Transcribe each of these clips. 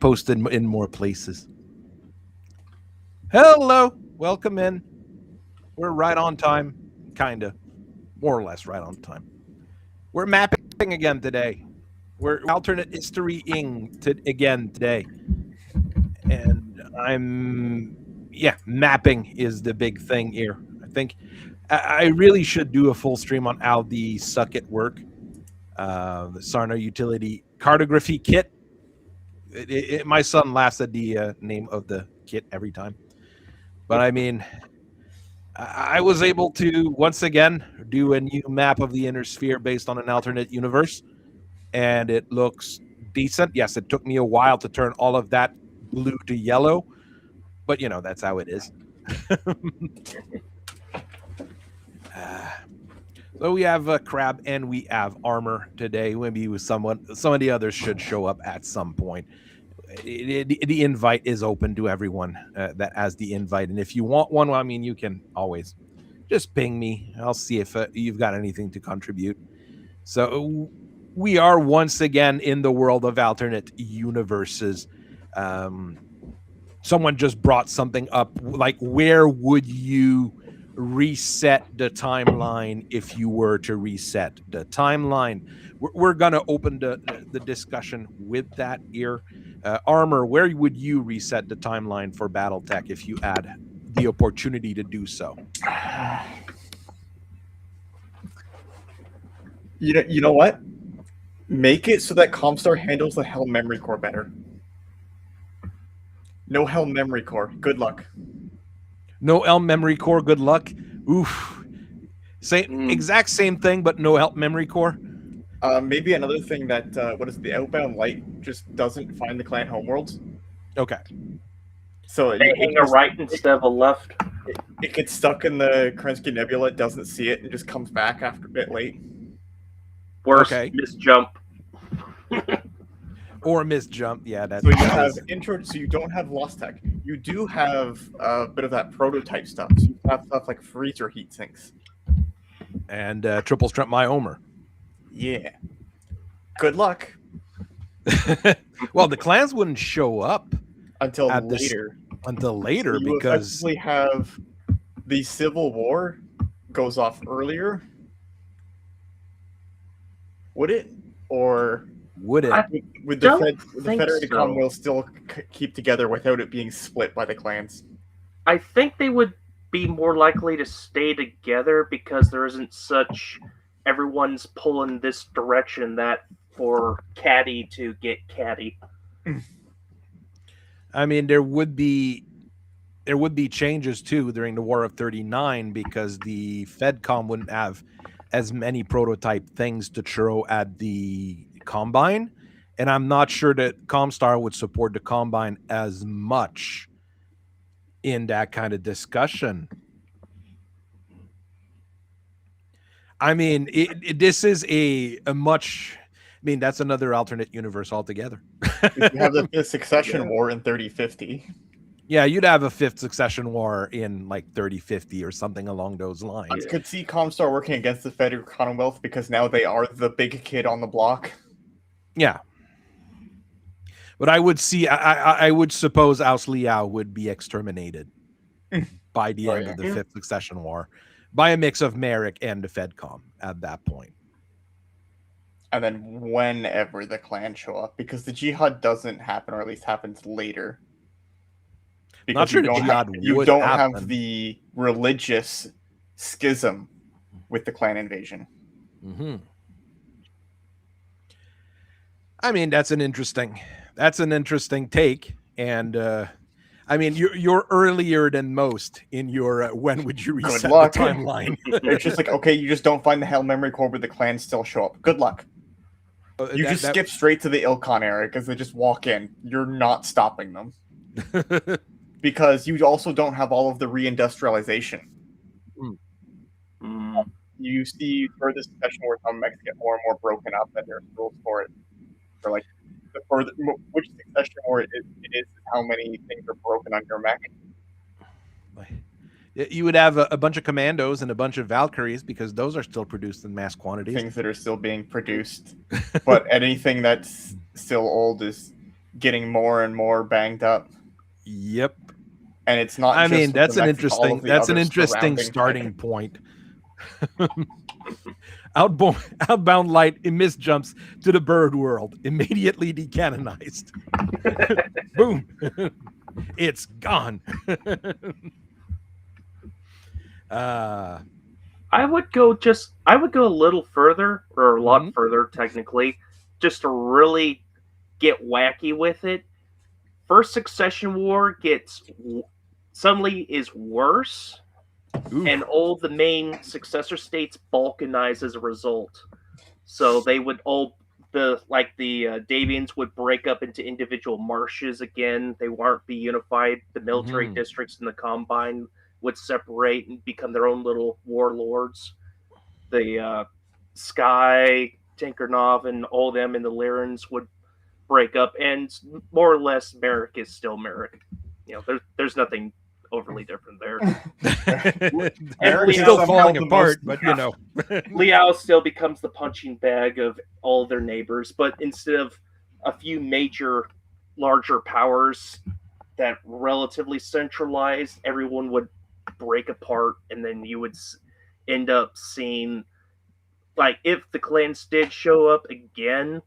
posted in more places. Hello, welcome in. We're right on time, kinda, more or less right on time. We're mapping again today. We're alternate history-ing again today, and mapping is the big thing here. I think I really should do a full stream on how the suck at work, the Sarna utility cartography kit. My son laughs at the name of the kit every time, but I mean, I was able to once again do a new map of the inner sphere based on an alternate universe, and it looks decent. Yes, it took me a while to turn all of that blue to yellow, but you know, that's how it is. So we have a crab and we have armor today. Maybe with some of the others should show up at some point. The invite is open to everyone that has the invite, and if you want one, well, I mean, you can always just ping me. I'll see if you've got anything to contribute. So we are once again in the world of alternate universes. Someone just brought something up, like, where would you reset the timeline if you were to reset the timeline? We're going to open the discussion with that here. Armor, where would you reset the timeline for Battletech if you had the opportunity to do so? You know what? Make it so that Comstar handles the Helm memory core better. No Helm memory core. Good luck. No Helm memory core. Good luck. Oof. Exact same thing, but no Helm memory core. Maybe another thing that the outbound light just doesn't find the clan homeworlds. Okay. So taking a right instead of a left. It gets stuck in the Kerensky Nebula, it doesn't see it, and just comes back after a bit late. Worse, miss jump. Or miss jump, yeah. So you have so you don't have Lost Tech. You do have a bit of that prototype stuff. So you have stuff like freezer heat sinks. And triple strength myomer. Yeah. Good luck. Well, the clans wouldn't show up until later. So you because effectively have the Civil War goes off earlier. Would it? Or would it? Would the Federated Commonwealth still keep together without it being split by the clans? I think they would be more likely to stay together because there isn't such everyone's pulling this direction that for Caddy to get Caddy. I mean, there would be changes too during the War of 39 because the FedCom wouldn't have as many prototype things to throw at the Combine, and I'm not sure that Comstar would support the Combine as much in that kind of discussion. I mean, this is a much. I mean, that's another alternate universe altogether. You have the fifth succession war in 3050. Yeah, you'd have a fifth succession war in like 3050 or something along those lines. I could see Comstar working against the Federal Commonwealth because now they are the big kid on the block. Yeah. But I would see, I would suppose Aus Liao would be exterminated by the end of the fifth succession war by a mix of Merrick and the FedCom at that point. And then whenever the clans show up, because the Jihad doesn't happen, or at least happens later. Because not sure you don't have the religious schism with the clan invasion. Mm-hmm. I mean, that's an interesting take, and I mean, you're earlier than most in your when would you reset the timeline? It's just like, okay, you just don't find the Hell memory core where the clans still show up. Good luck. You just skip straight to the Ilkhan era because they just walk in. You're not stopping them. Because you also don't have all of the reindustrialization. You see for this session where some mechs get more and more broken up and there's rules for it. For like which succession war it is how many things are broken on your mech. You would have a bunch of commandos and a bunch of Valkyries because those are still produced in mass quantities. Things that are still being produced. But anything that's still old is getting more and more banged up. Yep. And it's not. I just mean, with that's the an mechs, it's all interesting. of the That's an other interesting surrounding starting tech. point. Outbound light emits jumps to the bird world, immediately decanonized. Boom. It's gone. I would go a little further, or a lot further technically, just to really get wacky with it. First Succession War suddenly is worse, and all the main successor states balkanize as a result. So they would all the Davians would break up into individual marshes again. They won't be unified. The military districts and the Combine would separate and become their own little warlords. The Sky, Tinkernov, and all them and the Lyrans would break up, and more or less Merrick is still Merrick. There's nothing overly different there. It's still falling apart, but Liao still becomes the punching bag of all their neighbors, but instead of a few major, larger powers that relatively centralized, everyone would break apart, and then you would end up seeing, like, if the clans did show up again,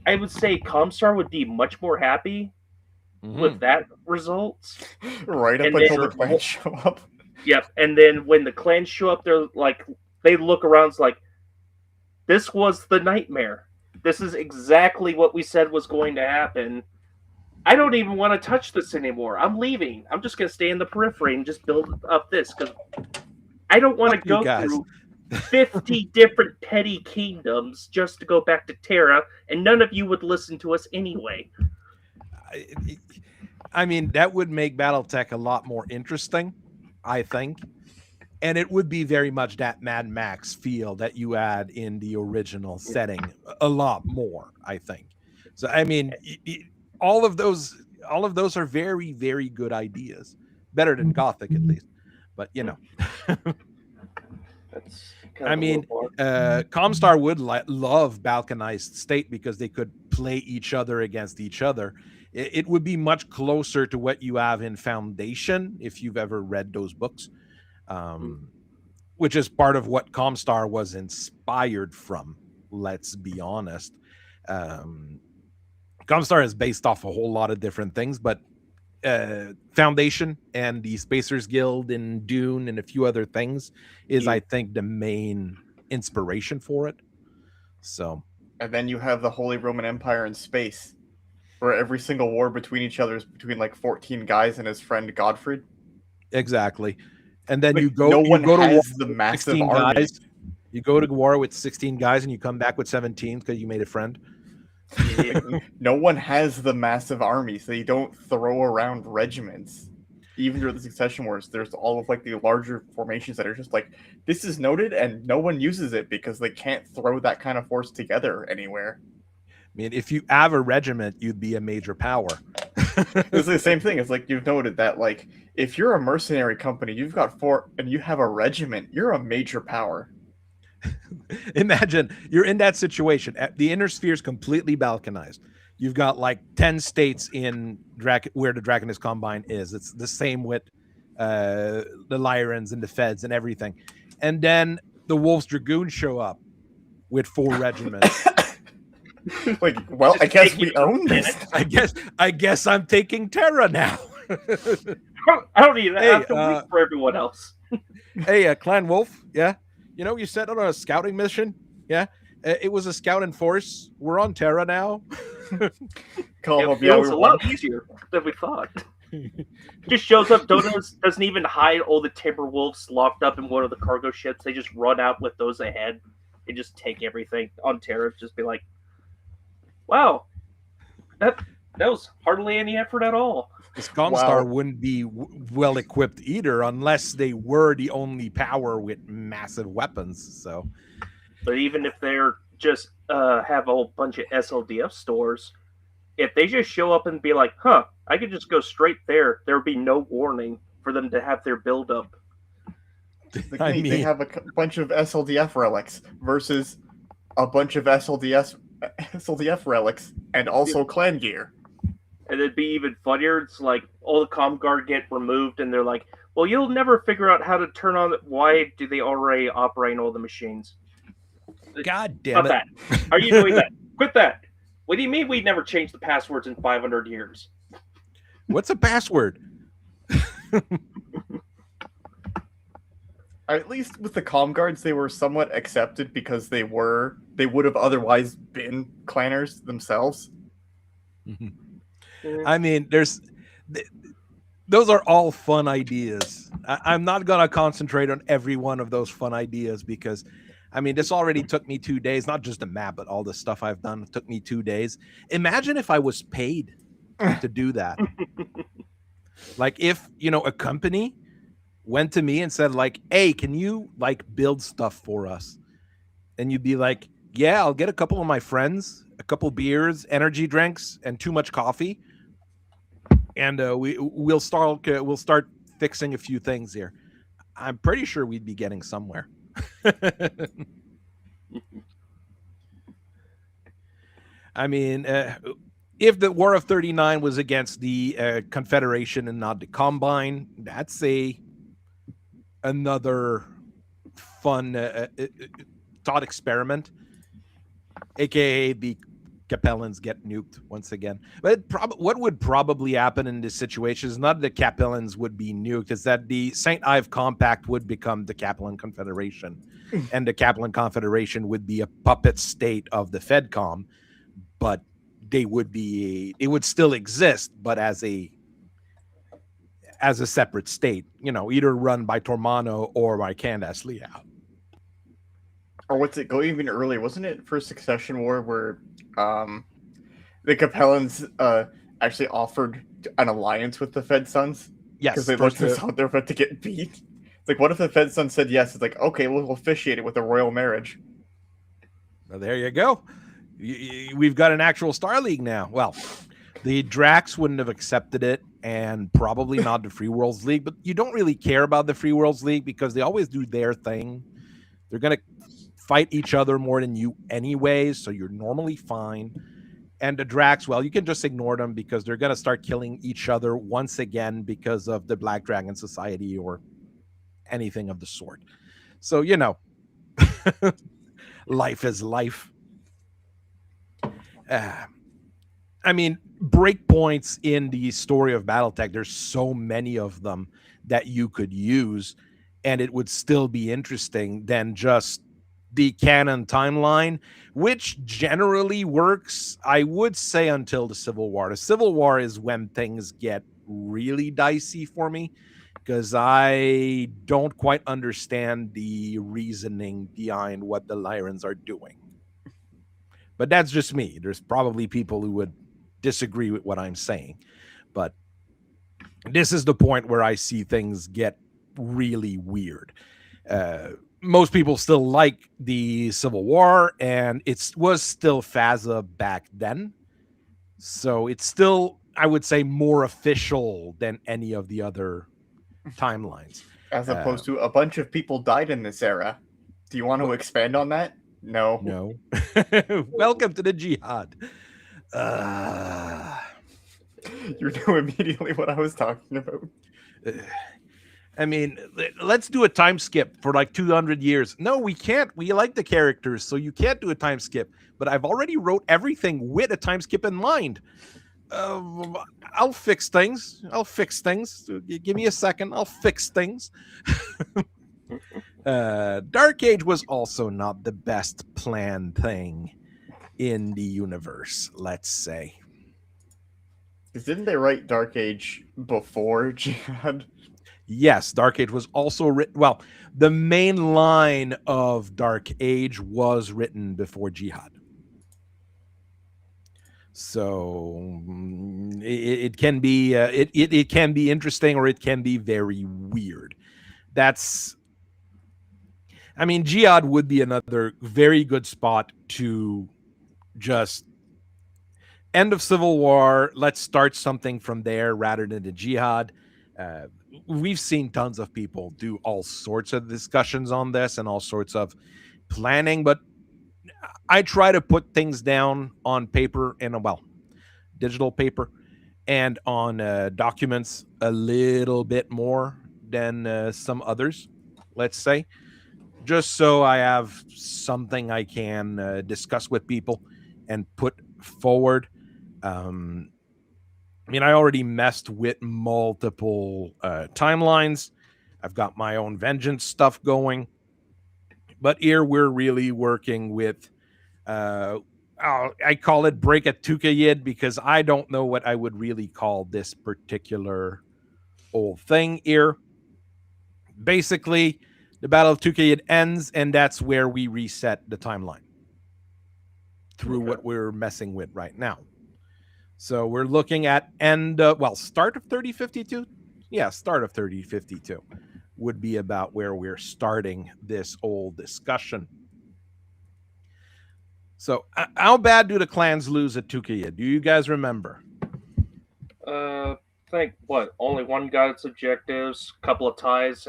I would say Comstar would be much more happy with that result. Right up until the clans show up. Yep, and then when the clans show up, they look around, it's like, this was the nightmare. This is exactly what we said was going to happen. I don't even want to touch this anymore. I'm leaving. I'm just going to stay in the periphery and just build up this, because I don't want to go through 50 different petty kingdoms just to go back to Terra, and none of you would listen to us anyway. I mean, that would make Battletech a lot more interesting, I think. And it would be very much that Mad Max feel that you had in the original setting a lot more, I think. So, I mean, all of those are very, very good ideas. Better than Gothic, at least. But, I mean, Comstar would love balkanized state because they could play each other against each other. It would be much closer to what you have in Foundation, if you've ever read those books, which is part of what Comstar was inspired from, let's be honest. Comstar is based off a whole lot of different things, but Foundation and the Spacers Guild and Dune and a few other things is, I think, the main inspiration for it. So, and then you have the Holy Roman Empire in space, where every single war between each other is between like 14 guys and his friend Godfrey. Exactly. And then you go to war the massive 16 army. Guys. You go to war with 16 guys and you come back with 17 because you made a friend. No one has the massive army, so you don't throw around regiments. Even during the Succession Wars, there's all of like the larger formations that are just like, this is noted, and no one uses it because they can't throw that kind of force together anywhere. I mean, if you have a regiment, you'd be a major power. It's the same thing. It's like you've noted that, like, if you're a mercenary company, you've got 4 and you have a regiment, you're a major power. Imagine you're in that situation. The inner sphere is completely balkanized. You've got like 10 states in where the Draconist Combine is. It's the same with the Lyrans and the Feds and everything. And then the Wolves Dragoons show up with 4 regiments. Like, well, I guess we own this. I guess I'm taking Terra now. I don't need that. I have to wait for everyone else. Hey, Clan Wolf, yeah? You set on a scouting mission? Yeah? It was a scouting force. We're on Terra now. It feels a lot easier than we thought. Just shows up, doesn't even hide all the Timberwolves locked up in one of the cargo ships. They just run out with those ahead and just take everything on Terra. Just be like, wow, that was hardly any effort at all. This Comstar wouldn't be well equipped either unless they were the only power with massive weapons. So, but even if they're just have a whole bunch of SLDF stores, if they just show up and be like, "Huh, I could just go straight there," there would be no warning for them to have their buildup. They have a bunch of SLDF relics versus a bunch of SLDF relics and also clan gear. And it'd be even funnier. It's like all the comm guard get removed, and they're like, "Well, you'll never figure out how to turn on. Why do they already operate all the machines? God damn Stop it! That. Are you doing that? Quit that. What do you mean we never changed the passwords in 500 years? What's a password? At least with the comm guards, they were somewhat accepted because they would have otherwise been clanners themselves. I mean, those are all fun ideas. I'm not gonna concentrate on every one of those fun ideas because, I mean, this already took me 2 days. Not just the map, but all the stuff I've done. It took me 2 days. Imagine if I was paid to do that. Like if a company went to me and said like, "Hey, can you like build stuff for us?" And you'd be like, "Yeah, I'll get a couple of my friends, a couple beers, energy drinks, and too much coffee, and we'll start fixing a few things here." I'm pretty sure we'd be getting somewhere. I mean, if the War of 39 was against the Confederation and not the Combine, that's another fun thought experiment, aka the Capellans get nuked once again. But what would probably happen in this situation is not the Capellans would be nuked, is that the St. Ives Compact would become the Capellan Confederation, and the Capellan Confederation would be a puppet state of the FedCom, but it would still exist, but as a separate state, either run by Tormano or by Candace Leal. Or what's it go even earlier? Wasn't it for Succession War where the Capellans actually offered an alliance with the Fed Sons? Yes, because they looked as though they're about to get beat. It's like, what if the Fed Sons said yes? It's like, okay, we'll officiate it with a royal marriage. Well, there you go. We've got an actual Star League now. Well, the Drax wouldn't have accepted it, and probably not the Free Worlds League, but you don't really care about the Free Worlds League because they always do their thing. They're going to fight each other more than you anyways, so you're normally fine. And the Drax, well, you can just ignore them because they're going to start killing each other once again because of the Black Dragon Society or anything of the sort. So, life is life. I mean, breakpoints in the story of Battletech, there's so many of them that you could use, and it would still be interesting than just the canon timeline, which generally works, I would say, until the Civil War. The Civil War is when things get really dicey for me, because I don't quite understand the reasoning behind what the Lyrans are doing. But that's just me. There's probably people who would disagree with what I'm saying. But this is the point where I see things get really weird. Most people still like the Civil War, and it was still FASA back then. So it's still, I would say, more official than any of the other timelines. As opposed to a bunch of people died in this era. Do you want to expand on that? No. No. Welcome to the Jihad. You know immediately what I was talking about. I mean, let's do a time skip for like 200 years. No, we can't. We like the characters, so you can't do a time skip. But I've already wrote everything with a time skip in mind. I'll fix things. Give me a second. I'll fix things. Dark Age was also not the best planned thing in the universe, let's say. Didn't they write Dark Age before Jihad? Yes, Dark Age was also written. Well, the main line of Dark Age was written before Jihad. So it can be it can be interesting, or it can be very weird. I mean, Jihad would be another very good spot to just end of Civil War. Let's start something from there rather than the Jihad. We've seen tons of people do all sorts of discussions on this and all sorts of planning, but I try to put things down on paper, and digital paper, and on documents a little bit more than some others, let's say, just so I have something I can discuss with people and put forward. I mean, I already messed with multiple timelines. I've got my own vengeance stuff going. But here we're really working with, I call it Break a Tukayyid because I don't know what I would really call this particular old thing here. Basically, the Battle of Tukayyid ends, and that's where we reset the timeline through what we're messing with right now. So we're looking at start of 3052. Yeah, start of 3052 would be about where we're starting this old discussion. So how bad do the clans lose at Tukayyid? Do you guys remember? I think only one got its objectives, a couple of ties,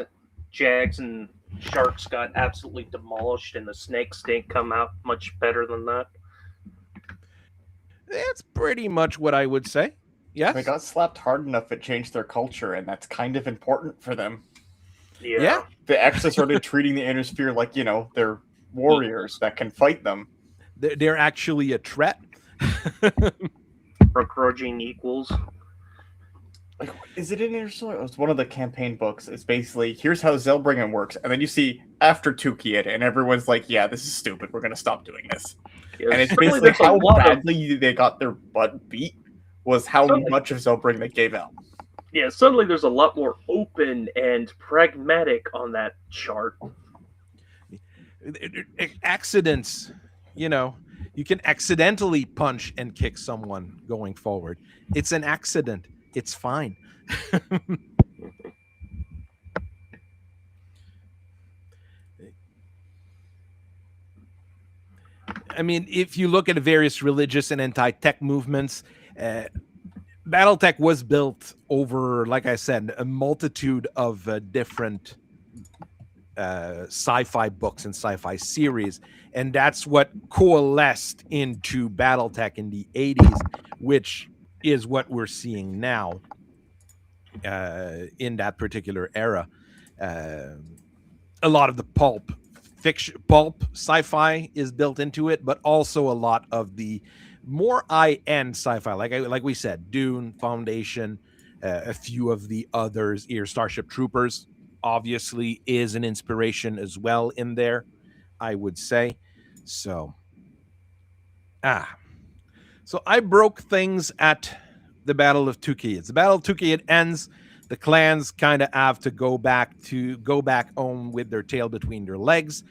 Jags and Sharks got absolutely demolished, and the Snakes didn't come out much better than that. That's pretty much what I would say. Yes. They got slapped hard enough it changed their culture, and that's kind of important for them. Yeah. They actually started treating the Inner Sphere like, they're warriors that can fight them. They're actually a threat. Begrudging equals. Like, is it in Inner Sphere? It's one of the campaign books. It's basically, here's how Zelbringen works. And then you see after Tukayyid, and everyone's like, yeah, this is stupid. We're going to stop doing this. Yeah, and it's basically how badly they got their butt beat was how much of Zelbringen they gave out. Yeah, suddenly there's a lot more open and pragmatic on that chart. Accidents, you can accidentally punch and kick someone going forward. It's an accident. It's fine. I mean, if you look at various religious and anti-tech movements, Battletech was built over, like I said, a multitude of different sci-fi books and sci-fi series, and that's what coalesced into Battletech in the 80s, which is what we're seeing now in that particular era. A lot of the pulp sci-fi is built into it, but also a lot of the more high-end sci-fi, like we said, Dune, Foundation, a few of the others here. Starship Troopers obviously is an inspiration as well in there, I would say. So I broke things at the Battle of Tukayyid. The Battle of Tukayyid ends. The clans kind of have to go back home with their tail between their legs.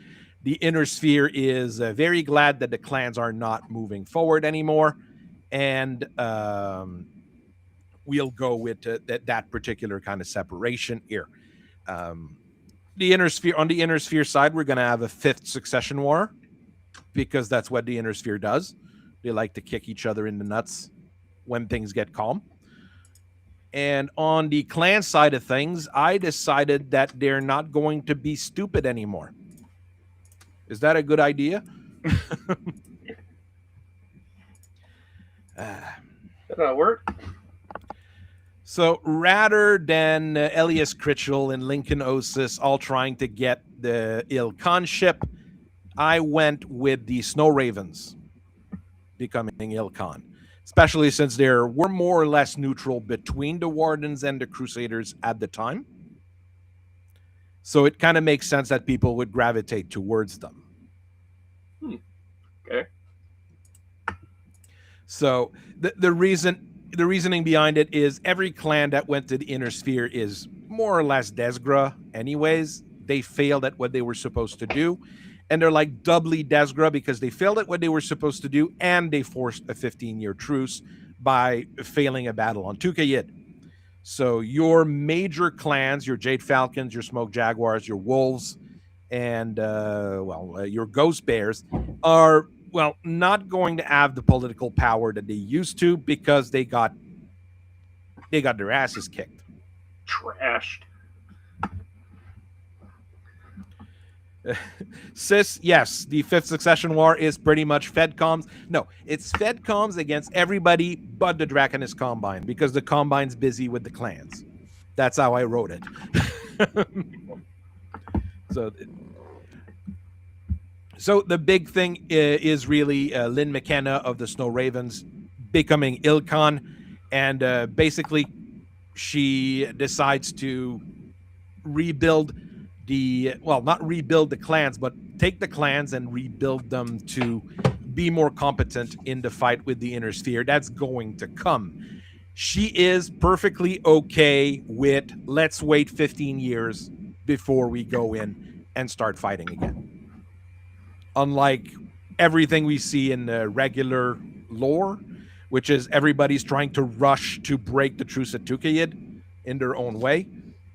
The Inner Sphere is very glad that the clans are not moving forward anymore, and we'll go with that particular kind of separation here. The Inner Sphere side, we're going to have a fifth succession war because that's what the Inner Sphere does. They like to kick each other in the nuts when things get calm. And on the clan side of things, I decided that they're not going to be stupid anymore. Is that a good idea? That'll work. So rather than Elias Critchell and Lincoln Osis all trying to get the Ilkhan ship, I went with the Snow Ravens becoming Ilkhan, especially since they were more or less neutral between the Wardens and the Crusaders at the time. So it kind of makes sense that people would gravitate towards them. Okay. So the reasoning behind it is every clan that went to the Inner Sphere is more or less Desgra anyways. They failed at what they were supposed to do. And they're like doubly Desgra because they failed at what they were supposed to do and they forced a 15-year truce by failing a battle on Tukayyid. So your major clans, your Jade Falcons, your Smoke Jaguars, your Wolves, and your Ghost Bears are not going to have the political power that they used to because they got their asses kicked. Trashed. Sis, yes, the fifth succession war is pretty much Fedcoms. No, it's Fedcoms against everybody but the Draconis Combine because the Combine's busy with the clans. That's how I wrote it. So the big thing is really Lynn McKenna of the Snow Ravens becoming Ilkhan, and basically she decides to rebuild not rebuild the clans, but take the clans and rebuild them to be more competent in the fight with the Inner Sphere. That's going to come. She is perfectly okay with let's wait 15 years before we go in and start fighting again. Unlike everything we see in the regular lore, which is everybody's trying to rush to break the truce at Tukayyid in their own way.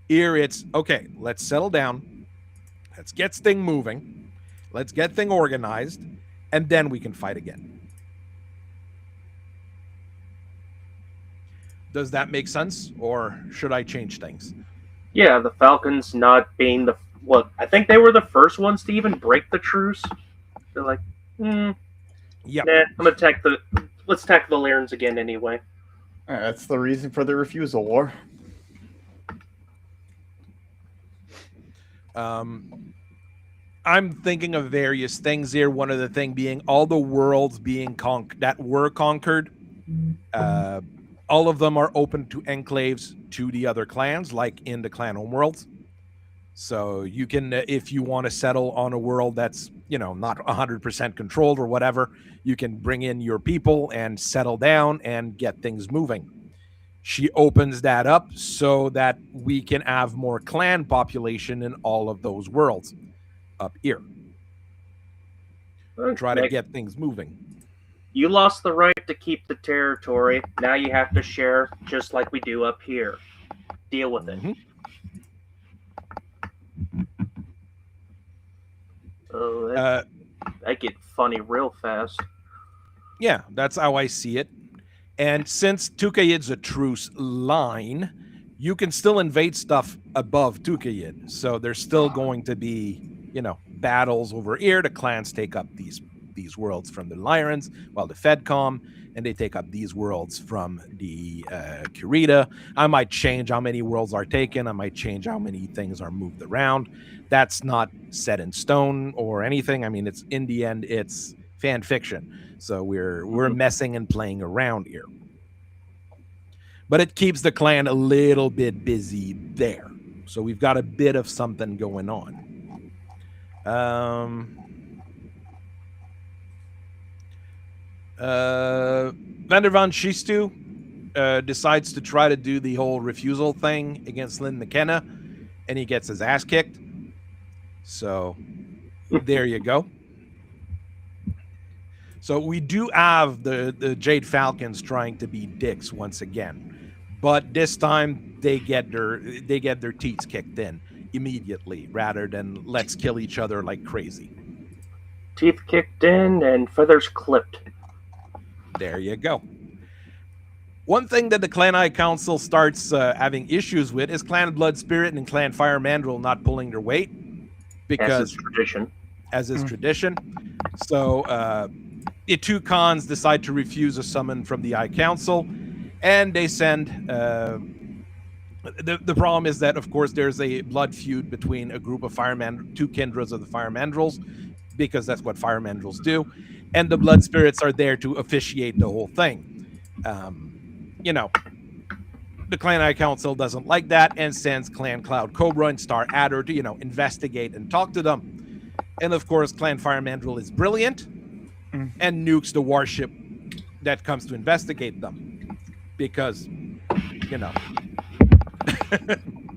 Here it's, okay, let's settle down. Let's get thing moving. Let's get thing organized. And then we can fight again. Does that make sense? Or should I change things? Yeah, the Falcons not being I think they were the first ones to even break the truce. They're like, yeah, let's attack the Lyrans again anyway. That's the reason for the refusal war. I'm thinking of various things here. One of the thing being all the worlds being that were conquered. All of them are open to enclaves to the other clans, like in the clan homeworlds. So you can, if you want to settle on a world that's, not 100% controlled or whatever, you can bring in your people and settle down and get things moving. She opens that up so that we can have more clan population in all of those worlds up here. Try to get things moving. You lost the right to keep the territory. Now you have to share just like we do up here. Deal with it. Oh, that get funny real fast. Yeah, that's how I see it. And since Tukayyid's a truce line, you can still invade stuff above Tukayyid. So there's still going to be, battles over here. The clans take up these worlds from the Lyrans, while the Fedcom, and they take up these worlds from the Kurita. I might change how many worlds are taken. I might change how many things are moved around. That's not set in stone or anything. I mean, it's in the end, it's fan fiction. So we're messing and playing around here. But it keeps the clan a little bit busy there. So we've got a bit of something going on. Vander van Shistu decides to try to do the whole refusal thing against Lynn McKenna, and he gets his ass kicked. So there you go. So we do have the Jade Falcons trying to be dicks once again, but this time they get their teeth kicked in immediately rather than let's kill each other like crazy. Teeth kicked in and feathers clipped. There you go. One thing that the Clan High Council starts having issues with is Clan Blood Spirit and Clan Fire Mandrill not pulling their weight because as is tradition. So the two cons decide to refuse a summon from the High Council, and they send. The problem is that, of course, there's a blood feud between a group of two kindreds of the Fire Mandrills, because that's what Fire Mandrills do, and the Blood Spirits are there to officiate the whole thing. The Clan High Council doesn't like that and sends Clan Cloud Cobra and Star Adder to, investigate and talk to them. And of course, Clan Fire Mandrill is brilliant and nukes the warship that comes to investigate them. Because,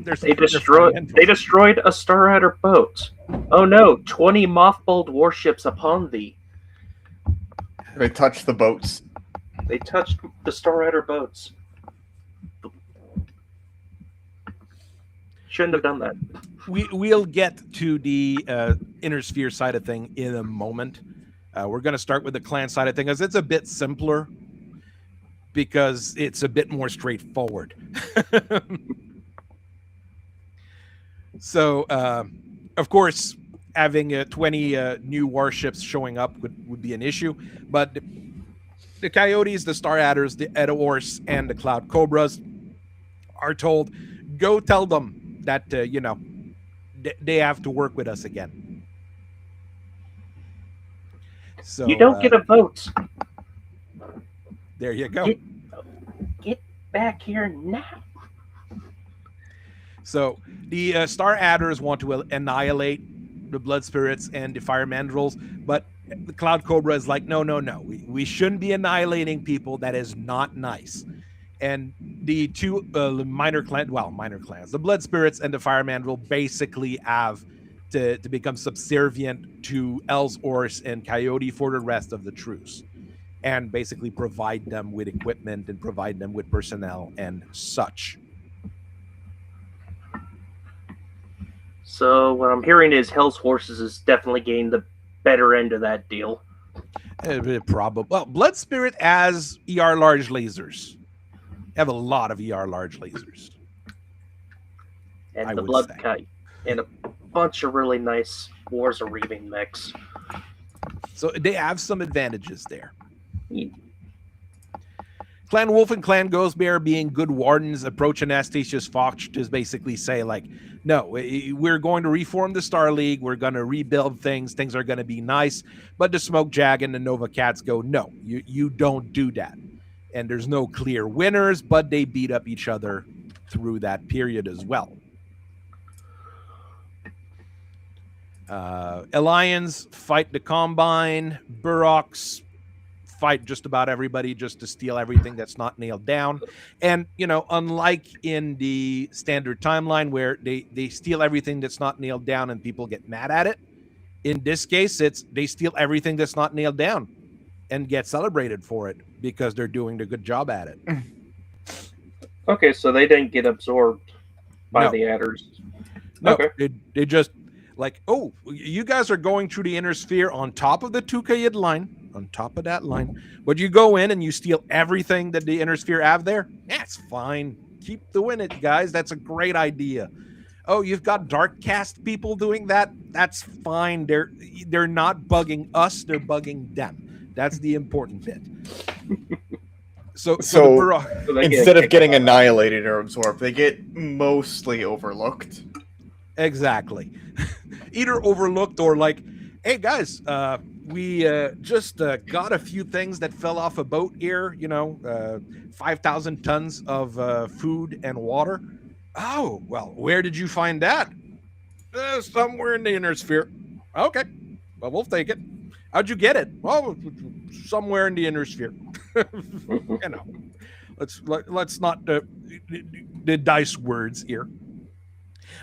they destroyed a Star Adder boat. Oh no, 20 mothballed warships upon thee. They touched the boats. They touched the Star Adder boats. Shouldn't have done that. We'll get to the Inner Sphere side of thing in a moment. We're going to start with the clan side of thing, because it's a bit simpler, because it's a bit more straightforward. So, of course, having 20 new warships showing up would be an issue. But the Coyotes, the Star Adders, the Edaors, and the Cloud Cobras are told, go tell them that, they have to work with us again. So you don't get a vote. There you go. Get back here now. So the Star Adders want to annihilate the Blood Spirits and the Fire Mandrills, but the Cloud Cobra is like, no. We shouldn't be annihilating people. That is not nice. And the two minor clans, the Blood Spirits and the Fire Mandrill basically have to become subservient to Ors and Coyote for the rest of the truce, and basically provide them with equipment and provide them with personnel and such. So what I'm hearing is Hell's Horses is definitely getting the better end of that deal. Probably. Well, Blood Spirit has ER large lasers. They have a lot of ER large lasers. And the Blood Kite. And a bunch of really nice Wars of Reaving mechs. So they have some advantages there. Yeah. Clan Wolf and Clan Ghostbear, being good wardens, approach Anastasius Fox to basically say, like, no, we're going to reform the Star League. We're going to rebuild things. Things are going to be nice. But the Smoke Jag and the Nova Cats go, no, you don't do that. And there's no clear winners, but they beat up each other through that period as well. Alliance fight the Combine. Burrox fight just about everybody just to steal everything that's not nailed down. And, unlike in the standard timeline where they steal everything that's not nailed down and people get mad at it, in this case, they steal everything that's not nailed down and get celebrated for it because they're doing a good job at it. Okay, so they didn't get absorbed by the Adders. No, okay. They just like, oh, you guys are going through the inner sphere on top of the Tukayyid line, on top of that line, but you go in and you steal everything that the inner sphere have there. That's fine. Keep doing it, guys. That's a great idea. Oh, you've got dark cast people doing that. That's fine. They're not bugging us. They're bugging them. That's the important bit. So instead of getting annihilated or absorbed, they get mostly overlooked. Exactly. Either overlooked or like, hey guys, we just got a few things that fell off a boat here, 5,000 tons of food and water. Oh, well, where did you find that? Somewhere in the inner sphere. Okay, well, we'll take it. How'd you get it? Well, somewhere in the inner sphere. Let's not dice words here.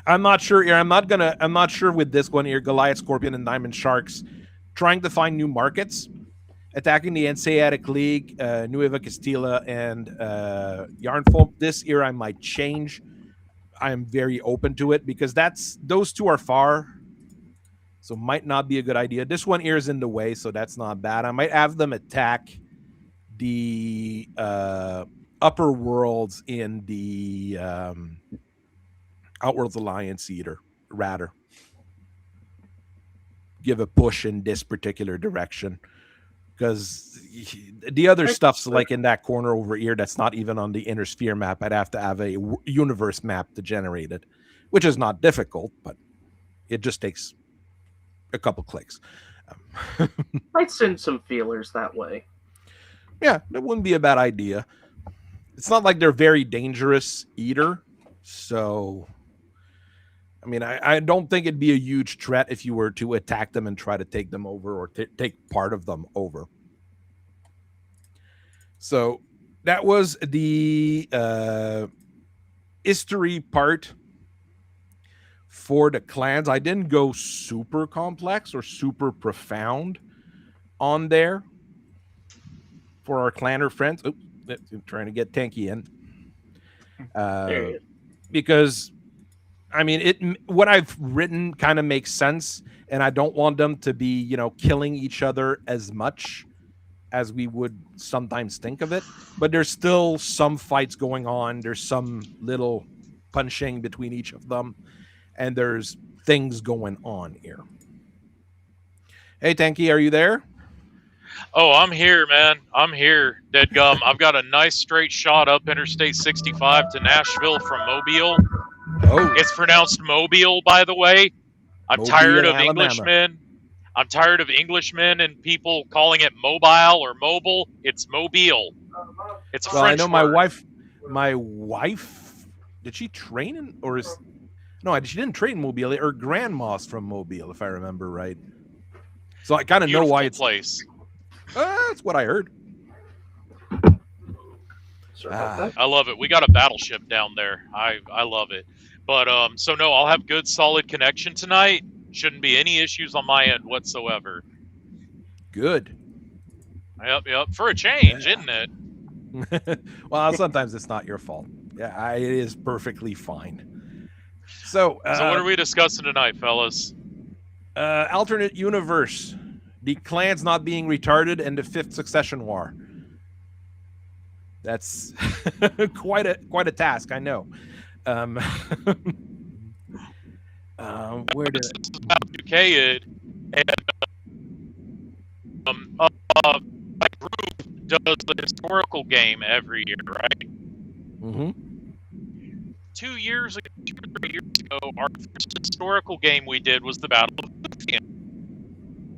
I'm not sure here. I'm not sure with this one here. Goliath, Scorpion, and Diamond Sharks trying to find new markets, attacking the Hanseatic League, Nueva Castilla, and Yarnfolk. This year I might change. I am very open to it because those two are far, so might not be a good idea. This one here is in the way, so that's not bad. I might have them attack the upper worlds in the Outworlds Alliance rather. Give a push in this particular direction. Because the other stuff's like in that corner over here that's not even on the inner sphere map. I'd have to have a universe map to generate it, which is not difficult, but it just takes a couple clicks. Might send some feelers that way. Yeah, that wouldn't be a bad idea. It's not like they're very dangerous either. So, I mean, I don't think it'd be a huge threat if you were to attack them and try to take them over or take part of them over. So that was the history part for the clans. I didn't go super complex or super profound on there for our clanner friends. Oops, trying to get Tanky in. Because I mean, what I've written kind of makes sense, and I don't want them to be, killing each other as much as we would sometimes think of it. But there's still some fights going on. There's some little punching between each of them, and there's things going on here. Hey, Tanky, are you there? Oh, I'm here, man. I'm here. Deadgum. I've got a nice straight shot up Interstate 65 to Nashville from Mobile. Oh, It's pronounced Mobile, by the way. I'm tired Mobile, of Alabama. Englishmen. I'm tired of Englishmen and people calling it mobile or mobile. It's Mobile. It's a Well, French I know my word. wife. My wife, did she train in, or is no? She didn't train in Mobile. Her grandma's from Mobile, if I remember right. So I kind of know Beautiful why it's. place. That's what I heard. Sorry about that. I love it. We got a battleship down there. I love it. But so no, I'll have good solid connection tonight. Shouldn't be any issues on my end whatsoever. Good. Yep. For a change, isn't it? Well, sometimes it's not your fault. Yeah, it is perfectly fine. So what are we discussing tonight, fellas? Alternate universe, the clans not being retarded, and the fifth succession war. That's quite a task, I know. Where did This is about Tukayyid, and my group does the historical game every year, right? Mm-hmm. 2 years ago, 2 or 3 years ago, our first historical game we did was the Battle of Luthian,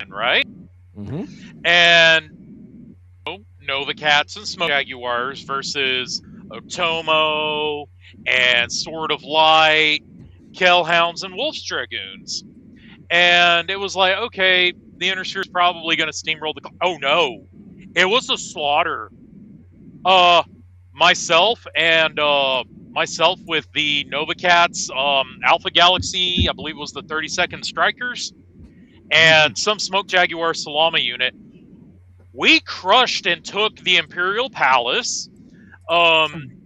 right? Mm-hmm. And Nova Cats and Smoke Jaguars versus Otomo and Sword of Light, Kellhounds and Wolf's Dragoons. And it was like, okay, the Inner is probably going to steamroll the... Oh, no. It was a slaughter. Myself with the Nova Cats, Alpha Galaxy, I believe it was the 32nd Strikers, and some Smoke Jaguar Salama unit. We crushed and took the Imperial Palace.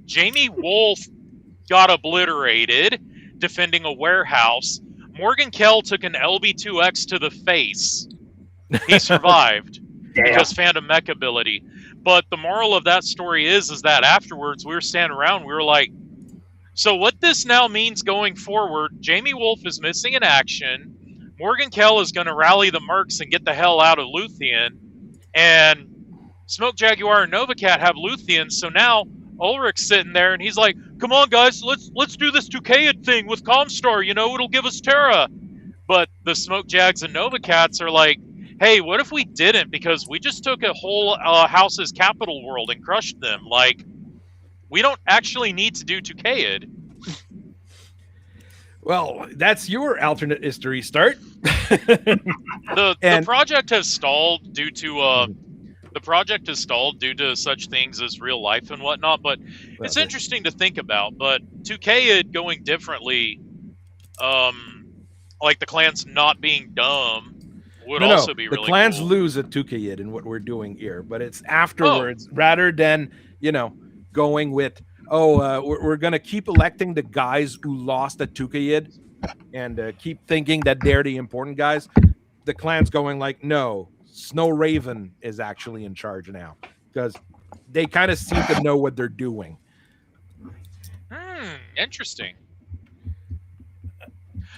Jamie Wolf got obliterated defending a warehouse. Morgan Kell took an LB2X to the face. He survived because Phantom Mech ability. But the moral of that story is that afterwards we were standing around, we were like, so what this now means going forward, Jamie Wolf is missing in action. Morgan Kell is going to rally the mercs and get the hell out of Luthian. And Smoke Jaguar and Nova Cat have Luthian, so now Ulrich's sitting there and he's like, come on guys, let's do this Tukayyid thing with Comstar, it'll give us Terra. But the Smoke Jags and Nova Cats are like, hey, what if we didn't? Because we just took a whole house's capital world and crushed them. Like, we don't actually need to do Tukayyid. Well, that's your alternate history start. The project has stalled due to such things as real life and whatnot. But it's interesting to think about. But Tukayyid going differently, like the clans not being dumb, would also be really cool. The clans lose at Tukayyid in what we're doing here, but it's afterwards rather than going with we're gonna keep electing the guys who lost at Tukayyid and keep thinking that they're the important guys. The clan's going like, no, Snow Raven is actually in charge now because they kind of seem to know what they're doing. Interesting.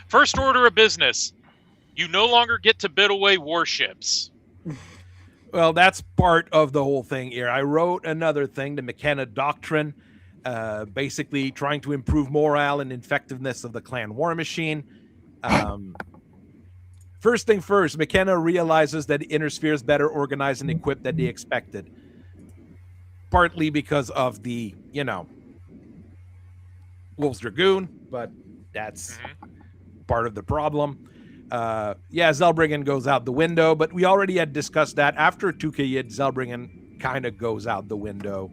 First order of business. You no longer get to bid away warships. Well, that's part of the whole thing here. I wrote another thing, the McKenna Doctrine, basically trying to improve morale and effectiveness of the clan war machine. First thing first, McKenna realizes that the Inner Sphere is better organized and equipped than they expected. Partly because of the, Wolf's Dragoon, but that's part of the problem. Zellbriggen goes out the window, but we already had discussed that after Tukayyid, Zellbriggen kind of goes out the window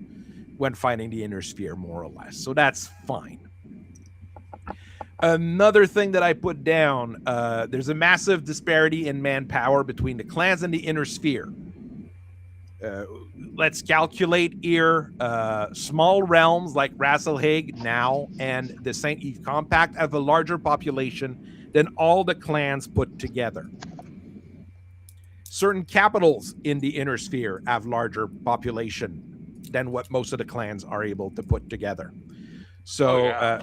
when fighting the Inner Sphere, more or less. So that's fine. Another thing that I put down, there's a massive disparity in manpower between the clans and the Inner Sphere. Let's calculate here. Small realms like Rasselhaig now and the St. Eve Compact have a larger population than all the clans put together. Certain capitals in the Inner Sphere have larger population than what most of the clans are able to put together. So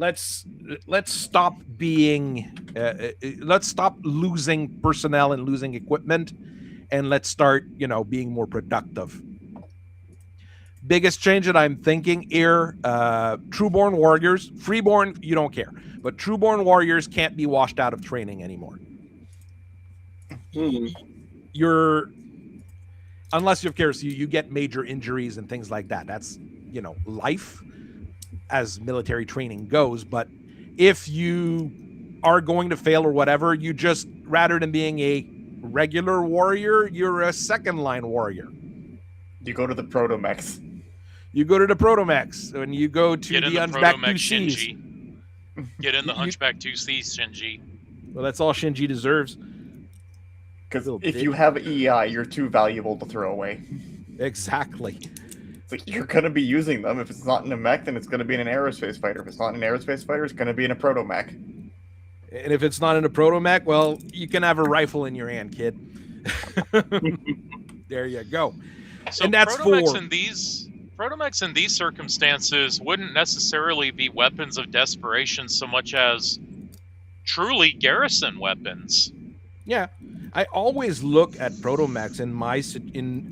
let's stop let's stop losing personnel and losing equipment, and let's start being more productive. Biggest change that I'm thinking here, Trueborn warriors, freeborn, you don't care, but Trueborn warriors can't be washed out of training anymore. Unless of course you get major injuries and things like that. That's life as military training goes. But if you are going to fail or whatever, you just, rather than being a regular warrior, you're a second line warrior. You go to the protomechs. You go to the protomechs, and you go to the Hunchback 2Cs. Shinji. Get in the Hunchback 2Cs, Shinji. Well, that's all Shinji deserves. Because if you have EI, you're too valuable to throw away. Exactly. It's like, you're going to be using them. If it's not in a mech, then it's going to be in an aerospace fighter. If it's not in an aerospace fighter, it's going to be in a protomech. And if it's not in a protomech, well, you can have a rifle in your hand, kid. There you go. So and that's protomechs in these circumstances wouldn't necessarily be weapons of desperation so much as truly garrison weapons. Yeah, I always look at protomechs in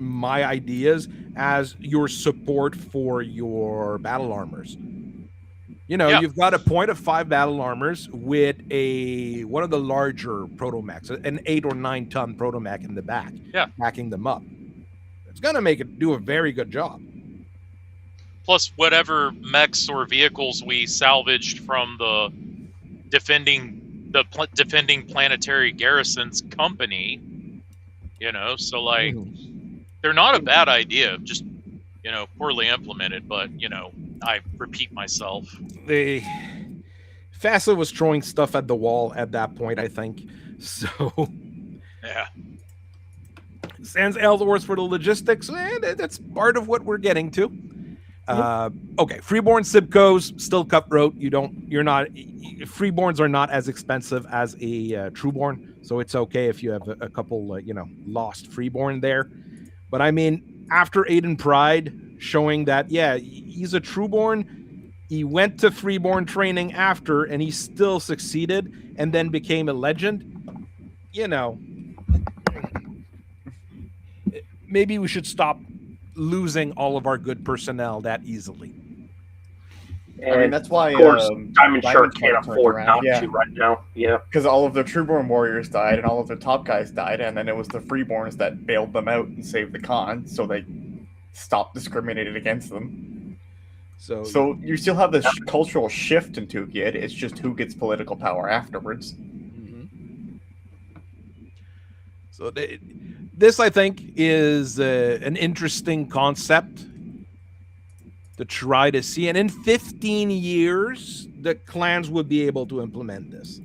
my ideas as your support for your battle armors. You've got a point of 5 battle armors with one of the larger protomechs, an 8 or 9 ton protomech in the back, backing them up. It's gonna make it do a very good job. Plus, whatever mechs or vehicles we salvaged from the defending planetary garrisons company, so like they're not a bad idea, just poorly implemented. But I repeat myself. FASA was throwing stuff at the wall at that point, I think. So yeah. Sans Eldors for the logistics, and that's part of what we're getting to. Okay, freeborn Sibcos still cutthroat. Freeborns are not as expensive as a Trueborn, so it's okay if you have a couple, lost freeborn there. But I mean, after Aiden Pride showing that, he's a Trueborn, he went to freeborn training after, and he still succeeded, and then became a legend. Maybe we should stop losing all of our good personnel that easily. And I mean, that's why of course, Diamond Shark can't afford not to right now. Yeah, because all of the Trueborn warriors died, and all of their top guys died, and then it was the Freeborns that bailed them out and saved the con, so they stopped discriminating against them. So you still have this cultural shift in Tukayyid. It's just who gets political power afterwards. Mm-hmm. So this, I think, is an interesting concept to try to see. And in 15 years, the clans would be able to implement this.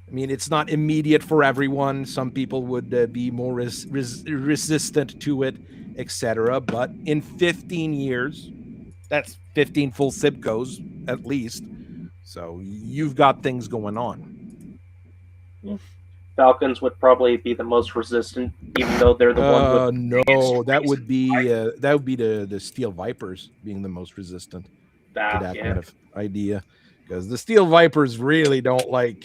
I mean, it's not immediate for everyone. Some people would be more resistant to it, etc. But in 15 years, that's 15 full Sibcos at least. So you've got things going on. Falcons would probably be the most resistant, even though they're the one with no, that would be the Steel Vipers being the most resistant to that kind of idea, because the Steel Vipers really don't like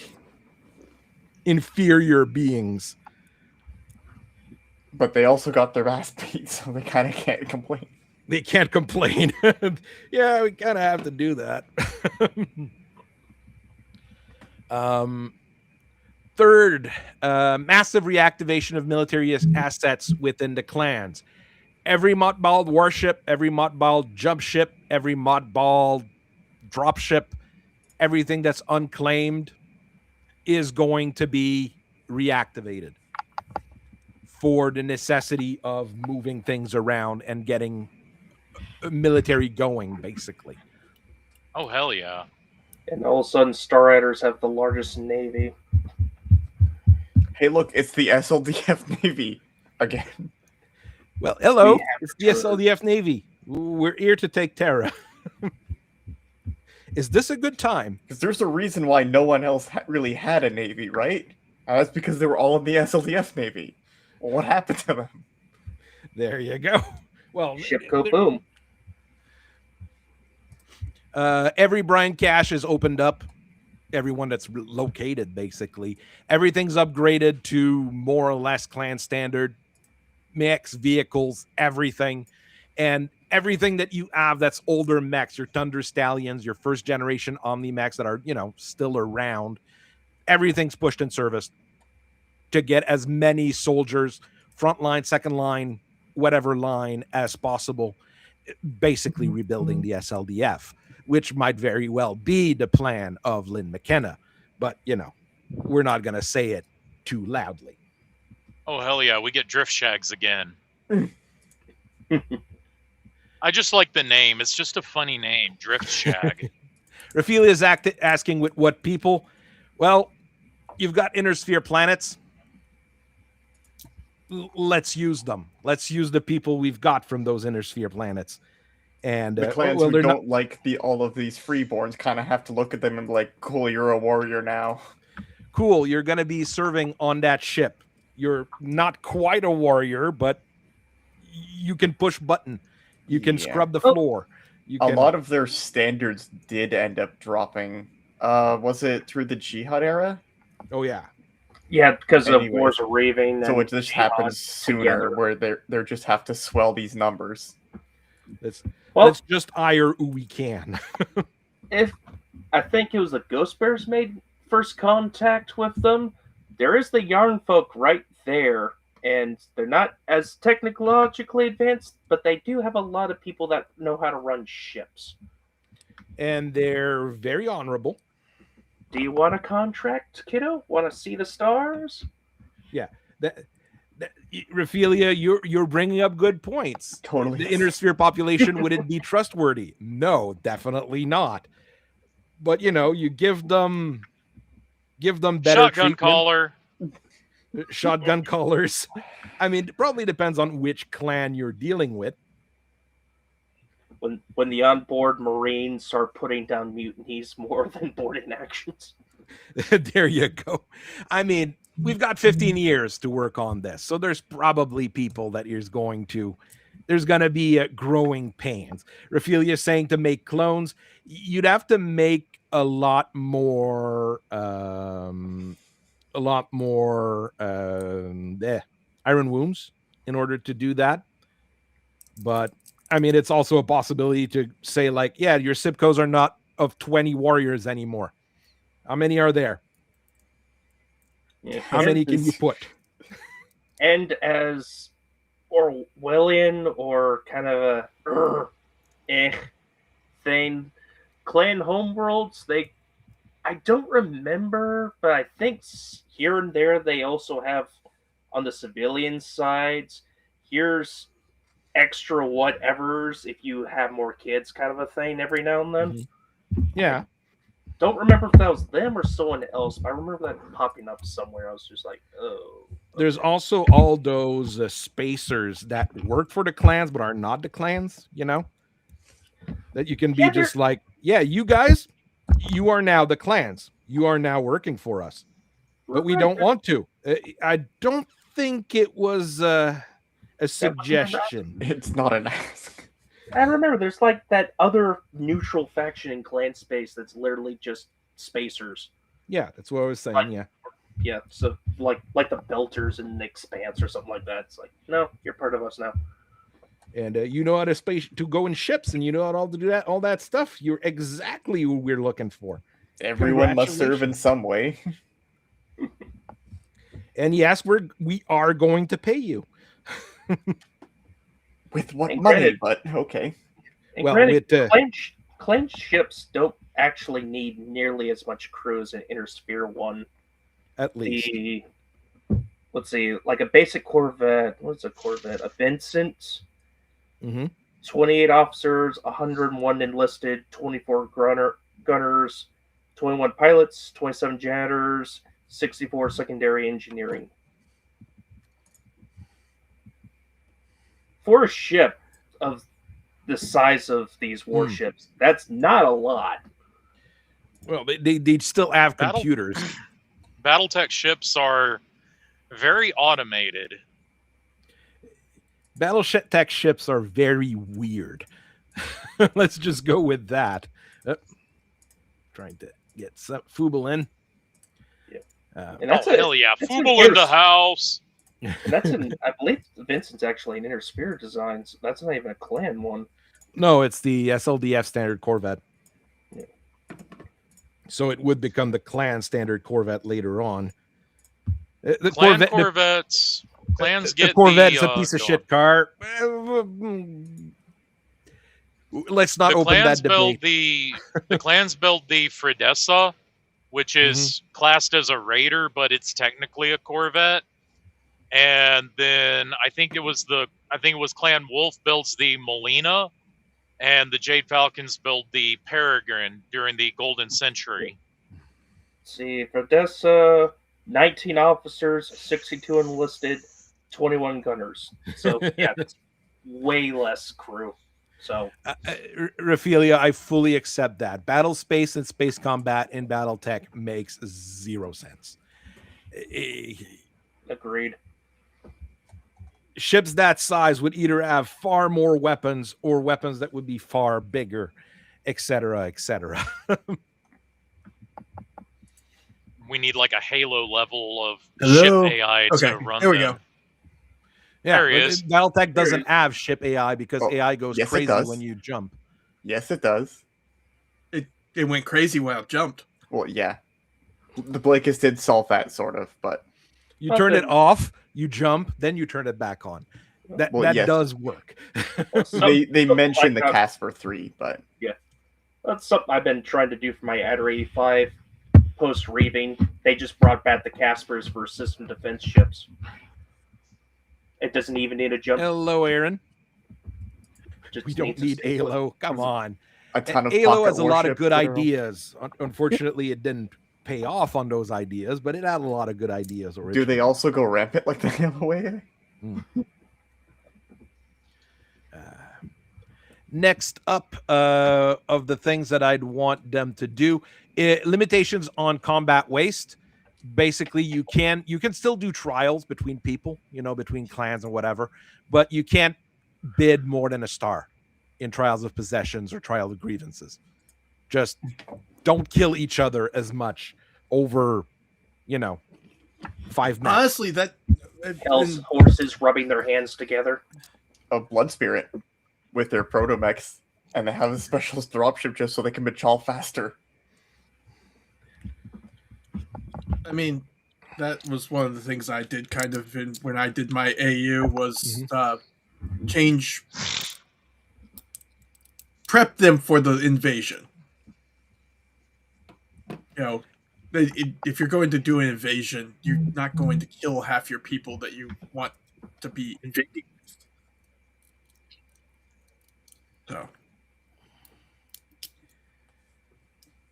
inferior beings. But they also got their ass beat, so they kind of can't complain. They can't complain. Yeah, we kind of have to do that. Third, massive reactivation of military assets within the clans. Every mothballed warship, every mothballed jump ship, every mothballed drop ship, everything that's unclaimed is going to be reactivated for the necessity of moving things around and getting military going, basically. Oh, hell yeah. And all of a sudden, Star Riders have the largest navy. Hey, look, it's the SLDF Navy again. Well, hello, it's the SLDF Navy. We're here to take Terra. Is this a good time? Because there's a reason why no one else really had a Navy, right? That's because they were all in the SLDF Navy. Well, what happened to them? There you go. Well, ship go boom. Every brine cache is opened up. Everyone that's located, basically. Everything's upgraded to more or less clan standard. Mechs, vehicles, everything. And everything that you have that's older mechs, your Thunder Stallions, your first generation Omni mechs that are, still around, everything's pushed and serviced to get as many soldiers, front line, second line, whatever line as possible, basically rebuilding the SLDF, which might very well be the plan of Lynn McKenna. But, we're not going to say it too loudly. Oh, hell yeah, we get Drift Shags again. I just like the name. It's just a funny name, Drift Shag. Raphaelia is asking with what people? Well, you've got inner sphere planets. Let's use them. Let's use the people we've got from those inner sphere planets. And the clans who don't like all of these freeborns kind of have to look at them and be like, cool, you're a warrior now. Cool, you're going to be serving on that ship. You're not quite a warrior, but you can push button. You can scrub the floor. A lot of their standards did end up dropping. Was it through the Jihad era? Oh, yeah. Yeah, because of Wars of Raving. So it just happens sooner, where they just have to swell these numbers. Let's just hire who we can. If I think it was the Ghost Bears made first contact with them, there is the Yarn folk right there, and they're not as technologically advanced, but they do have a lot of people that know how to run ships. And they're very honorable. Do you want a contract, kiddo? Want to see the stars? Yeah. Raphaelia, you're bringing up good points. Totally. The inner sphere population, would it be trustworthy? No, definitely not. But, you give them better shotgun collar. Shotgun collars. I mean, it probably depends on which clan you're dealing with. When the onboard Marines start putting down mutinies more than boarding actions. There you go. I mean, we've got 15 years to work on this, so there's probably people that there's going to be growing pains. Raphaelia is saying to make clones, you'd have to make a lot more iron wombs in order to do that. But I mean, it's also a possibility to say, like, yeah, your SIPCOs are not of 20 warriors anymore. How many are there? Yeah. How many can you put? And as Orwellian or kind of a thing, clan homeworlds, I don't remember, but I think here and there they also have on the civilian sides, here's extra whatevers if you have more kids kind of a thing every now and then. Yeah. Don't remember if that was them or someone else, but I remember that popping up somewhere. I was just like, oh. Okay. There's also all those spacers that work for the clans but are not the clans, that you can be just like, yeah, you guys, you are now the clans. You are now working for us. But we don't want to. I don't think it was a suggestion. It's not an ask. I remember there's like that other neutral faction in clan space that's literally just spacers. Yeah, that's what I was saying. Yeah, so like the Belters in the Expanse or something like that. It's like, no, you're part of us now. And you know how to go in ships, and you know how to do that, all that stuff. You're exactly who we're looking for. Everyone must serve in some way. And yes, we are going to pay you. With what money? But okay. And well, granted, clan ships don't actually need nearly as much crew as an Inner Sphere one. At least. Let's see, like a basic Corvette. What's a Corvette? A Vincent. 28 officers, 101 enlisted, 24 gunners, 21 pilots, 27 janitors, 64 secondary engineering. For a ship of the size of these warships, that's not a lot. Well, they'd still have computers. Battletech ships are very automated. Battletech ships are very weird. Let's just go with that. Trying to get some Fuble in. Yeah. And hell yeah, Fuble in the house. And that's I believe Vincent's actually an Inner Spirit design, so that's not even a clan one. No, it's the SLDF standard Corvette. Yeah. So it would become the clan standard Corvette later on. The clan Corvettes. Clans get the Corvette's a piece of shit car. Let's not open that debate. The clans build the Fredessa, which is classed as a Raider, but it's technically a Corvette. And then I think it was Clan Wolf builds the Molina, and the Jade Falcons build the Peregrine during the Golden Century. See, Fredessa, 19 officers, 62 enlisted, 21 gunners. So yeah, that's way less crew. So Raphaelia, I fully accept that. Battle space and space combat in Battletech makes zero sense. Agreed. Ships that size would either have far more weapons or weapons that would be far bigger, etc., etc. We need like a Halo level of ship AI to run. There we go. Yeah, there he is. Battletech doesn't have ship AI because AI goes yes, crazy when you jump. Yes, it does. It went crazy when I jumped. Well, yeah. The Blakist did solve that, sort of, but... You turn it off, you jump, then you turn it back on. That yes. does work. They mentioned the Casper 3, but... Yeah. That's something I've been trying to do for my Adder 85 post-reaving. They just brought back the Caspers for system defense ships. It doesn't even need a jump. Hello, Aaron. We don't need ALO. Come on. A ton of ALO has a lot of good ideas. Unfortunately, it didn't pay off on those ideas, but it had a lot of good ideas originally. Do they also go rampant like the Halo? Next up, of the things that I'd want them to do, limitations on combat waste. Basically, you can still do trials between people, between clans and whatever, but you can't bid more than a star in trials of possessions or trial of grievances. Just don't kill each other as much over, 5 minutes. Honestly, that Hell's horses rubbing their hands together. A Blood Spirit with their proto-mechs, and they have a special dropship just so they can machaal faster. I mean, that was one of the things I did kind of when I did my AU was prep them for the invasion. If you're going to do an invasion, you're not going to kill half your people that you want to be invading. So.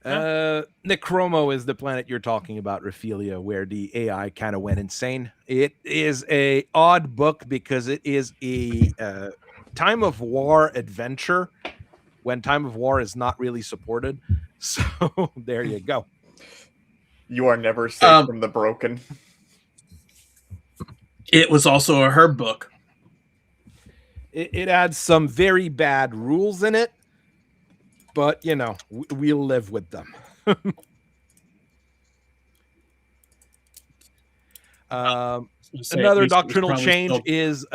Necromo is the planet you're talking about, Raphaelia, where the AI kind of went insane. It is a odd book because it is a time of war adventure when time of war is not really supported. So there you go. You are never safe from the broken. It was also a herb book. It had some very bad rules in it, but we'll live with them. Another doctrinal change is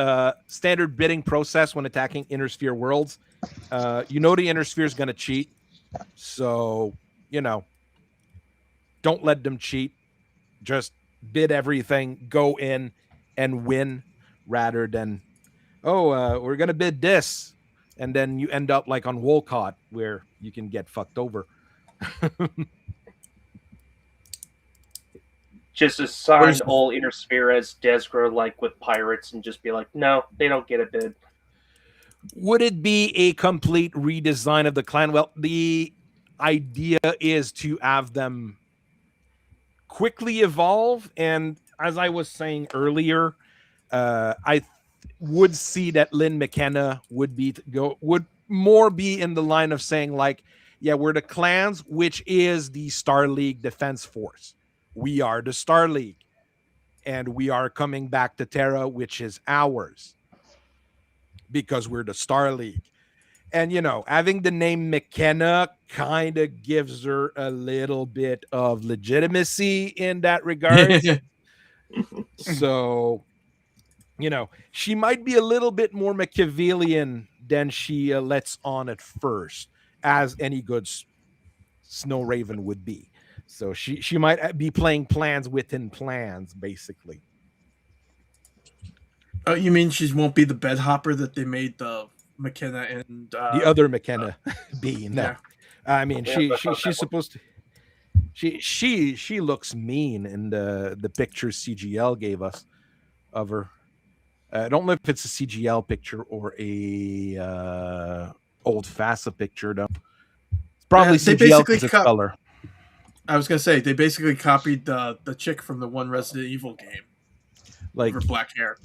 standard bidding process when attacking inner sphere worlds. The inner sphere is going to cheat, so don't let them cheat. Just bid everything, go in and win, rather than we're going to bid this. And then you end up like on Wolcott, where you can get fucked over. Just assign all Inner Sphere as Desgro, like with pirates, and just be like, no, they don't get a bid. Would it be a complete redesign of the clan? Well, the idea is to have them quickly evolve. And as I was saying earlier, I would see that Lynn McKenna would more be in the line of saying like, yeah, we're the clans, which is the Star League Defense Force. We are the Star League, and we are coming back to Terra, which is ours because we're the Star League. And having the name McKenna kind of gives her a little bit of legitimacy in that regard. So, she might be a little bit more Machiavellian than she lets on at first, as any good Snow Raven would be. So she might be playing plans within plans, basically. Oh, you mean she won't be the bed hopper that they made the McKenna and the other McKenna be? No, yeah. I mean she's supposed to. She looks mean in the pictures CGL gave us of her. I don't know if it's a CGL picture or a old FASA picture though. It's probably CGL because it's color. I was gonna say they basically copied the chick from the one Resident Evil game, like her black hair.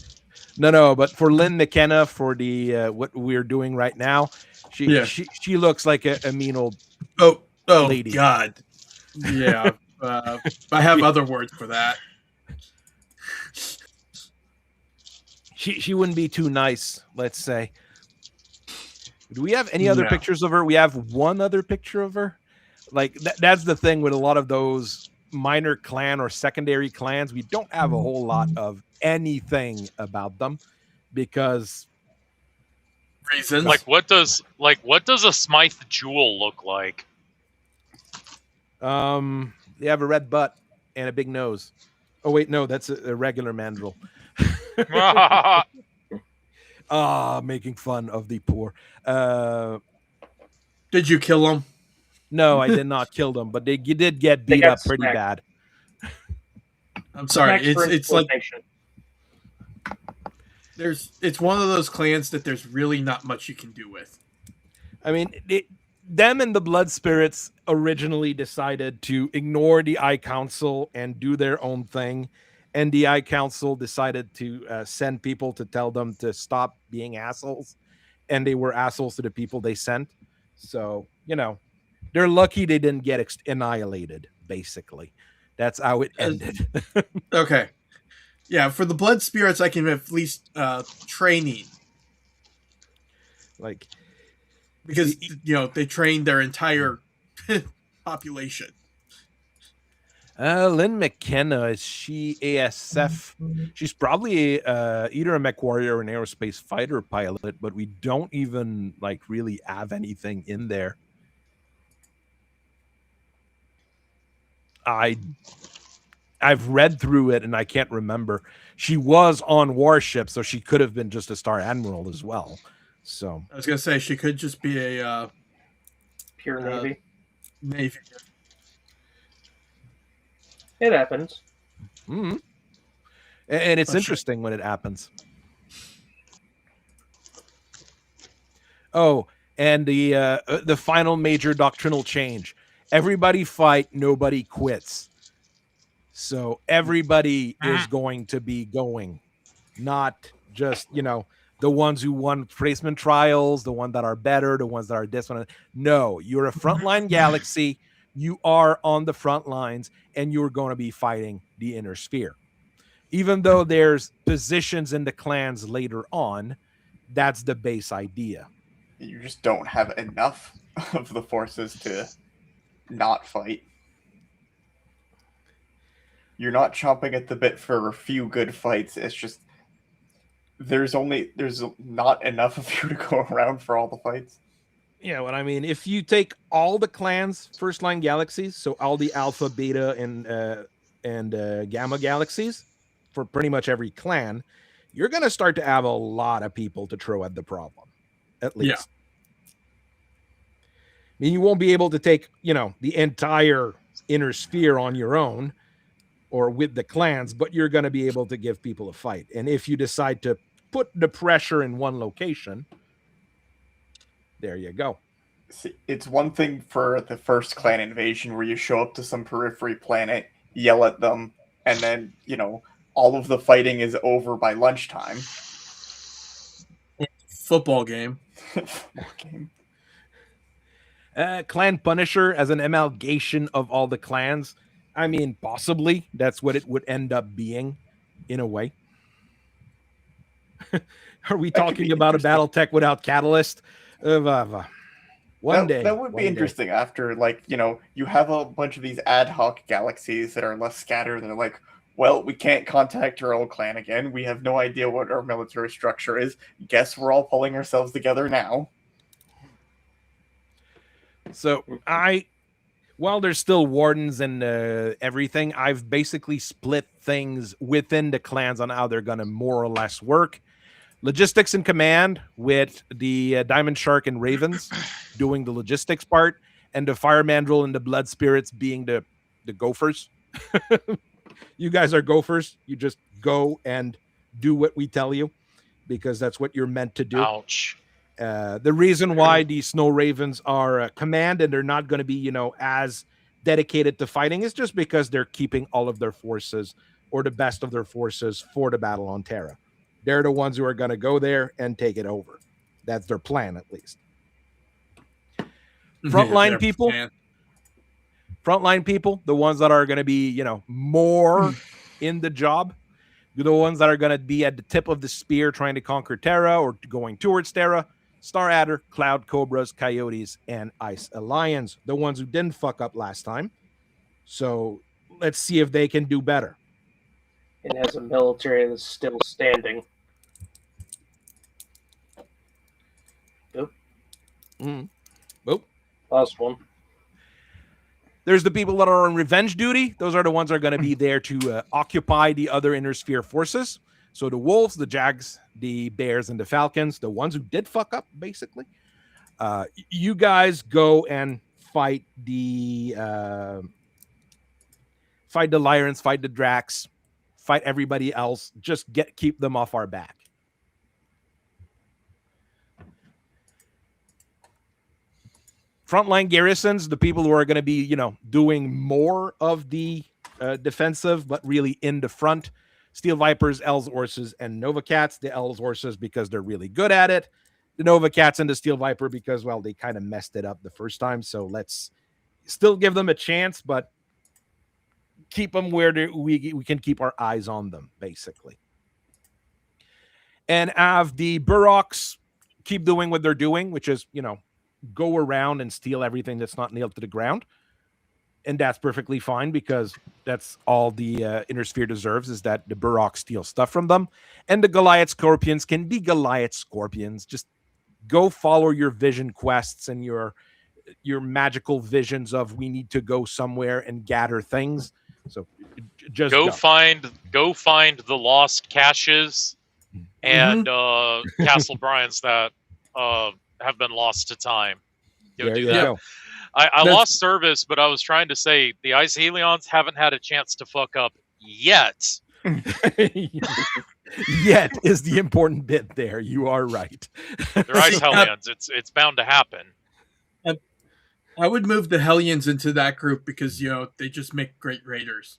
No, but for Lynn McKenna, for the what we're doing right now, she looks like a mean old lady. God, yeah. I have other words for that. She wouldn't be too nice, let's say. Do we have any other pictures of her? We have one other picture of her. Like that's the thing with a lot of those minor clan or secondary clans. We don't have a whole lot of anything about them because reasons. Like what does a Smythe Jewel look like? They have a red butt and a big nose. Oh wait, no, that's a regular mandrill. Making fun of the poor. Did you kill them? No, I did not kill them, but they did get beat up pretty bad. I'm sorry. It's like it's one of those clans that there's really not much you can do with. I mean, them and the Blood Spirits originally decided to ignore the Eye Council and do their own thing. And the Eye Council decided to send people to tell them to stop being assholes. And they were assholes to the people they sent. So, they're lucky they didn't get annihilated, basically. That's how it ended. Okay. Yeah, for the Blood Spirits, I can at least training. Like, because, they trained their entire population. Lynn McKenna, is she ASF? She's probably either a MechWarrior or an aerospace fighter pilot, but we don't even really have anything in there. I've read through it and I can't remember. She was on Warship, so she could have been just a Star Admiral as well. So I was gonna say she could just be a pure Navy. Navy. It happens. Mm-hmm. And it's interesting when it happens. Oh, and the final major doctrinal change. Everybody fight, nobody quits. So everybody is going to be going. Not just, the ones who won placement trials, the ones that are better, the ones that are this one. No, you're a frontline galaxy. You are on the front lines, and you're going to be fighting the inner sphere. Even though there's positions in the clans later on, that's the base idea. You just don't have enough of the forces to not fight. You're not chomping at the bit for a few good fights. It's just there's not enough of you to go around for all the fights. Yeah, what I mean, if you take all the clans, first line galaxies, so all the alpha, beta, and gamma galaxies, for pretty much every clan, you're going to start to have a lot of people to throw at the problem, at least. Yeah. I mean, you won't be able to take, the entire inner sphere on your own or with the clans, but you're going to be able to give people a fight. And if you decide to put the pressure in one location, there you go. See, it's one thing for the first clan invasion where you show up to some periphery planet, yell at them, and then, all of the fighting is over by lunchtime. Football game. Clan Punisher as an amalgamation of all the clans. I mean, possibly that's what it would end up being in a way. Are we talking about a Battletech without Catalyst? One day. That would be interesting after, like, you have a bunch of these ad hoc galaxies that are less scattered, and they're like, well, we can't contact our old clan again. We have no idea what our military structure is. Guess we're all pulling ourselves together now. So while there's still wardens and everything, I've basically split things within the clans on how they're going to more or less work. Logistics and command with the Diamond Shark and Ravens doing the logistics part, and the Fire Mandrill and the Blood Spirits being the gophers. You guys are gophers. You just go and do what we tell you because that's what you're meant to do. Ouch. The reason why the Snow Ravens are command and they're not going to be, as dedicated to fighting is just because they're keeping all of their forces or the best of their forces for the battle on Terra. They're the ones who are going to go there and take it over. That's their plan, at least. Frontline people. Frontline people, the ones that are going to be, more in the job, the ones that are going to be at the tip of the spear trying to conquer Terra or going towards Terra, Star Adder, Cloud Cobras, Coyotes, and Ice Alliance, the ones who didn't fuck up last time. So let's see if they can do better. It has a military that's still standing. Oop. Oop. Last one. There's the people that are on revenge duty. Those are the ones that are going to be there to occupy the other inner sphere forces. So the wolves, the jags, the bears, and the falcons, the ones who did fuck up, basically. You guys go and fight the Lyrans, fight the Drax, fight everybody else. Just keep them off our back. Frontline garrisons, the people who are going to be, doing more of the defensive, but really in the front. Steel Vipers, Elves, Horses, and Nova Cats. The Elves, Horses, because they're really good at it. The Nova Cats and the Steel Viper, because, well, they kind of messed it up the first time. So let's still give them a chance, but keep them where we can keep our eyes on them, basically. And have the Burroks keep doing what they're doing, which is, go around and steal everything that's not nailed to the ground. And that's perfectly fine because that's all the Inner Sphere deserves is that the Burroks steal stuff from them. And the Goliath Scorpions can be Goliath Scorpions. Just go follow your vision quests and your magical visions of we need to go somewhere and gather things. So just go find the lost caches and Castle Bryans that have been lost to time. Go do that. Go. I lost service, but I was trying to say the Ice Helions haven't had a chance to fuck up yet. Yet is the important bit there. You are right. They're Ice Hellions. It's bound to happen. I would move the Hellions into that group because, they just make great raiders.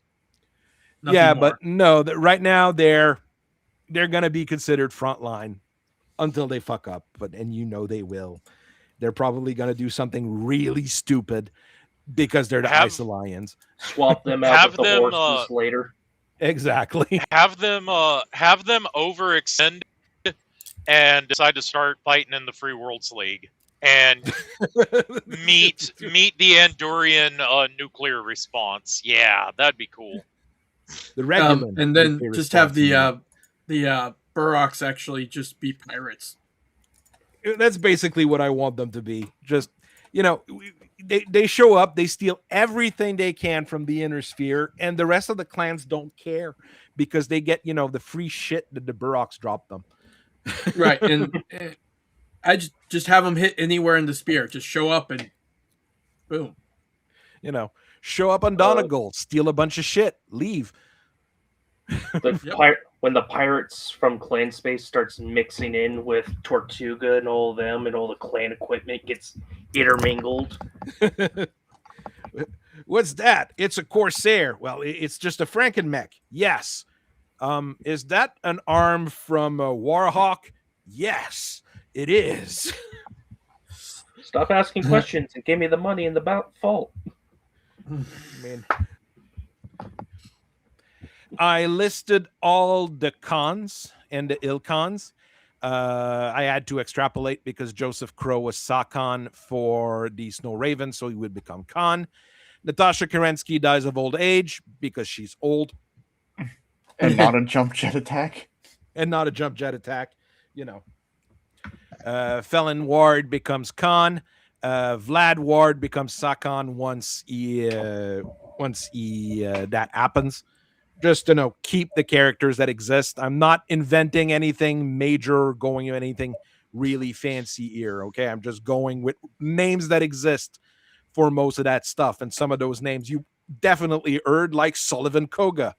Nothing more. But no, right now they're going to be considered frontline until they fuck up, and they will. They're probably going to do something really stupid because they're the Ice Alliance. Swap them out with the horses later. Exactly. Have them overextend and decide to start fighting in the Free Worlds League and meet the Andorian nuclear response. Yeah, that'd be cool. The regular, and then just have the Burroks actually just be pirates. That's basically what I want them to be. Just, they show up, they steal everything they can from the Inner Sphere, and the rest of the clans don't care because they get, the free shit that the Burroks drop them. Right, and I just have them hit anywhere in the spear. Just show up and boom. Show up on Donegal, steal a bunch of shit, leave. When the pirates from Clan Space starts mixing in with Tortuga and all of them and all the clan equipment gets intermingled. What's that? It's a Corsair. Well, it's just a Frankenmech. Yes. Is that an arm from Warhawk? Yes, it is. Stop asking questions and give me the money in the vault. Man. I listed all the cons and the ill cons. I had to extrapolate because Joseph Crow was Sakon for the Snow Raven, so he would become Khan. Natasha Kerensky dies of old age because she's old. And not a jump jet attack. And not a jump jet attack, Felon Ward becomes Khan. Vlad Ward becomes Sakon once that happens. Just to keep the characters that exist. I'm not inventing anything major, going to anything really fancy here. Okay, I'm just going with names that exist for most of that stuff, and some of those names you definitely heard, like Sullivan Koga.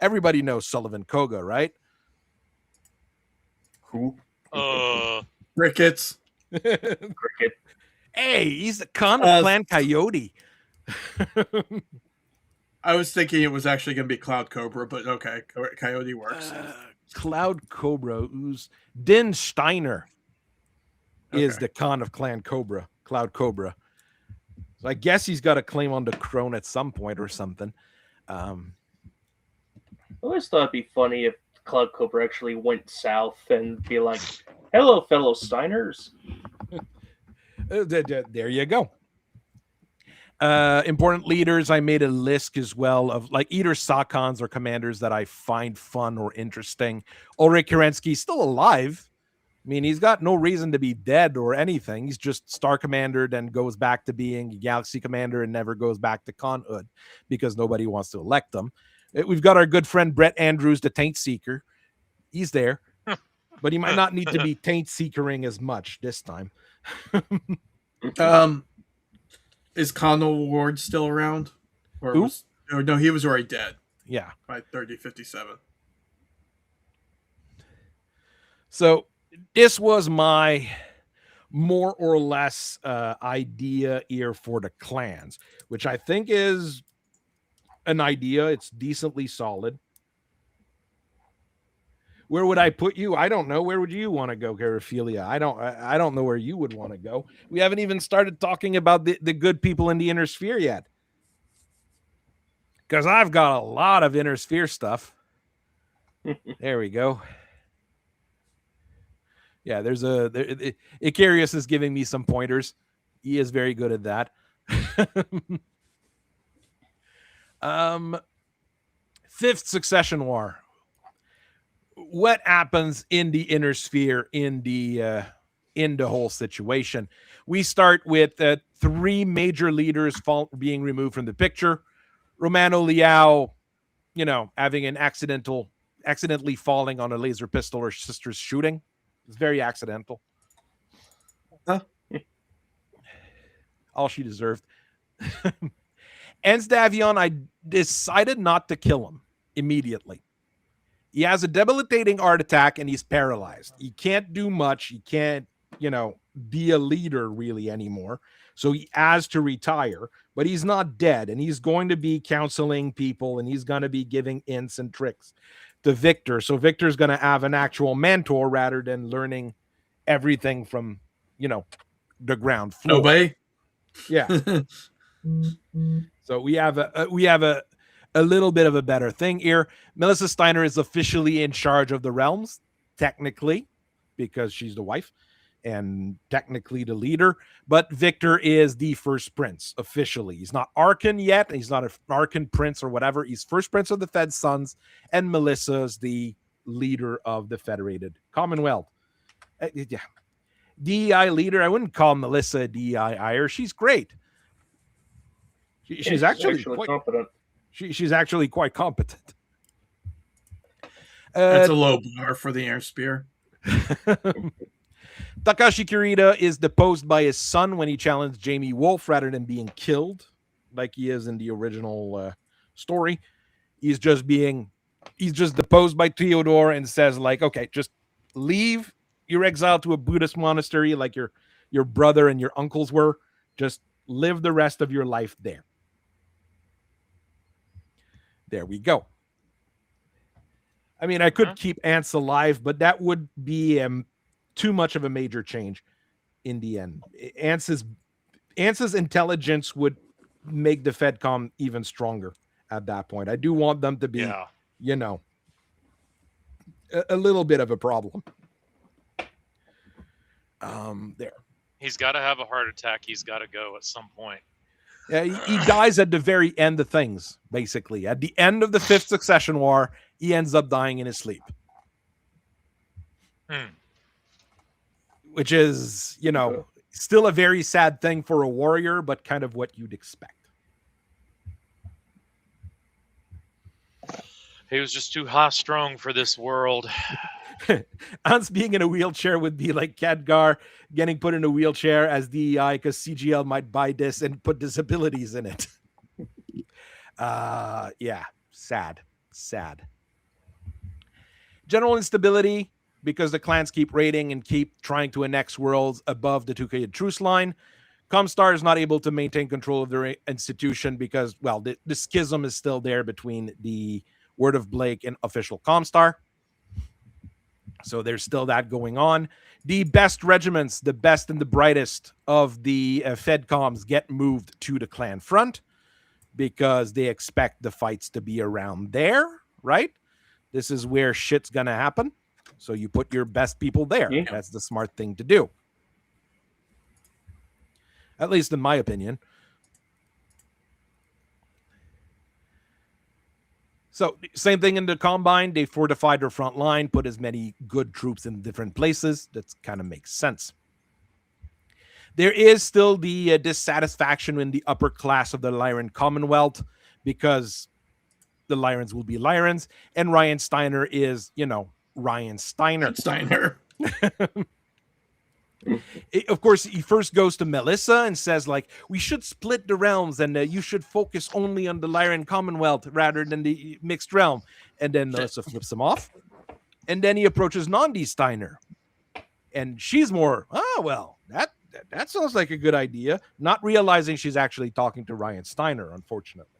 Everybody knows Sullivan Koga, right? Who? Crickets. Cricket. Hey, he's the Khan of Clan Coyote. I was thinking it was actually going to be Cloud Cobra, but okay, Coyote works. Cloud Cobra, Din Steiner is the Khan of Clan Cobra, Cloud Cobra. So I guess he's got a claim on the crown at some point or something. I always thought it'd be funny if Cloud Cobra actually went south and be like, "Hello, fellow Steiners." There you go. Important leaders. I made a list as well of like either Sakons or commanders that I find fun or interesting. Ulrich Kerensky's still alive. I mean, he's got no reason to be dead or anything. He's just Star Commander, then goes back to being Galaxy Commander and never goes back to Khanhood because nobody wants to elect him. We've got our good friend Brett Andrews, the Taint Seeker. He's there, but he might not need to be Taint Seekering as much this time. Is Connell Ward still around? Or no, he was already dead. Yeah. By 3057. So this was my more or less idea here for the clans, which I think is an idea. It's decently solid. Where would I put you? I don't know. Where would you want to go, Garaphilia? I don't know where you would want to go. We haven't even started talking about the good people in the inner sphere yet. Because I've got a lot of inner sphere stuff. There we go. Yeah, there's Icarius is giving me some pointers. He is very good at that. Fifth Succession War. What happens in the inner sphere in the whole situation? We start with 3 major leaders being removed from the picture. Romano Liao, having an accidentally falling on a laser pistol or sister's shooting. It's very accidental. Huh? All she deserved. Ensdavion, I decided not to kill him immediately. He has a debilitating heart attack and he's paralyzed. He can't do much. He can't, be a leader really anymore. So he has to retire, but he's not dead. And he's going to be counseling people and he's going to be giving hints and tricks to Victor. So Victor's going to have an actual mentor rather than learning everything from, the ground floor. Nobody? Yeah. So we have a little bit of a better thing here. Melissa Steiner is officially in charge of the realms, technically, because she's the wife and technically the leader. But Victor is the first prince, officially. He's not Archon yet. He's not an Archon prince or whatever. He's first prince of the Fed Sons, and Melissa's the leader of the Federated Commonwealth. Yeah. DEI leader. I wouldn't call Melissa a DEI-er. She's great. She's actually quite competent. She's actually quite competent. That's a low bar for the air spear. Takashi Kirita is deposed by his son when he challenged Jamie Wolf rather than being killed like he is in the original story. He's just deposed by Theodore and says like, okay, just leave. You're exiled to a Buddhist monastery like your brother and your uncles were. Just live the rest of your life there. There we go. I mean, I could keep Ants alive, but that would be too much of a major change in the end. Ance's intelligence would make the FedCom even stronger at that point. I do want them to be, a little bit of a problem. There. He's got to have a heart attack. He's got to go at some point. Yeah, he dies at the very end of things, basically. At the end of the 5th Succession War, he ends up dying in his sleep. Which is, still a very sad thing for a warrior, but kind of what you'd expect. He was just too high-strung for this world. Hans being in a wheelchair would be like Khadgar getting put in a wheelchair as DEI because CGL might buy this and put disabilities in it. Yeah, sad. General instability because the clans keep raiding and keep trying to annex worlds above the Tukayyid truce line. Comstar is not able to maintain control of their institution because, well, the schism is still there between the Word of Blake and official Comstar. So there's still that going on. The best regiments, the best and the brightest of the FedComs get moved to the clan front because they expect the fights to be around there, right? This is where shit's going to happen. So you put your best people there. Yeah. That's the smart thing to do. At least in my opinion. So same thing in the Combine. They fortified their front line, put as many good troops in different places. That kind of makes sense. There is still the dissatisfaction in the upper class of the Lyran Commonwealth because the Lyrans will be Lyrans. And Ryan Steiner is, Ryan Steiner. Of course, he first goes to Melissa and says, we should split the realms and you should focus only on the Lyran Commonwealth rather than the mixed realm. And then Melissa flips him off. And then he approaches Nandi Steiner. And she's more, that sounds like a good idea. Not realizing she's actually talking to Ryan Steiner, unfortunately.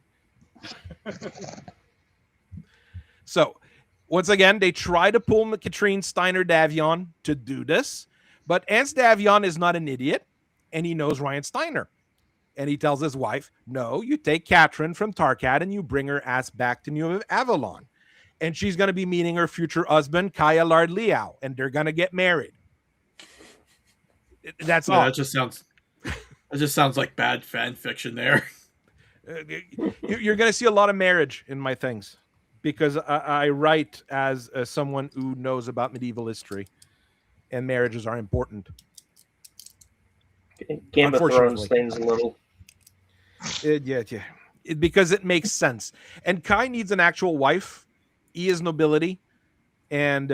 So, once again, they try to pull Katrine Steiner Davion to do this. But Ance Davion is not an idiot, and he knows Ryan Steiner. And he tells his wife, no, you take Katrin from Tarkat and you bring her ass back to New Avalon. And she's going to be meeting her future husband, Kaya Lard Liao, and they're going to get married. That's all. That just sounds like bad fan fiction there. You're going to see a lot of marriage in my things because I write as someone who knows about medieval history. And marriages are important. Game of Thrones things a little. Yeah. Because it makes sense. And Kai needs an actual wife. He is nobility. And,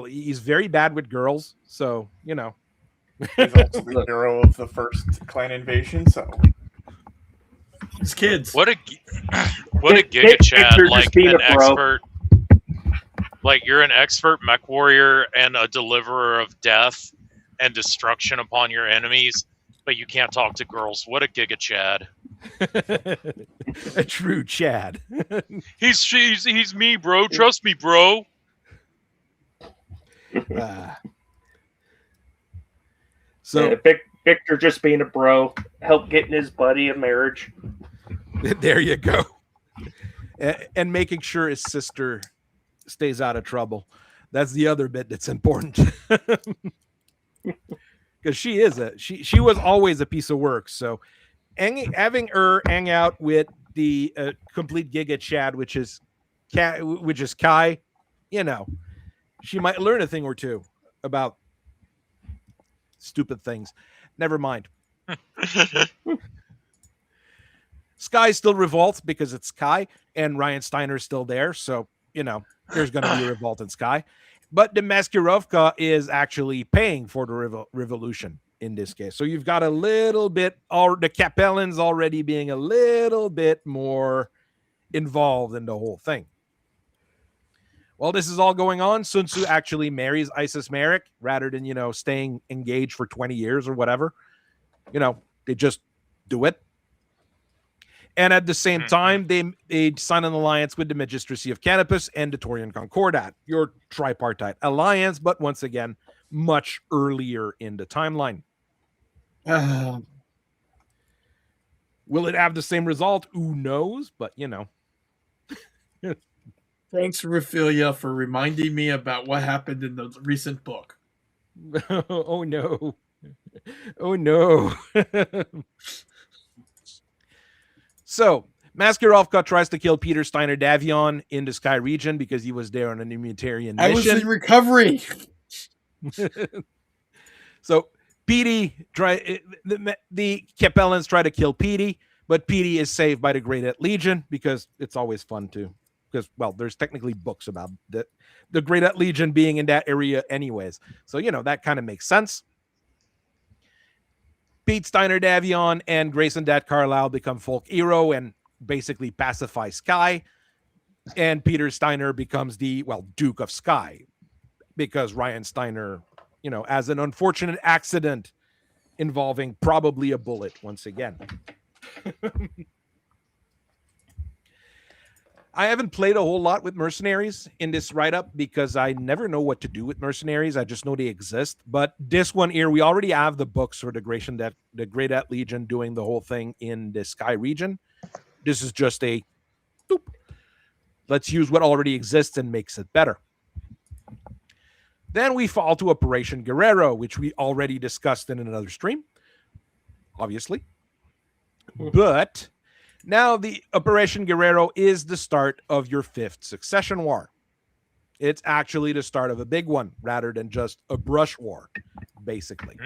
he's very bad with girls. So, He's also the hero of the first clan invasion, so. His kids. What a Giga Chad, like an expert. Like, you're an expert mech warrior and a deliverer of death and destruction upon your enemies, but you can't talk to girls. What a Giga Chad. A true Chad. He's me, bro. Trust me, bro. So Victor just being a bro, help getting his buddy a marriage. There you go. And making sure his sister stays out of trouble. That's the other bit that's important. Because she was always a piece of work. So having her hang out with the complete Giga Chad, which is Kai, she might learn a thing or two about stupid things. Never mind. Sky still revolts because it's Sky and Ryan Steiner's still there. So, there's going to be a revolt in Sky. But the Maskurovka is actually paying for the revolution in this case. So you've got a little bit, the Capellans already being a little bit more involved in the whole thing. While this is all going on, Sun Tzu actually marries Isis Merrick rather than, staying engaged for 20 years or whatever. They just do it. And at the same time, they sign an alliance with the Magistracy of Canopus and the Taurian Concordat, your tripartite alliance, but once again, much earlier in the timeline. Will it have the same result? Who knows? But, Thanks, Raphaelia, for reminding me about what happened in the recent book. Oh no. Oh no. So Mascarovka tries to kill Peter Steiner Davion in the Sky region because he was there on an humanitarian mission. I was in recovery. So Petey the Capellans try to kill Petey, but Petey is saved by the Great Legion because it's always fun to, because well, there's technically books about the Great Legion being in that area anyways. So you know that kind of makes sense. Pete Steiner Davion and Grayson Dat Carlisle become folk hero and basically pacify Sky. And Peter Steiner becomes the, well, Duke of Sky because Ryan Steiner, you know, as an unfortunate accident involving probably a bullet once again. I haven't played a whole lot with mercenaries in this write-up because I never know what to do with mercenaries. I just know they exist. But this one here, we already have the books for the Great Legion doing the whole thing in the Sky region. This is just a doop. Let's use what already exists and makes it better. Then we fall to Operation Guerrero, which we already discussed in another stream, obviously. But now the Operation Guerrero is the start of your 5th succession war. It's actually the start of a big one rather than just a brush war, basically.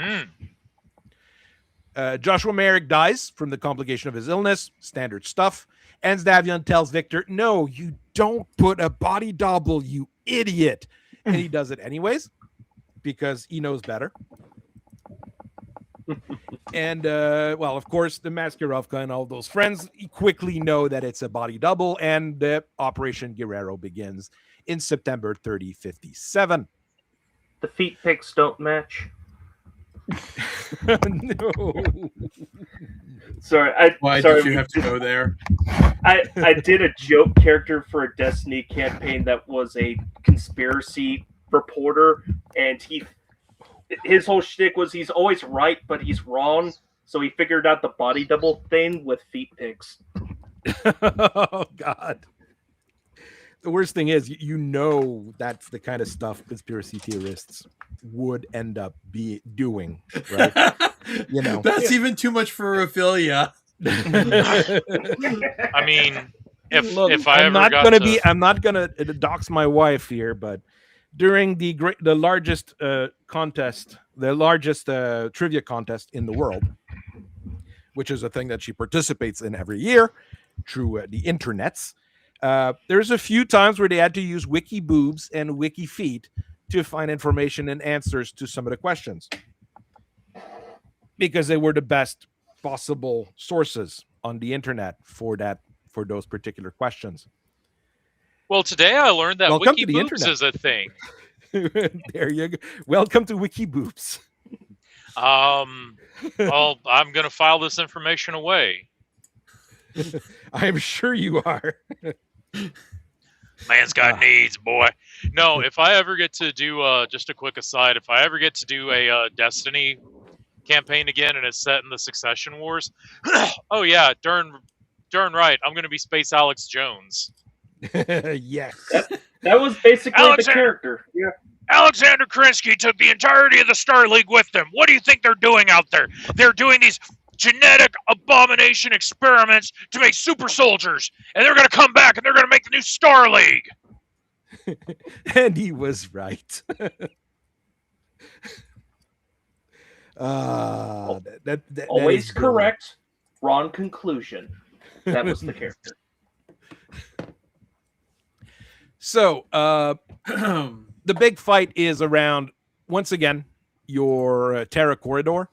Joshua Merrick dies from the complication of his illness, standard stuff. And Davion tells Victor, no, you don't put a body double, you idiot. And he does it anyways because he knows better. And, well, of course, the Mascarovka and all those friends quickly know that it's a body double, and the Operation Guerrero begins in September 3057. The feet pics don't match. No. Sorry, Why did you have to go there? I did a joke character for a Destiny campaign that was a conspiracy reporter, and his whole shtick was he's always right, but he's wrong. So he figured out the body double thing with feet pics. Oh God. The worst thing is, you know, that's the kind of stuff conspiracy theorists would end up doing, right? You know, that's even too much for Ophelia. I mean, if I'm not gonna dox my wife here, but during the largest contest, the largest trivia contest in the world, which is a thing that she participates in every year through the internets. There's a few times where they had to use wiki boobs and wiki feet to find information and answers to some of the questions because they were the best possible sources on the internet for those particular questions. Well, today I learned that Welcome wiki to the boobs internet. is a thing. There you go. Welcome to wiki boobs. Well, I'm going to file this information away. I'm sure you are. Man's got needs, boy. No, if I ever get to do, just a quick aside, if I ever get to do a Destiny campaign again and it's set in the Succession Wars, oh yeah, darn right, I'm going to be Space Alex Jones. Yes. That was basically the character. Yeah. Alexander Krinsky took the entirety of the Star League with them. What do you think they're doing out there? They're doing these genetic abomination experiments to make super soldiers, and they're going to come back and they're going to make the new Star League. And he was right. That Always is correct, wrong conclusion. That was the character. So, the big fight is around, once again, your Terra Corridor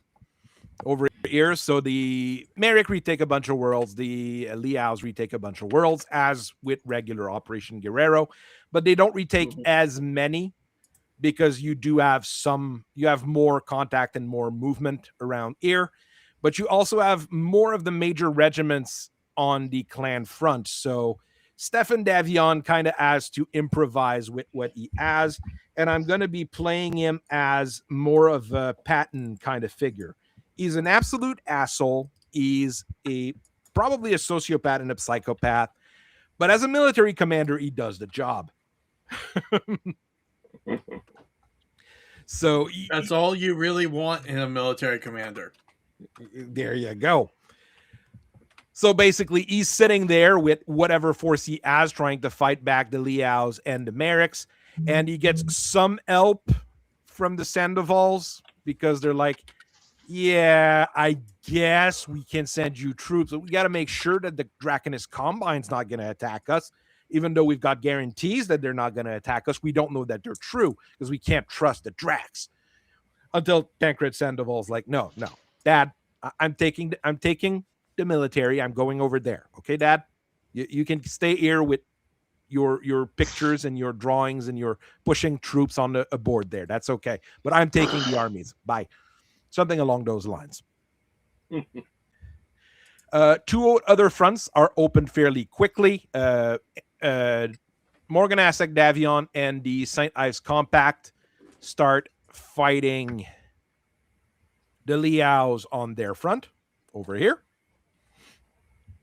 over here. So the Merrick retake a bunch of worlds, the Liaos retake a bunch of worlds, as with regular Operation Guerrero, but they don't retake as many because you have more contact and more movement around here, but you also have more of the major regiments on the clan front. So Stefan Davion kind of has to improvise with what he has, and I'm going to be playing him as more of a Patton kind of figure. He's an absolute asshole. He's probably a sociopath and a psychopath, but as a military commander, he does the job. So that's all you really want in a military commander. There you go. So basically, he's sitting there with whatever force he has, trying to fight back the Liaos and the Merricks, and he gets some help from the Sandovals because they're like, yeah, I guess we can send you troops, but we got to make sure that the Draconis Combine's not going to attack us, even though we've got guarantees that they're not going to attack us. We don't know that they're true because we can't trust the Dracs. Until Tancred Sandoval's like, no, Dad, I'm taking the military. I'm going over there. Okay, Dad, you can stay here with your pictures and your drawings and your pushing troops on a board there. That's okay. But I'm taking the armies. Bye. Something along those lines. Two other fronts are opened fairly quickly. Morganasek Davion and the St. Ives Compact start fighting the Liaos on their front over here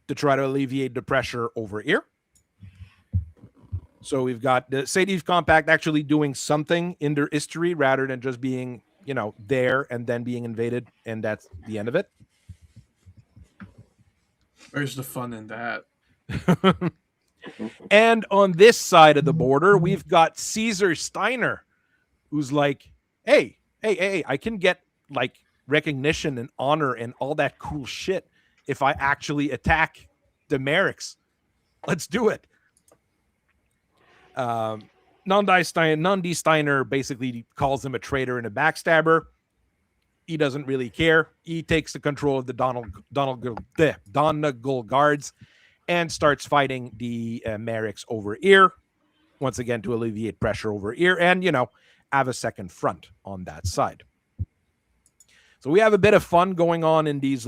to try to alleviate the pressure over here. So we've got the St. Ives Compact actually doing something in their history rather than just being, there and then being invaded, and that's the end of it. Where's the fun in that? And on this side of the border, we've got Caesar Steiner, who's like, hey, I can get like recognition and honor and all that cool shit if I actually attack the Merricks. Let's do it. Nandi Steiner basically calls him a traitor and a backstabber. He doesn't really care. He takes the control of the Donegal guards and starts fighting the Merricks over here, once again to alleviate pressure over here and, have a second front on that side. So we have a bit of fun going on in these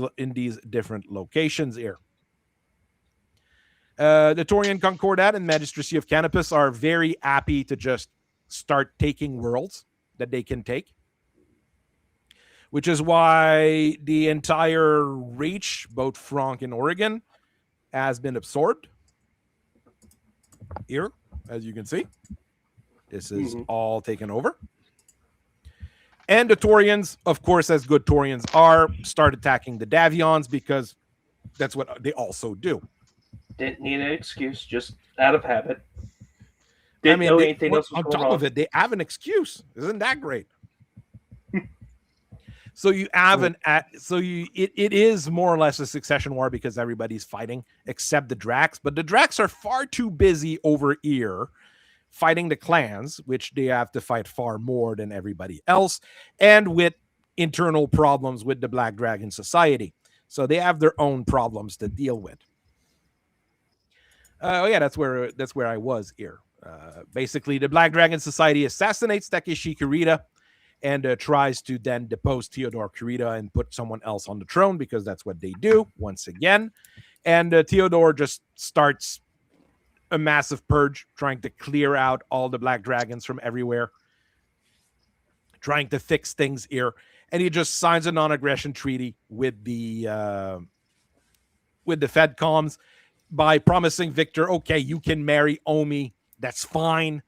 different locations here. The Taurian Concordat and Magistracy of Canopus are very happy to just start taking worlds that they can take, which is why the entire reach, both Franc and Oregon, has been absorbed. Here, as you can see, this is all taken over. And the Taurians, of course, as good Taurians are, start attacking the Davions because that's what they also do. Didn't need an excuse, just out of habit. Didn't know anything else was on going top on. of it, they have an excuse. Isn't that great? So you have it is more or less a succession war because everybody's fighting except the Dracs, but the Dracs are far too busy over here fighting the clans, which they have to fight far more than everybody else, and with internal problems with the Black Dragon Society. So they have their own problems to deal with. That's where I was here. Basically, the Black Dragon Society assassinates Takeshi Kurita and tries to then depose Theodore Kurita and put someone else on the throne because that's what they do once again. And Theodore just starts a massive purge, trying to clear out all the Black Dragons from everywhere, trying to fix things here. And he just signs a non-aggression treaty with the FedComs by promising Victor, okay, you can marry Omi. That's fine.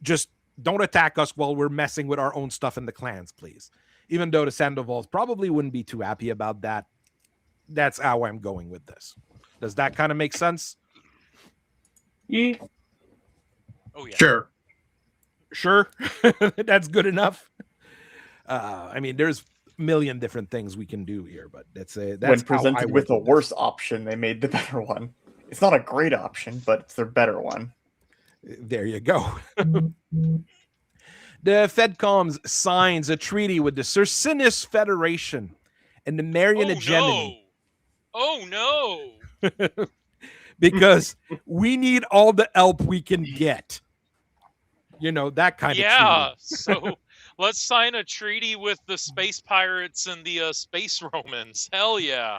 Just don't attack us while we're messing with our own stuff in the clans, please. Even though the Sandovals probably wouldn't be too happy about that. That's how I'm going with this. Does that kind of make sense? Yeah. Oh, yeah. Sure. That's good enough. There's a million different things we can do here, but that's when presented with the worst option, they made the better one. It's not a great option, but it's their better one. There you go. The FedComs signs a treaty with the Circinus Federation and the Marian Hegemony. Oh no! Because we need all the help we can get. That kind of treaty. Yeah, so let's sign a treaty with the space pirates and the space Romans. Hell yeah.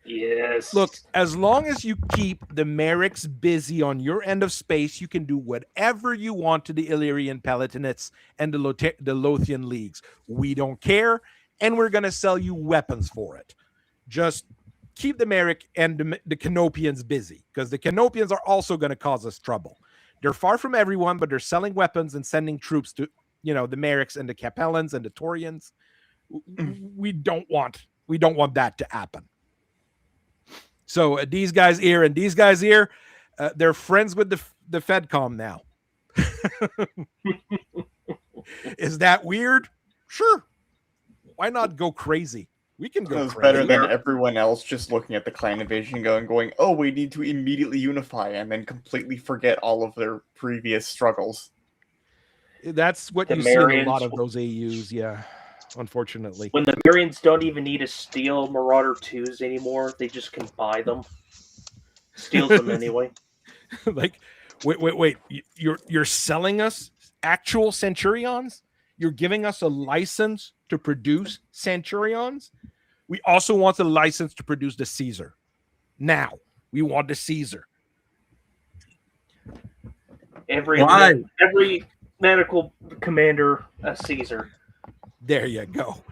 Yes. Look, as long as you keep the Merricks busy on your end of space, you can do whatever you want to the Illyrian Palatinates and the Lothian Leagues. We don't care, and we're going to sell you weapons for it. Just keep the Merrick and the Canopians busy, because the Canopians are also going to cause us trouble. They're far from everyone, but they're selling weapons and sending troops to, the Merrics and the Capellans and the Torians. We don't want that to happen. So these guys here and these guys here, they're friends with the FedCom now. Is that weird? Sure. Why not go crazy? We can go It's crazy. better than everyone else just looking at the clan invasion going, oh, we need to immediately unify, and then completely forget all of their previous struggles. That's what you see in a lot of those AUs, yeah, unfortunately. When the Marians don't even need to steal Marauder 2s anymore, they just can buy them. Steals them anyway. Like, wait. You're selling us actual Centurions? You're giving us a license to produce Centurions? We also want the license to produce the Caesar. Now, we want the Caesar. Every medical commander a Caesar. There you go.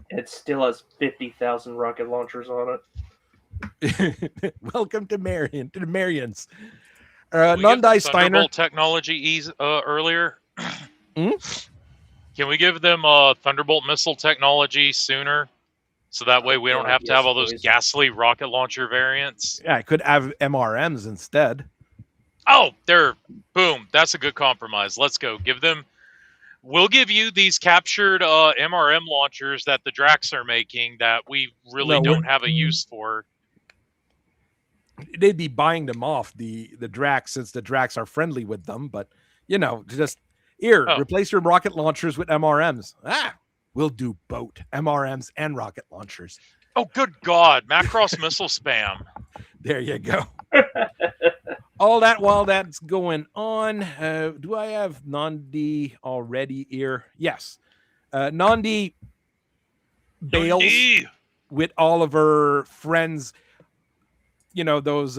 It still has 50,000 rocket launchers on it. Welcome to Marion, to the Marians. Non-die Steiner. Thunderbolt technology earlier. Can we give them Thunderbolt missile technology sooner? So that way we don't have to have all those ghastly rocket launcher variants. Yeah, I could have MRMs instead. Oh, boom. That's a good compromise. Let's go. We'll give you these captured MRM launchers that the Drax are making that we really don't have a use for. They'd be buying them off the Drax since the Drax are friendly with them, but just replace your rocket launchers with MRMs. We'll do both MRMs and rocket launchers. Oh, good God. Macross missile spam. There you go. All that while that's going on, do I have Nandi already here? Yes. Nandi bails with all of her friends, those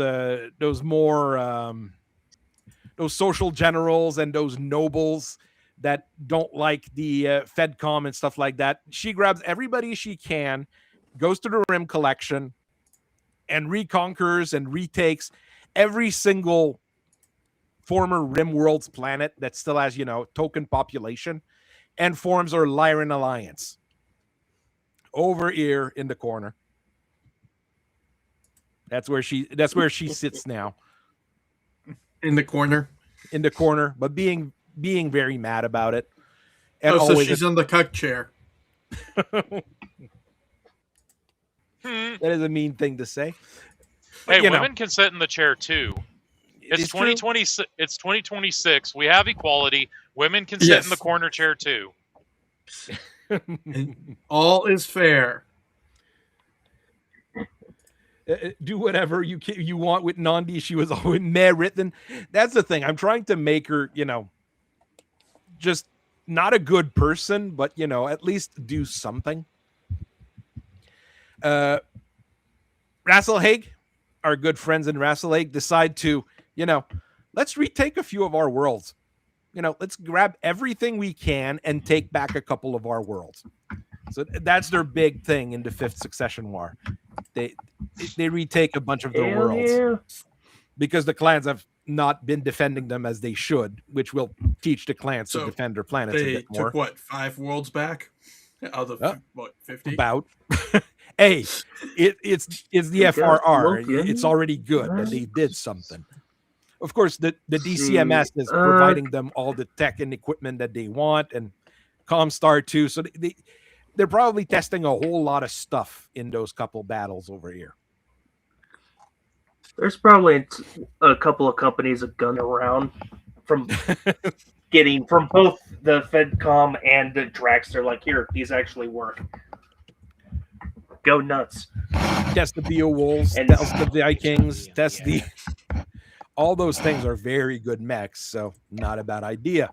social generals and those nobles that don't like the FedCom and stuff like that. She grabs everybody she can, goes to the Rim collection, and reconquers and retakes every single former Rim Worlds planet that still has, token population, and forms her Lyran Alliance. Over here in the corner. That's where she sits now. In the corner, but being very mad about it. And so she's on the cuck chair. That is a mean thing to say. Hey, women can sit in the chair too. It's 2026. It's 2026. We have equality. Women can sit in the corner chair too. And all is fair. Do whatever you want with Nandi. She was always written. That's the thing. I'm trying to make her, just not a good person, but at least do something. Rasselhaig, our good friends in Rasselhaig, decide to, let's retake a few of our worlds. Let's grab everything we can and take back a couple of our worlds. So that's their big thing in the 5th Succession War. They retake a bunch of their worlds because the clans have not been defending them as they should, which will teach the clans to defend their planets a bit more. They took 5 worlds back out of 50? About. Hey, it's the FRR. It's already good that they did something. Of course, the DCMS is providing them all the tech and equipment that they want, and Comstar too. So they're probably testing a whole lot of stuff in those couple battles over here. There's probably a couple of companies of gun around from from both the FedCom and the Drax. They're like, here, these actually work. Go nuts. Test the Beowulfs, test the Vikings, test the... All those things are very good mechs, so not a bad idea.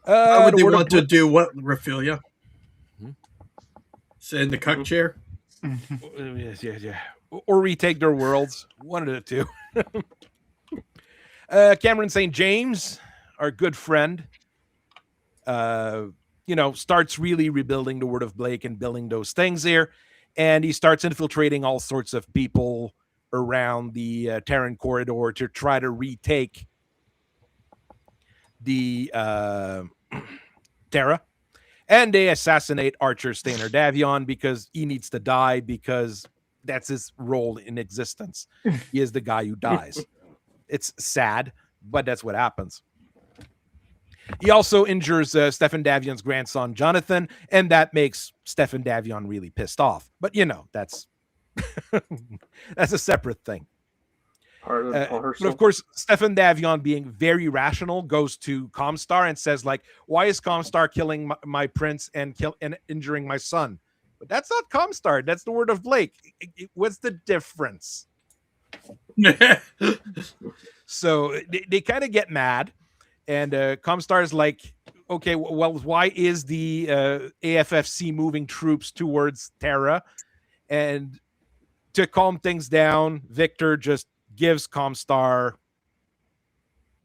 How would they want to do what, Raphaelia? Sit in the cuck chair? Yeah. Or retake their worlds. One of the two. Cameron St. James, our good friend, starts really rebuilding the Word of Blake and building those things here. And he starts infiltrating all sorts of people around the Terran corridor to try to retake the Terra, and they assassinate Archer Stainer Davion because he needs to die because that's his role in existence. He is the guy who dies. It's sad, but that's what happens. He also injures Stefan Davion's grandson, Jonathan, and that makes Stefan Davion really pissed off. But, that's that's a separate thing. But of course, Stefan Davion, being very rational, goes to Comstar and says, like, why is Comstar killing my prince and injuring my son? But that's not Comstar. That's the word of Blake. What's the difference? So they kind of get mad. And Comstar is like, okay, well, why is the AFFC moving troops towards Terra? And to calm things down, Victor just gives Comstar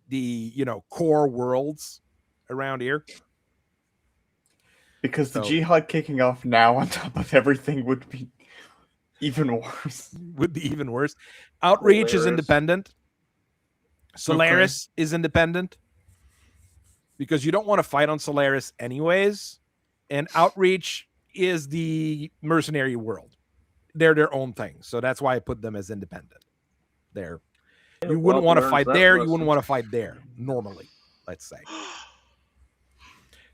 the, core worlds around here. Because the jihad kicking off now on top of everything would be even worse. Outreach is independent. Solaris is independent. Because you don't want to fight on Solaris anyways. And Outreach is the mercenary world. They're their own thing. So that's why I put them as independent. You wouldn't want to fight there. You wouldn't want to fight there normally, let's say.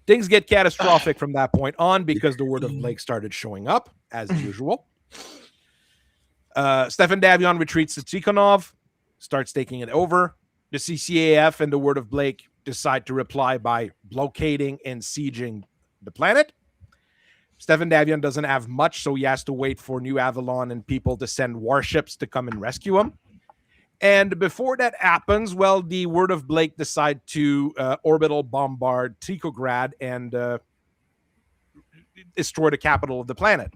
Things get catastrophic from that point on because the word of Blake started showing up, as usual. Stefan Davion retreats to Tikhonov, starts taking it over. The CCAF and the word of Blake decide to reply by blockading and sieging the planet. Stefan Davion doesn't have much, so he has to wait for New Avalon and people to send warships to come and rescue him. And before that happens, well, the word of Blake decide to orbital bombard Tikograd and destroy the capital of the planet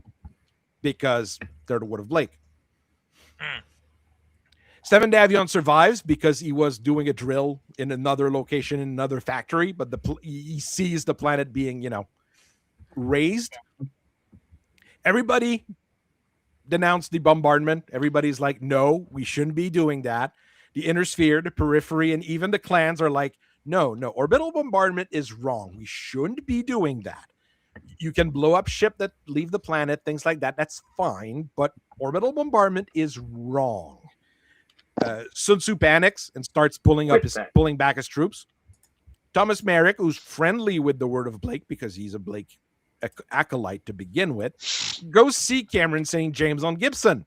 because they're the word of Blake. Stefan Davion survives because he was doing a drill in another location, in another factory, but he sees the planet being, raised. Everybody denounced the bombardment. Everybody's like, no, we shouldn't be doing that. The inner sphere, the periphery, and even the clans are like, no, orbital bombardment is wrong. We shouldn't be doing that. You can blow up ship that leave the planet, things like that. That's fine, but orbital bombardment is wrong. Sun Tzu panics and starts pulling back his troops. Thomas Merrick, who's friendly with the word of Blake because he's a Blake acolyte to begin with, goes see Cameron St. James on Gibson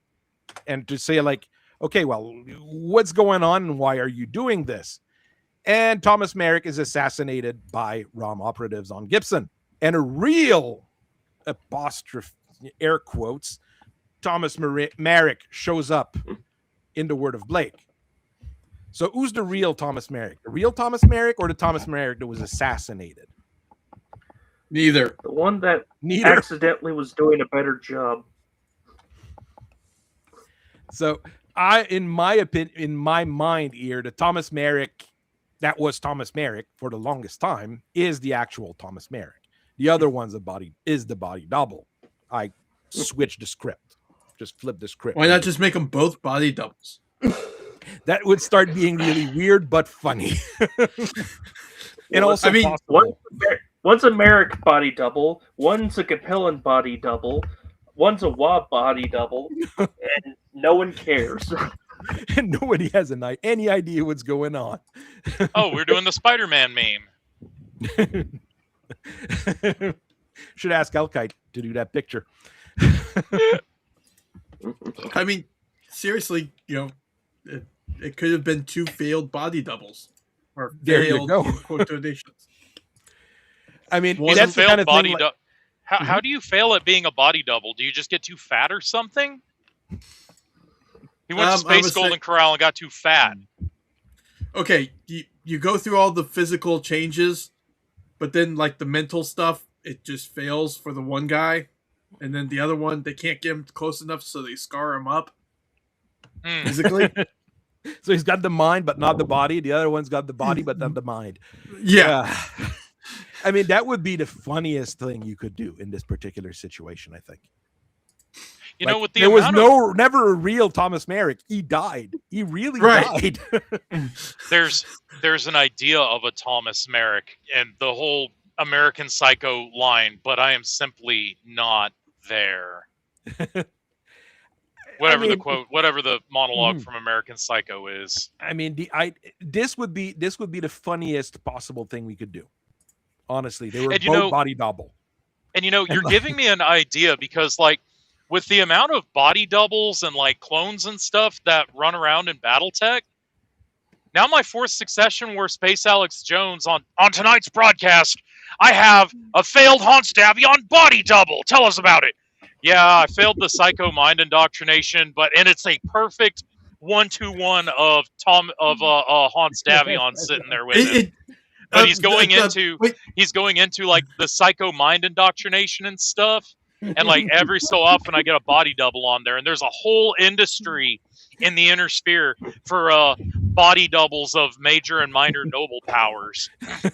and to say, like, okay, well, what's going on and why are you doing this? And Thomas Merrick is assassinated by ROM operatives on Gibson. And a real apostrophe, air quotes, Thomas Merrick shows up in the word of Blake. So who's the real Thomas Merrick? The real Thomas Merrick or the Thomas Merrick that was assassinated? Neither. The one that accidentally was doing a better job. So in my opinion, in my mind here, the Thomas Merrick that was Thomas Merrick for the longest time is the actual Thomas Merrick. The other one's the body double. I switched the script. Just flip the script. Why not just make them both body doubles? That would start being really weird but funny. And also, one's a Merrick body double, one's a Capellan body double, one's a Wob body double, and no one cares. And nobody has any idea what's going on. Oh, we're doing the Spider-Man meme. Should ask Elkite to do that picture. I mean, seriously, it could have been two failed body doubles. Or there you go. Quotations. I mean, that's the kind of body thing. How do you fail at being a body double? Do you just get too fat or something? He went to Space Golden Corral and got too fat. Okay, you go through all the physical changes, but then like the mental stuff, it just fails for the one guy, and then the other one, they can't get him close enough, so they scar him up physically. So he's got the mind, but not the body. The other one's got the body, but not the mind. Yeah. I mean, that would be the funniest thing you could do in this particular situation, I think. You like, know, with the there was amount never a real Thomas Merrick. He died. He really died. there's an idea of a Thomas Merrick and the whole American Psycho line, but I am simply not there. Whatever the monologue from American Psycho is. I mean, this would be the funniest possible thing we could do. Honestly, they were both body double. And you're giving me an idea because, like, with the amount of body doubles and like clones and stuff that run around in Battletech, now my fourth succession war Space Alex Jones on tonight's broadcast, I have a failed Hans Davion body double. Tell us about it. Yeah, I failed the Psycho Mind Indoctrination, and it's a perfect 1-2-1 of Hans Davion sitting there with him. But he's going into like the Psycho Mind Indoctrination and stuff, and like every so often I get a body double on there, and there's a whole industry in the inner sphere for body doubles of major and minor noble powers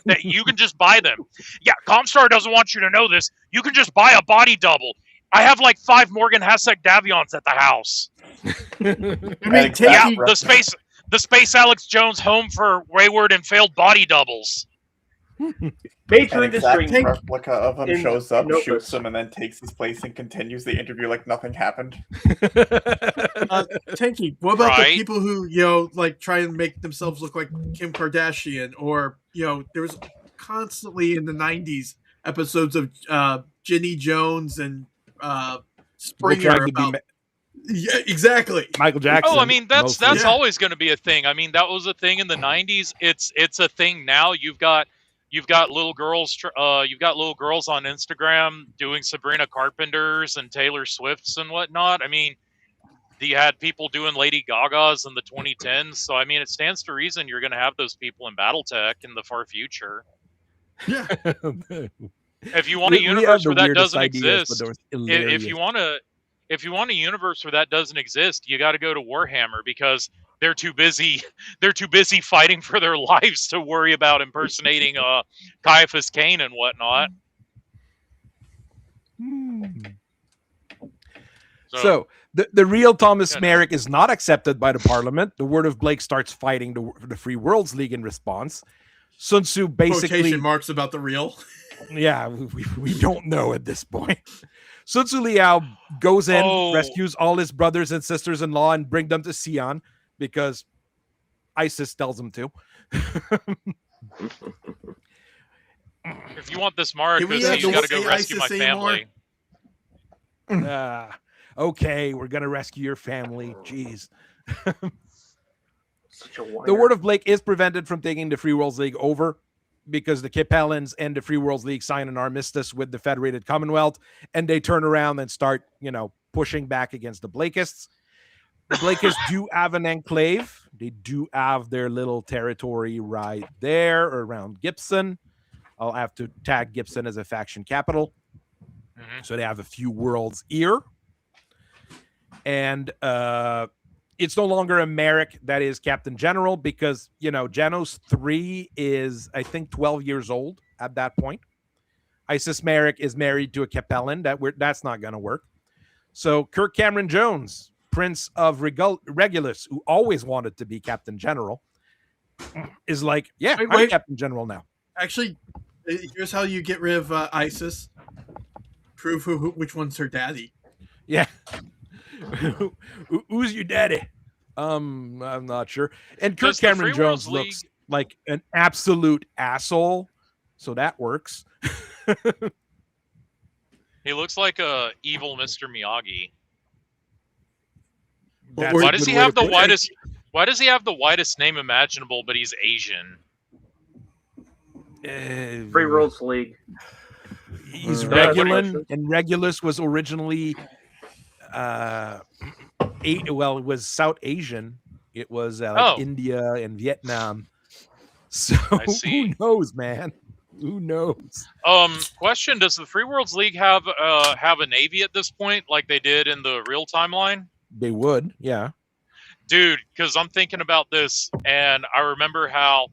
that you can just buy them. Yeah, Comstar doesn't want you to know this. You can just buy a body double. I have like 5 Morgan Hasek Davions at the house. The Space Alex Jones home for wayward and failed body doubles. Major industry replica of him shows up, shoots him, and then takes his place and continues the interview like nothing happened. Tanky, what about the people who like try and make themselves look like Kim Kardashian, or there was constantly in the '90s episodes of Ginny Jones and Springer about. Yeah, exactly. Michael Jackson. Oh, I mean that's always going to be a thing. I mean that was a thing in the '90s. It's a thing now. You've got little girls. You've got little girls on Instagram doing Sabrina Carpenters and Taylor Swifts and whatnot. I mean, you had people doing Lady Gaga's in the 2010s. So I mean, it stands to reason you're going to have those people in BattleTech in the far future. Yeah. If you want a universe where that doesn't exist, if you want a universe where that doesn't exist, you got to go to Warhammer because they're too busy fighting for their lives to worry about impersonating Caiaphas Cain and whatnot. So the real Thomas Merrick is not accepted by the Parliament. The Word of Blake starts fighting the Free Worlds League in response. Sun Tzu basically quotation marks about the real. Yeah, we don't know at this point. Sun Tzu Liao goes in, rescues all his brothers and sisters-in-law, and bring them to Sion because ISIS tells him to. If you want this mark, you got to go rescue my family. Okay, we're gonna rescue your family. Jeez. The Word of Blake is prevented from taking the Free Worlds League over because the Kipellans and the Free Worlds League sign an armistice with the Federated Commonwealth, and they turn around and start, pushing back against the Blakeists. The Blakeists do have an enclave. They do have their little territory right there around Gibson. I'll have to tag Gibson as a faction capital. Mm-hmm. So they have a few worlds here. And it's no longer a Merrick that is Captain General because, Janos 3 is, I think, 12 years old at that point. Isis Merrick is married to a Capellan. That's not going to work. So Kirk Cameron Jones, Prince of Regulus, who always wanted to be Captain General, is like, I'm Captain General now. Actually, here's how you get rid of Isis. Prove which one's her daddy. Yeah. Who's your daddy? I'm not sure. And Kirk Cameron Jones looks like an absolute asshole, so that works. He looks like a evil Mr. Miyagi. Why does he have the widest? Why does he have the widest name imaginable? But he's Asian. Free Worlds League. He's Regulan, and Regulus was originally it was South Asian. It was India and Vietnam. So who knows, man? Who knows? Question: does the Free Worlds League have a navy at this point, like they did in the real timeline? They would, yeah. Dude, because I'm thinking about this, and I remember how.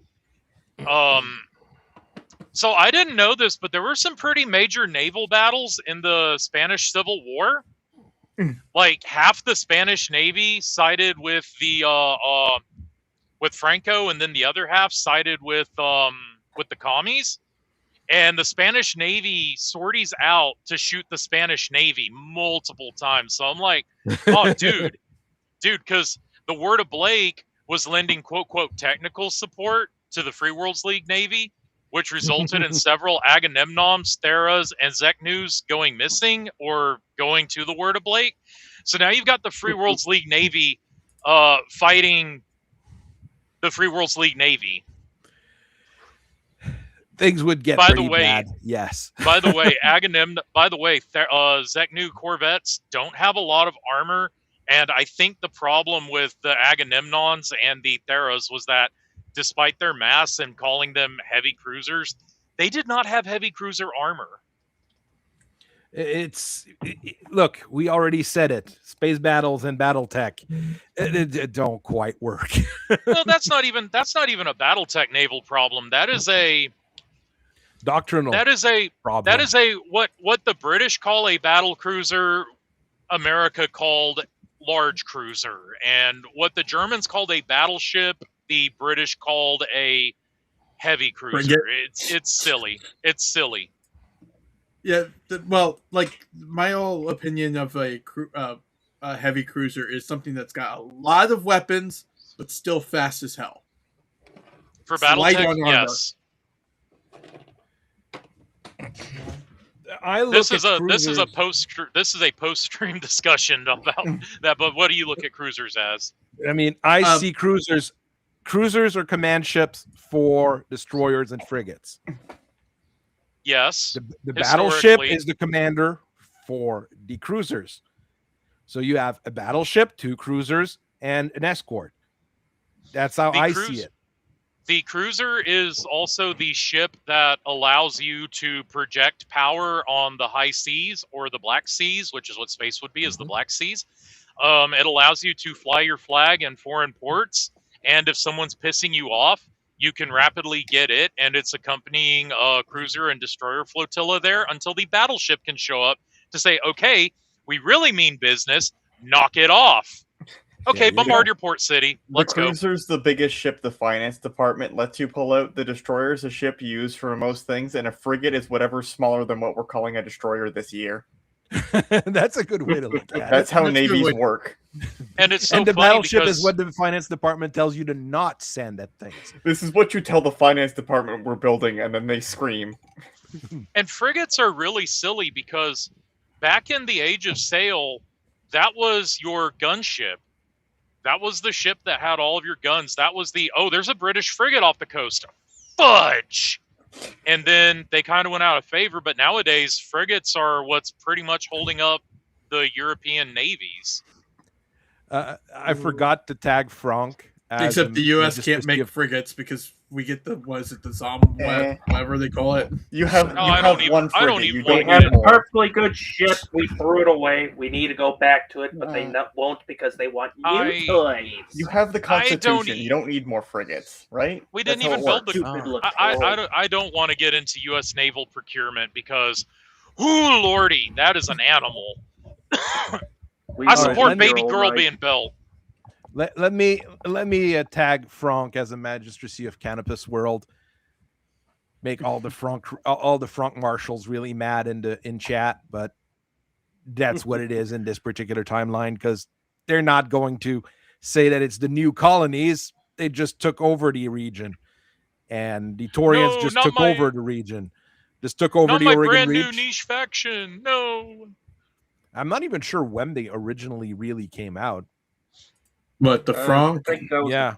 So I didn't know this, but there were some pretty major naval battles in the Spanish Civil War. like half the Spanish Navy sided with the with Franco, and then the other half sided with the commies. And the Spanish Navy sorties out to shoot the Spanish Navy multiple times. So I'm like, oh, dude, because the Word of Blake was lending quote quote technical support to the Free Worlds League Navy, which resulted in several Agamemnons, Theras, and Zeknus going missing or going to the Word of Blake. So now you've got the Free Worlds League Navy fighting the Free Worlds League Navy. Things would get pretty bad. Yes. By the way, Zeknu corvettes don't have a lot of armor, and I think the problem with the Agamemnons and the Theras was that despite their mass and calling them heavy cruisers, they did not have heavy cruiser armor. Look, we already said it. Space battles and Battletech, it don't quite work. Well, that's not even a Battletech naval problem. That is a doctrinal. That is a problem. That is a what the British call a battle cruiser, America called large cruiser, and what the Germans called a battleship, the British called a heavy cruiser. It's silly. It's silly. Yeah, well, like my whole opinion of a heavy cruiser is something that's got a lot of weapons but still fast as hell. For Battletech, yes. This is a post-stream discussion about that. But what do you look at cruisers as? I mean, I see cruisers. Cruisers are command ships for destroyers and frigates. Yes. The battleship is the commander for the cruisers. So you have a battleship, 2 cruisers, and an escort. That's how I see it. The cruiser is also the ship that allows you to project power on the high seas or the Black Seas, which is what space would be, is the Black Seas. It allows you to fly your flag in foreign ports, and if someone's pissing you off, you can rapidly get it and its accompanying cruiser and destroyer flotilla there until the battleship can show up to say, okay, we really mean business, knock it off. Okay, bombard your port city. Let's go. The cruiser's the biggest ship the finance department lets you pull out. The destroyer is a ship used for most things, and a frigate is whatever's smaller than what we're calling a destroyer this year. That's a good way to look at it. That's how navies work. And it's so and the funny battleship because is what the finance department tells you to not send at things. This is what you tell the finance department we're building, and then they scream. And frigates are really silly because back in the Age of Sail, that was your gunship. That was the ship that had all of your guns. That was there's a British frigate off the coast. Fudge! And then they kind of went out of favor, but nowadays frigates are what's pretty much holding up the European navies. I forgot to tag Frank. Except the U.S. can't make frigates because we get the Zom, whatever they call it. You have one frigate. We had a perfectly good ship. We threw it away. We need to go back to it, but they won't because they want new toys. You have the Constitution. You don't need more frigates, right? We didn't even build the. I don't want to get into U.S. naval procurement because, ooh lordy, that is an animal. I support baby girl being built. Let me tag Frank as a magistracy of Canopus World. Make all the Frank marshals really mad in chat, but that's what it is in this particular timeline because they're not going to say that it's the new colonies. They just took over the region, and the Torians just took over the region. Just took over the Oregon brand Reach. New niche faction. No, I'm not even sure when they originally really came out. What, the Frank? Yeah.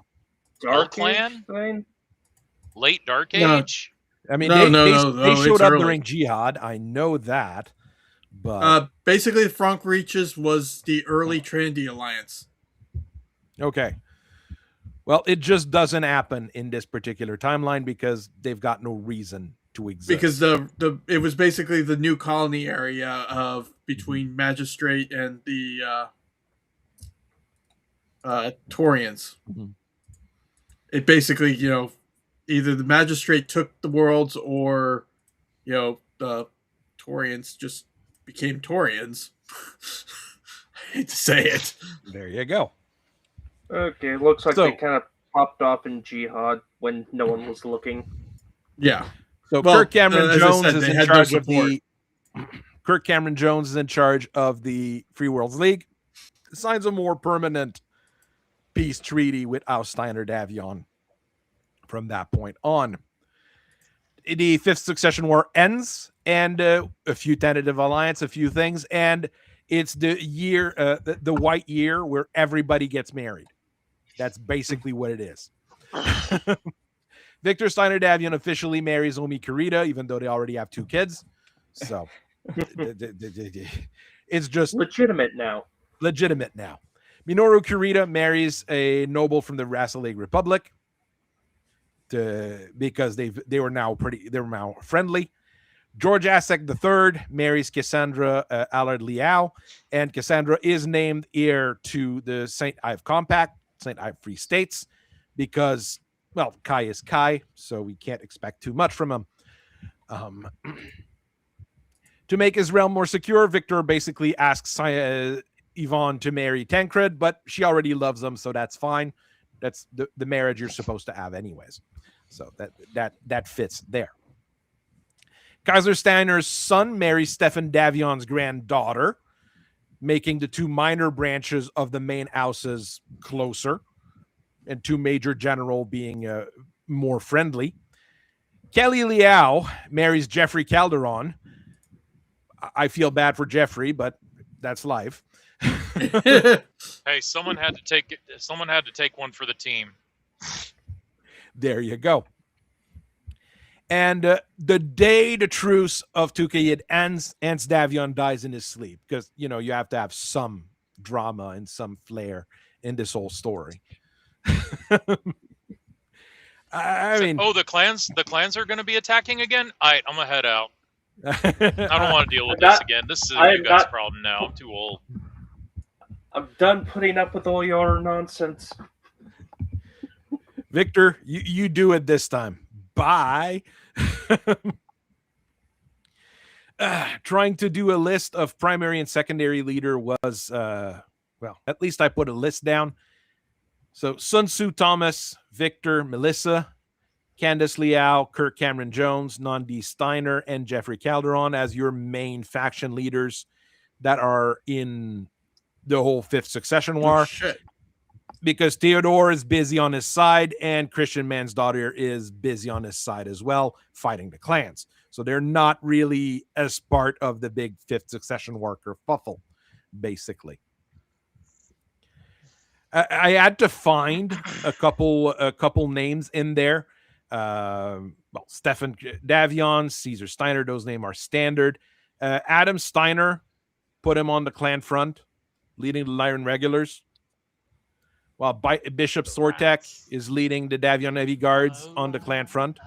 Dark Clan? Thing? Late Dark Age? I mean, they showed up during Jihad. I know that. But basically, the Frank Reaches was the early Trinity Alliance. Okay. Well, it just doesn't happen in this particular timeline because they've got no reason to exist. Because it was basically the new colony area of between Magistrate and the Torians. Mm-hmm. It basically, either the Magistrate took the worlds or, the Torians just became Torians. hate to say it. There you go. Okay, looks like So- they kind of popped off in Jihad when no one was looking. Yeah. So Well, Kirk Cameron as I Jones said, is they in had no charge of support. the. Kirk Cameron Jones is in charge of the Free Worlds League. Signs a more permanent peace treaty with Steiner Davion from that point on. The Fifth Succession War ends, and a few tentative alliance, a few things, and it's the year, the white year where everybody gets married. That's basically what it is. Victor Steiner Davion officially marries Omi Kurita, even though they already have 2 kids. So it's just Legitimate now. legitimate now. Minoru Kurita marries a noble from the Rassilage Republic because they were now friendly. George Asek III marries Cassandra Allard Liao, and Cassandra is named heir to the St. Ive Compact, St. Ive Free States, because, well, Kai is Kai, so we can't expect too much from him. To make his realm more secure, Victor basically asks Yvonne to marry Tancred, but she already loves him, so that's fine. That's the marriage you're supposed to have anyways. So that fits there. Kaiser Steiner's son marries Stefan Davion's granddaughter, making the 2 minor branches of the main houses closer, and 2 major general being more friendly. Kelly Liao marries Jeffrey Calderon. I feel bad for Jeffrey, but that's life. Hey, someone had to take one for the team. There you go. And the day the truce of Tukayyid ends, Ance Davion dies in his sleep, because you have to have some drama and some flair in this whole story. I mean, the clans are going to be attacking again. I'm gonna head out. I don't want to deal with this again. This is you guys' problem now. I'm too old. I'm done putting up with all your nonsense. Victor, you do it this time. Bye. Trying to do a list of primary and secondary leader was, well, at least I put a list down. So Sun Tzu Thomas, Victor, Melissa, Candace Liao, Kirk Cameron Jones, Nandi Steiner, and Jeffrey Calderon as your main faction leaders that are in the whole Fifth Succession War. Oh, shit. Because Theodore is busy on his side and Christian Mansdottir is busy on his side as well, fighting the clans. So they're not really as part of the big Fifth Succession War kerfuffle, basically. I had to find a couple names in there. Well, Stefan Davion, Caesar Steiner, those names are standard. Adam Steiner, put him on the clan front, leading the Lyran regulars. While Bishop Sortek is leading the Davion Heavy Guards on the clan front.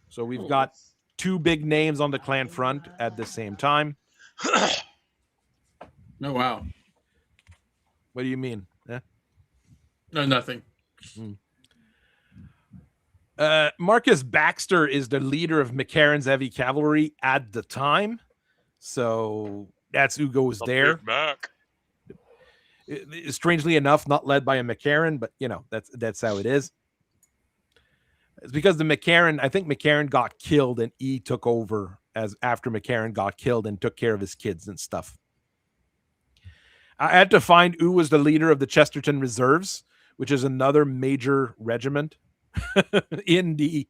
So we've got 2 big names on the clan front at the same time. Oh, wow. What do you mean? No, nothing. Marcus Baxter is the leader of McCarran's Heavy Cavalry at the time. So that's who goes there. Back. Strangely enough, not led by a McCarran, but that's how it is. It's because the McCarran, I think McCarran got killed and E took over after McCarran got killed and took care of his kids and stuff. I had to find who was the leader of the Chesterton Reserves, which is another major regiment in the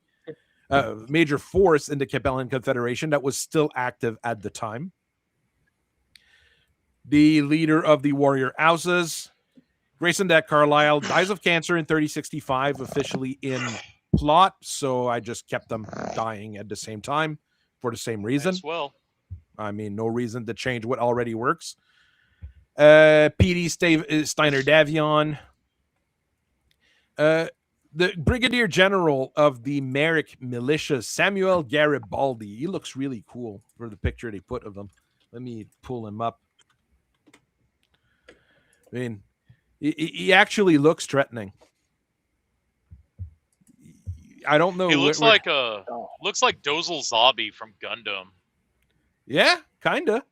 major force in the Capellan Confederation that was still active at the time. The leader of the Warrior Houses, Grayson Deck Carlisle, dies of cancer in 3065, officially in plot. So I just kept them dying at the same time for the same reason. As well. I mean, no reason to change what already works. PD Steiner Davion. The Brigadier General of the Merrick Militia, Samuel Garibaldi. He looks really cool for the picture they put of him. Let me pull him up. I mean, he actually looks threatening. I don't know. He looks like Dozel Zabi from Gundam. Yeah, kinda.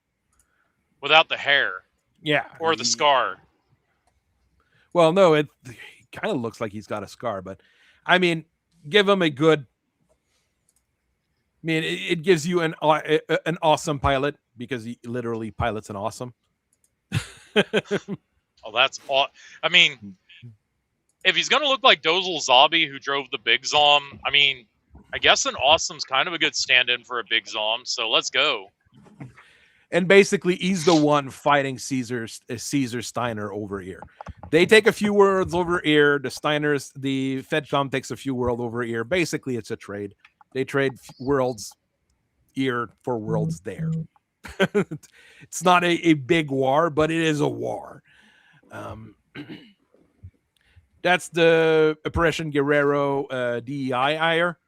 Without the hair. Yeah. Or the scar. Well, no, it kind of looks like he's got a scar, but I mean, give him a good. I mean, it gives you an awesome pilot because he literally pilots an awesome. Oh, that's all. I mean, if he's gonna look like Dozel Zabi, who drove the Big Zom, I mean, I guess an awesome's kind of a good stand-in for a Big Zom. So let's go. And basically, he's the one fighting Caesar Steiner over here. They take a few worlds over here. The FedCom takes a few worlds over here. Basically, it's a trade. They trade worlds here for worlds there. It's not a big war, but it is a war. That's the Operation Guerrero DEI hire,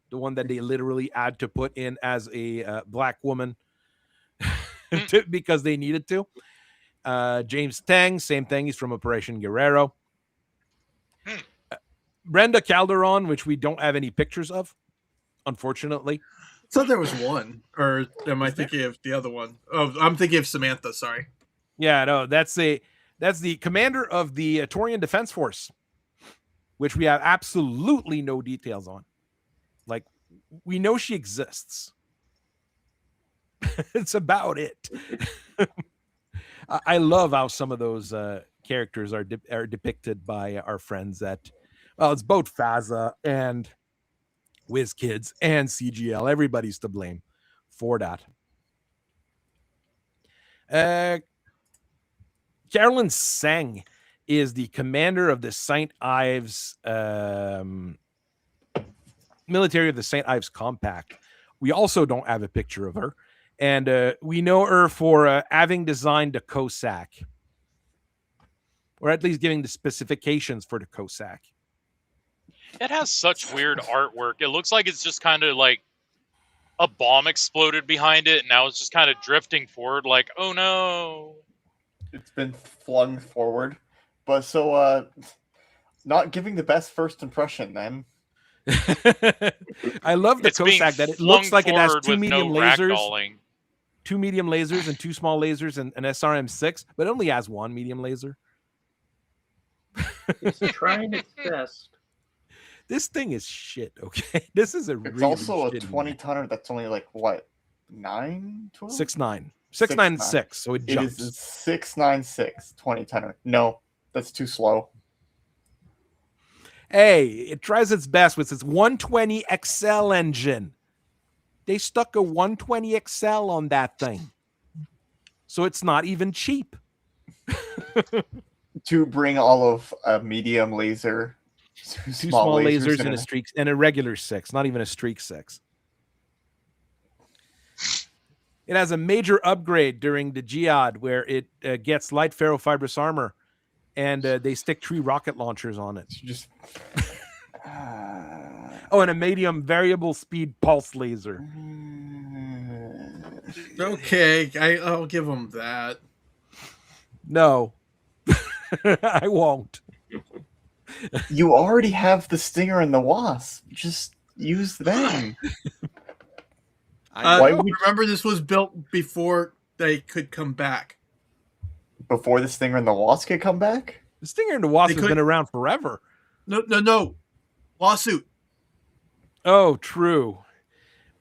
the one that they literally had to put in as a black woman because they needed to. James Tang, same thing. He's from Operation Guerrero. Brenda Calderon, which we don't have any pictures of, unfortunately. I thought there was one, or am I thinking of the other one? Oh, I'm thinking of Samantha. Sorry. Yeah, no, that's the commander of the Torian Defense Force, which we have absolutely no details on. Like, we know she exists. It's about it. I love how some of those characters are depicted by our friends at, well, it's both FASA and WizKids and CGL. Everybody's to blame for that. Carolyn Seng is the commander of the St. Ives military of the St. Ives Compact. We also don't have a picture of her. And we know her for having designed the Cossack, or at least giving the specifications for the Cossack. It has such weird artwork. It looks like it's just kind of like a bomb exploded behind it, and now it's just kind of drifting forward like, oh no. It's been flung forward. But so, not giving the best first impression then. I love the Cossack that it looks like it has two medium lasers. Ragdolling. 2 medium lasers and 2 small lasers and an SRM-6, but it only has 1 medium laser. It's trying its best. This thing is shit, okay? This is It's really also a shitty 20-tonner that's only like, what, 9? 12? 6.9. 6.96, so it jumps. It is 6.96 20-tonner. No, that's too slow. Hey, it tries its best with its 120 XL engine. They stuck a 120 XL on that thing. So it's not even cheap. To bring all of a medium laser, 2 small lasers and a streak and a regular 6, not even a streak 6. It has a major upgrade during the Jihad where it gets light ferrofibrous armor and they stick 3 rocket launchers on it. Just oh, and a medium variable speed pulse laser. Okay, I'll give them that. No, I won't. You already have the Stinger and the Wasp. Just use them. Remember, this was built before they could come back. Before the Stinger and the Wasp could come back? The Stinger and the Wasp has been around forever. No. Lawsuit. Oh, true.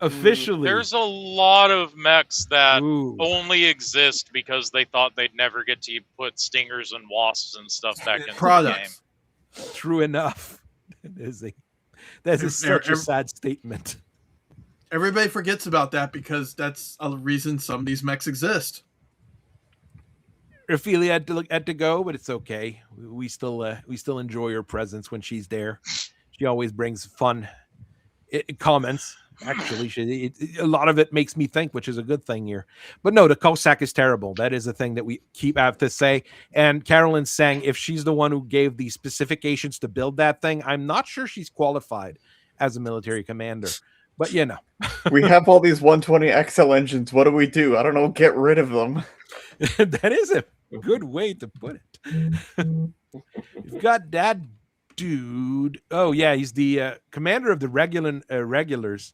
Officially. There's a lot of mechs that only exist because they thought they'd never get to put Stingers and Wasps and stuff back in the game. True enough. That is such a sad statement. Everybody forgets about that because that's a reason some of these mechs exist. Ophelia had to go, but it's okay. We still enjoy her presence when she's there. She always brings fun comments. Actually, a lot of it makes me think, which is a good thing here. But no, the Cossack is terrible. That is a thing that we have to say. And Carolyn's saying if she's the one who gave the specifications to build that thing, I'm not sure she's qualified as a military commander. But you know, we have all these 120 XL engines. What do? I don't know. Get rid of them. That is a good way to put it. You've got that dude. Oh yeah, he's the commander of the regulars.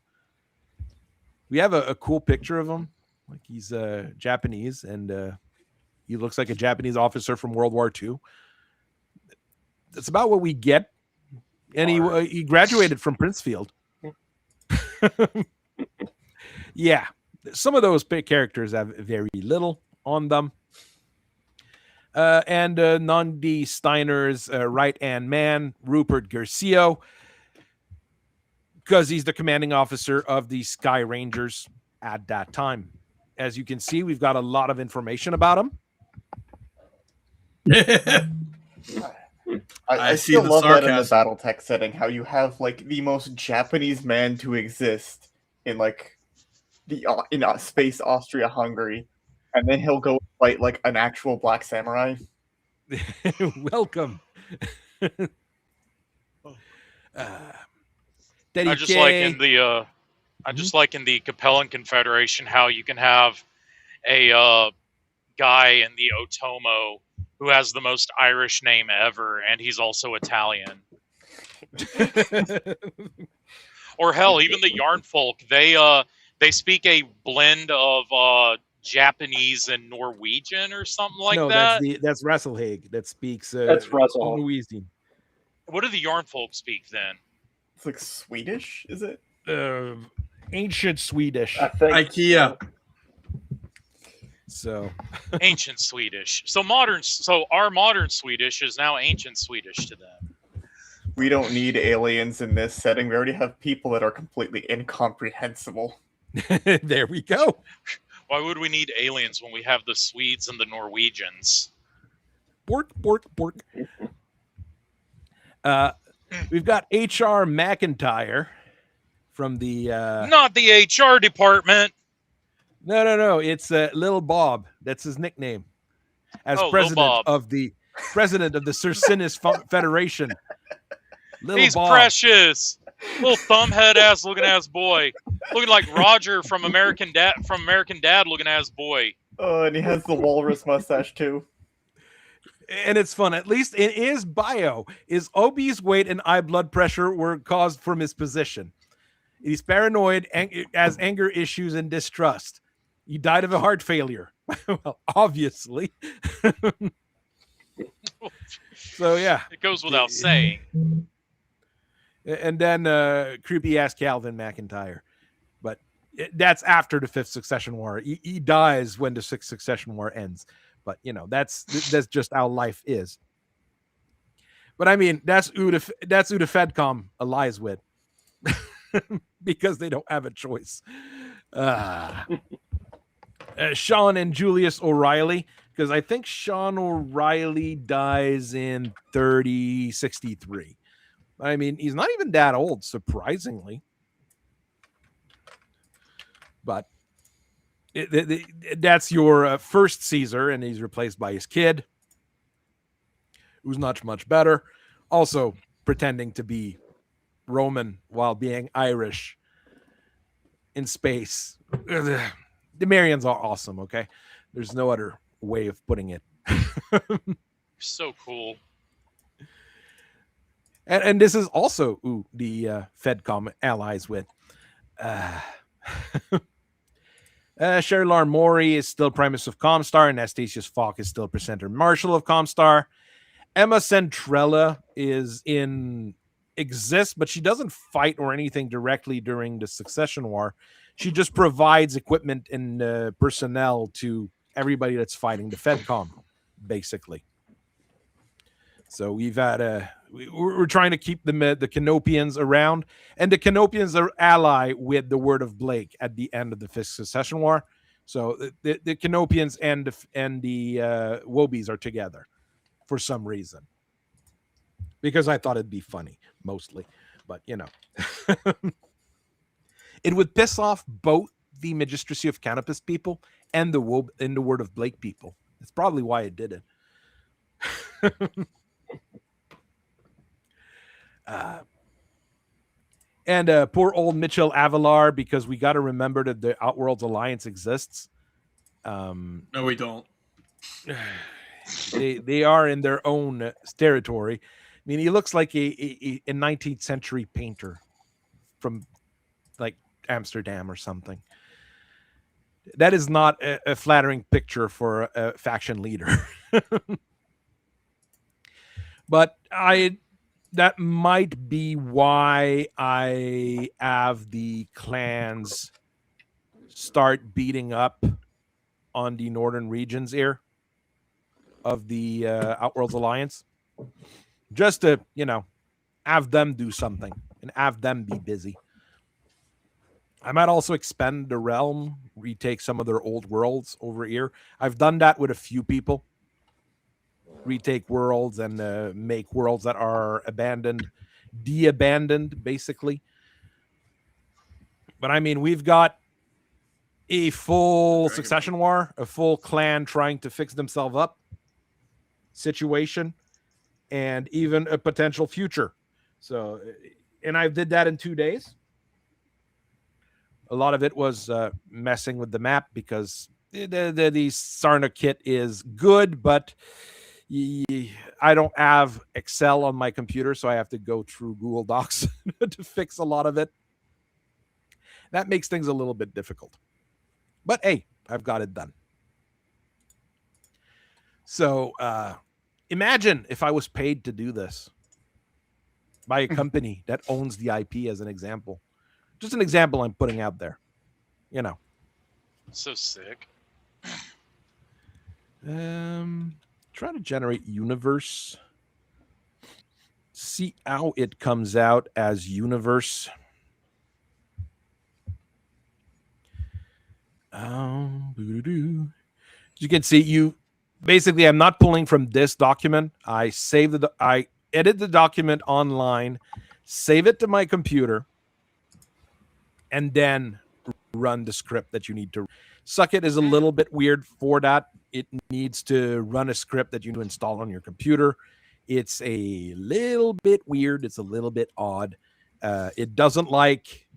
We have a cool picture of him. Like he's Japanese, and He looks like a Japanese officer from World War II. That's about what we get. And he graduated from Princefield. Yeah. Some of those characters have very little on them. And Nandi Steiner's right-hand man, Rupert Garcia, because he's the commanding officer of the Sky Rangers at that time. As you can see, we've got a lot of information about him. I see still the love that in the sarcasm. Battletech setting, how you have like the most Japanese man to exist in like the space Austria-Hungary, and then he'll go fight like an actual black samurai. Welcome. I just like in the like in the Capellan Confederation how you can have a guy in the Otomo who has the most Irish name ever, and he's also Italian. Or hell, even the Yarn folk, they speak a blend of Japanese and Norwegian or something like that. No, that's Rasselhaig that speaks That's Rasselhaig. Norwegian. What do the Yarn folk speak then? It's like Swedish, is it? Ancient Swedish. I think IKEA. So Ancient Swedish. So our modern Swedish is now ancient Swedish to them. We don't need aliens in this setting. We already have people that are completely incomprehensible. there we go. Why would we need aliens when we have the Swedes and the Norwegians? Bork, bork, bork. We've got H.R. McIntyre from the... Not the HR department. No. It's Little Bob. That's his nickname. As president of the Sir Sinis Federation. He's Bob. Precious. Little thumbhead ass looking ass boy. Looking like Roger from American Dad looking ass boy. Oh, and he has the walrus mustache too. And it's fun. At least in his bio, his obese weight and high blood pressure were caused from his position. He's paranoid, has anger issues and distrust. He died of a heart failure. Well, obviously. So, yeah. It goes without saying. And then creepy ass Calvin McIntyre. But that's after the Fifth Succession War. He dies when the Sixth Succession War ends. But, that's just how life is. But, I mean, that's who the FedCom allies with. Because they don't have a choice. Sean and Julius O'Reilly, because I think Sean O'Reilly dies in 3063. I mean, he's not even that old, surprisingly. But that's your first Caesar, and he's replaced by his kid, who's not much better. Also pretending to be Roman while being Irish in space. The Marians are awesome, okay? There's no other way of putting it. So cool. And this is also who the FedCom allies with. Sherlar Mori is still Primus of Comstar, and Astasius Falk is still Presenter Marshal of Comstar. Emma Centrella exists, but she doesn't fight or anything directly during the Succession War. She just provides equipment and personnel to everybody that's fighting the FedCom, basically. So we've had we're trying to keep the Canopians around, and the Canopians are ally with the Word of Blake at the end of the Fifth Succession War. So the Canopians and the Wobies are together for some reason, because I thought it'd be funny mostly, but it would piss off both the Magistracy of Canopus people and the Word of Blake people. That's probably why it did it. And poor old Mitchell Avalar, because we got to remember that the Outworlds Alliance exists. No, we don't. They are in their own territory. I mean, he looks like a 19th century painter from like Amsterdam or something. That is not a flattering picture for a faction leader. But that might be why I have the clans start beating up on the northern regions here of the Outworlds Alliance, just to have them do something and have them be busy. I might also expand the realm, retake some of their old worlds over here. I've done that with a few people. Retake worlds and make worlds that are abandoned, de-abandoned, basically. But I mean, we've got a full succession war, a full clan trying to fix themselves up situation, and even a potential future. So, and I did that in 2 days. A lot of it was messing with the map because the Sarna kit is good, but I don't have Excel on my computer, so I have to go through Google Docs to fix a lot of it. That makes things a little bit difficult. But hey, I've got it done. So imagine if I was paid to do this by a company that owns the IP, as an example. Just an example I'm putting out there. So sick. Try to generate universe. See how it comes out as universe. As you can see, basically, I'm not pulling from this document. I edit the document online, save it to my computer, and then run the script that you need to. Suckit is a little bit weird for that. It needs to run a script that you need to install on your computer. It's a little bit weird. It's a little bit odd. It doesn't like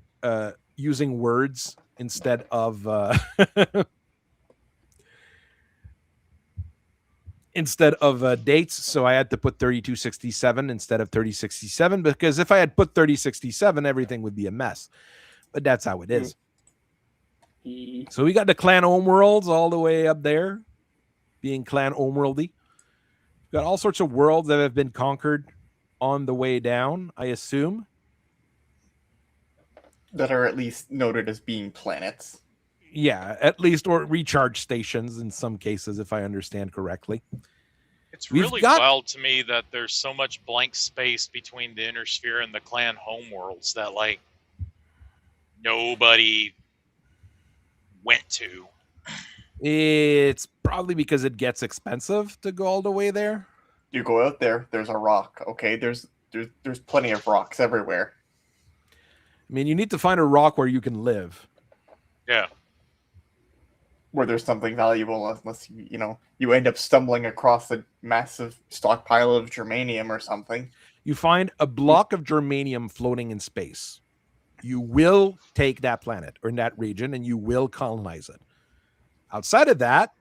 using words instead of dates. So I had to put 3267 instead of 3067, because if I had put 3067, everything would be a mess. But that's how it is. So we got the clan homeworlds all the way up there, being clan homeworldy. Got all sorts of worlds that have been conquered on the way down, I assume. That are at least noted as being planets. Yeah, at least, or recharge stations in some cases, if I understand correctly. It's really wild to me that there's so much blank space between the Inner Sphere and the clan homeworlds that, like, nobody went to. It's probably because it gets expensive to go all the way there. You go out there, there's a rock. Okay, there's plenty of rocks everywhere. I mean, you need to find a rock where you can live. Yeah. Where there's something valuable, unless you end up stumbling across a massive stockpile of germanium or something. You find a block of germanium floating in space. You will take that planet or in that region, and you will colonize it. Outside of that,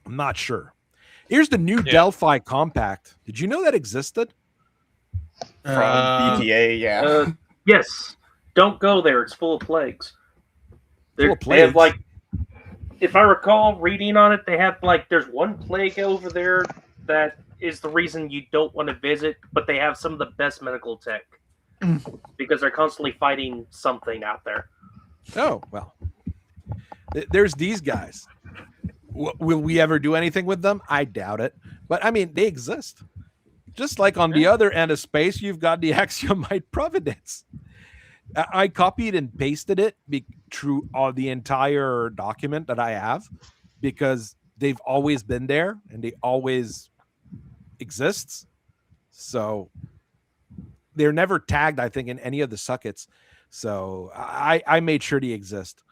I'm not sure. Here's the new Delphi Compact. Did you know that existed? From BTA, yeah. Yes. Don't go there. It's full of plagues. Full of plagues? They have, like, if I recall reading on it, they have, like, there's one plague over there that is the reason you don't want to visit, but they have some of the best medical tech because they're constantly fighting something out there. Oh, well. There's these guys. Will we ever do anything with them? I doubt it. But, I mean, they exist. Just like on the other end of space, you've got the Axiomite Providence. I copied and pasted it through the entire document that I have because they've always been there and they always exists. So they're never tagged, I think, in any of the suckets. So I made sure they exist.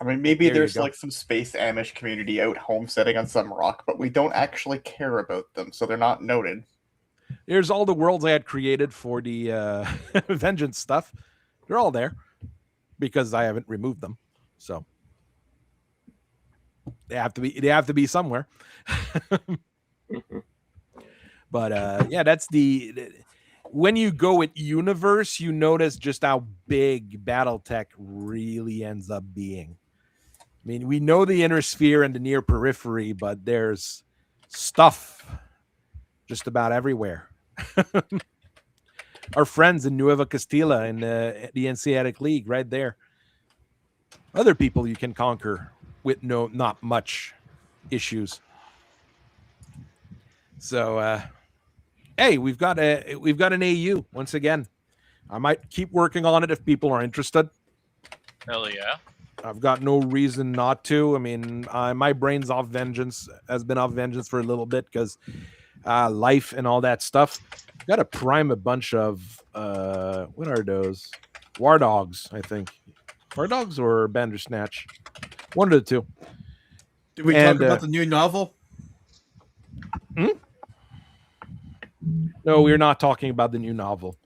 I mean, maybe there's like some space Amish community out homesteading on some rock, but we don't actually care about them, so they're not noted. Here's all the worlds I had created for the Vengeance stuff. They're all there because I haven't removed them. So they have to be somewhere. But yeah, that's when you go with universe, you notice just how big Battletech really ends up being. I mean, we know the inner sphere and the near periphery, but there's stuff just about everywhere. Our friends in Nueva Castilla in the Asiatic League, right there. Other people you can conquer with not much issues. So, hey, we've got an AU once again. I might keep working on it if people are interested. Hell yeah. I've got no reason not to. I mean, my brain's off vengeance, has been off vengeance for a little bit because life and all that stuff. Got to prime a bunch of what are those? War dogs, I think. War dogs or Bandersnatch? One of the two. Did we talk about the new novel? No, we're not talking about the new novel.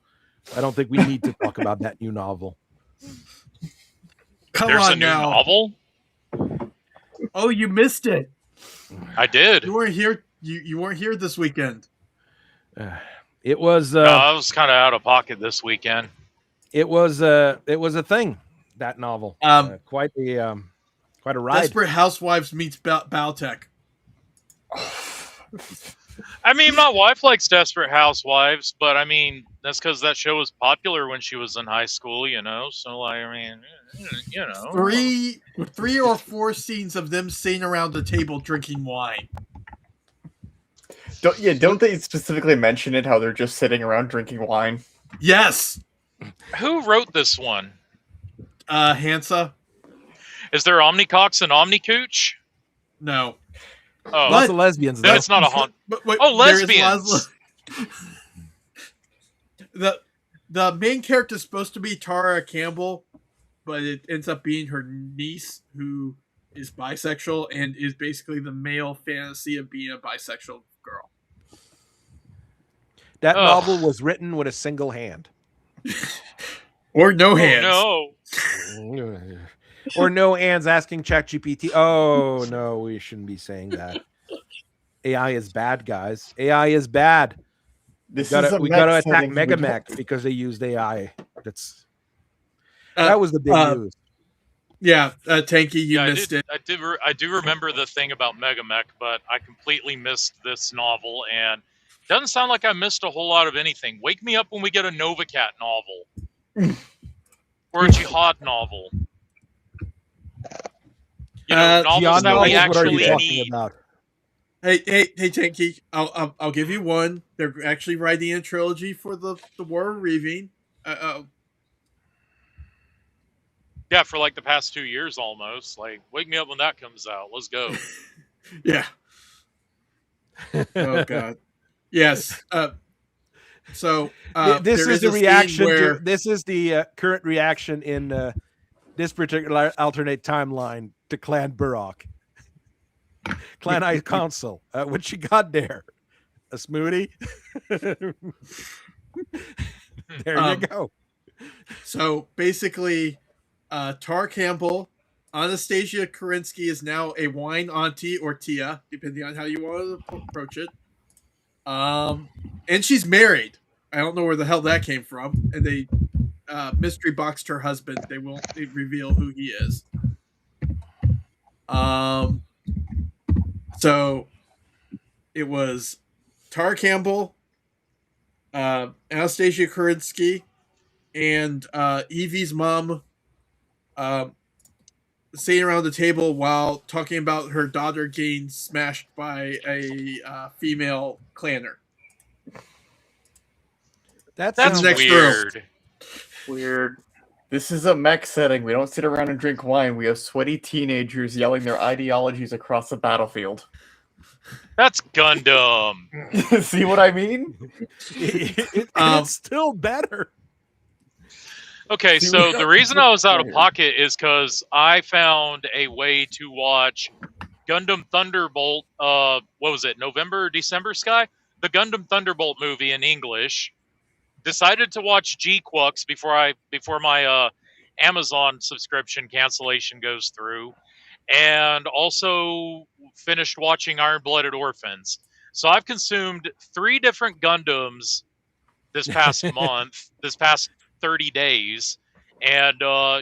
I don't think we need to talk about that new novel. There's a new novel? Oh, you missed it. I did. You weren't here. You weren't here this weekend. It was. No, I was kind of out of pocket this weekend. It was a thing. That novel. Quite a ride. Desperate Housewives meets Battletech. I mean, my wife likes Desperate Housewives, but I mean, that's because that show was popular when she was in high school, you know? So, like, I mean, you know. Three or four scenes of them sitting around the table drinking wine. Don't they specifically mention it, how they're just sitting around drinking wine? Yes! Who wrote this one? Hansa. Is there Omnicox and Omnicooch? No. Oh, lots of lesbians. Then it's not a haunt. Oh, lesbians. The main character is supposed to be Tara Campbell, but it ends up being her niece, who is bisexual and is basically the male fantasy of being a bisexual girl. That novel was written with a single hand. Or no hands. No. Or no hands asking ChatGPT. Oh, no, we shouldn't be saying that. AI is bad, guys. AI is bad. We gotta attack Megamech because they used AI. That was the big news. Yeah, Tanky, you missed it. I do remember the thing about Megamech, but I completely missed this novel, and it doesn't sound like I missed a whole lot of anything. Wake me up when we get a Novacat novel. Or a Jihad novel. You know, novels that we actually need. About? Hey, Tanky, I'll give you one. They're actually writing a trilogy for the War of Reaving. Yeah, for like the past 2 years almost. Like, wake me up when that comes out. Let's go. Yeah. Oh God. Yes. So this is the reaction. This is the current reaction in this particular alternate timeline to Clan Burrock. Clan High Council. What you got there? A smoothie? There you go. So basically, Tar Campbell, Anastasia Kerensky is now a wine auntie or tia, depending on how you want to approach it. And she's married. I don't know where the hell that came from. And they mystery boxed her husband. They won't reveal who he is. So it was Tar Campbell, Anastasia Kerensky, and Evie's mom sitting around the table while talking about her daughter getting smashed by a female clanner. That's next weird. Room. Weird. This is a mech setting. We don't sit around and drink wine. We have sweaty teenagers yelling their ideologies across the battlefield. That's Gundam. See what I mean? It's still better. Okay, so the reason I was out of pocket is because I found a way to watch Gundam Thunderbolt. What was it? November or December, Sky? The Gundam Thunderbolt movie in English. Decided to watch G-Quux before my Amazon subscription cancellation goes through, and also finished watching Iron-Blooded Orphans. So I've consumed 3 different Gundams this past month, this past 30 days. And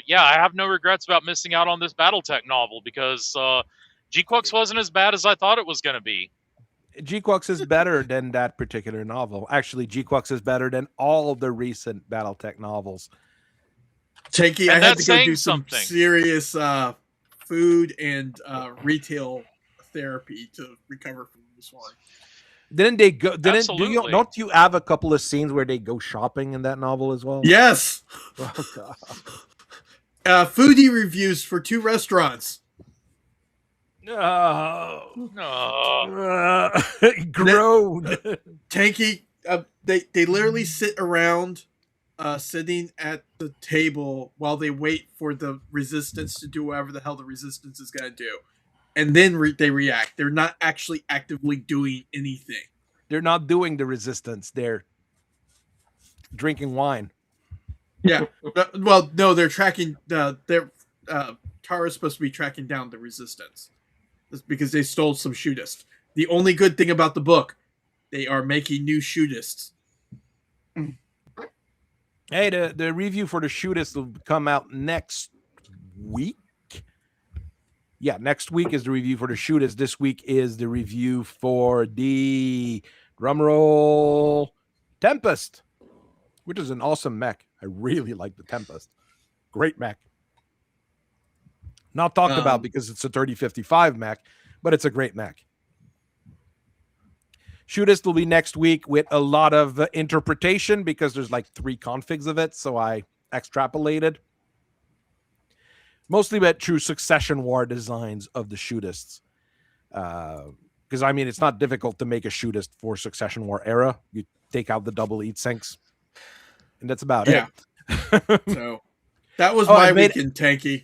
yeah, I have no regrets about missing out on this Battletech novel because G-Quux wasn't as bad as I thought it was going to be. G-Quux is better than that particular novel. Actually, G-Quux is better than all the recent Battletech novels. Tanky, I had to go do some serious food and retail therapy to recover from this one. Didn't they go? Don't you have a couple of scenes where they go shopping in that novel as well? Yes. Oh, God. Foodie reviews for 2 restaurants. No. Grown. Tanky, they literally sit around, sitting at the table while they wait for the resistance to do whatever the hell the resistance is going to do. And then they react. They're not actually actively doing anything. They're not doing the resistance. They're drinking wine. Yeah. Well, no, they're tracking. Tara's supposed to be tracking down the resistance. That's because they stole some shootists. The only good thing about the book, they are making new shootists. Hey, the review for the shootist will come out next week. Yeah, next week is the review for the shootist. This week is the review for the drumroll Tempest, which is an awesome mech. I really like the Tempest. Great mech. Not talked about because it's a 3055 mech, but it's a great mech. Shootist will be next week with a lot of interpretation because there's like 3 configs of it, so I extrapolated. Mostly about true Succession War designs of the shootist. Because, I mean, it's not difficult to make a shootist for Succession War era. You take out the double heat sinks, and that's about it. So that was my weekend, Tanky.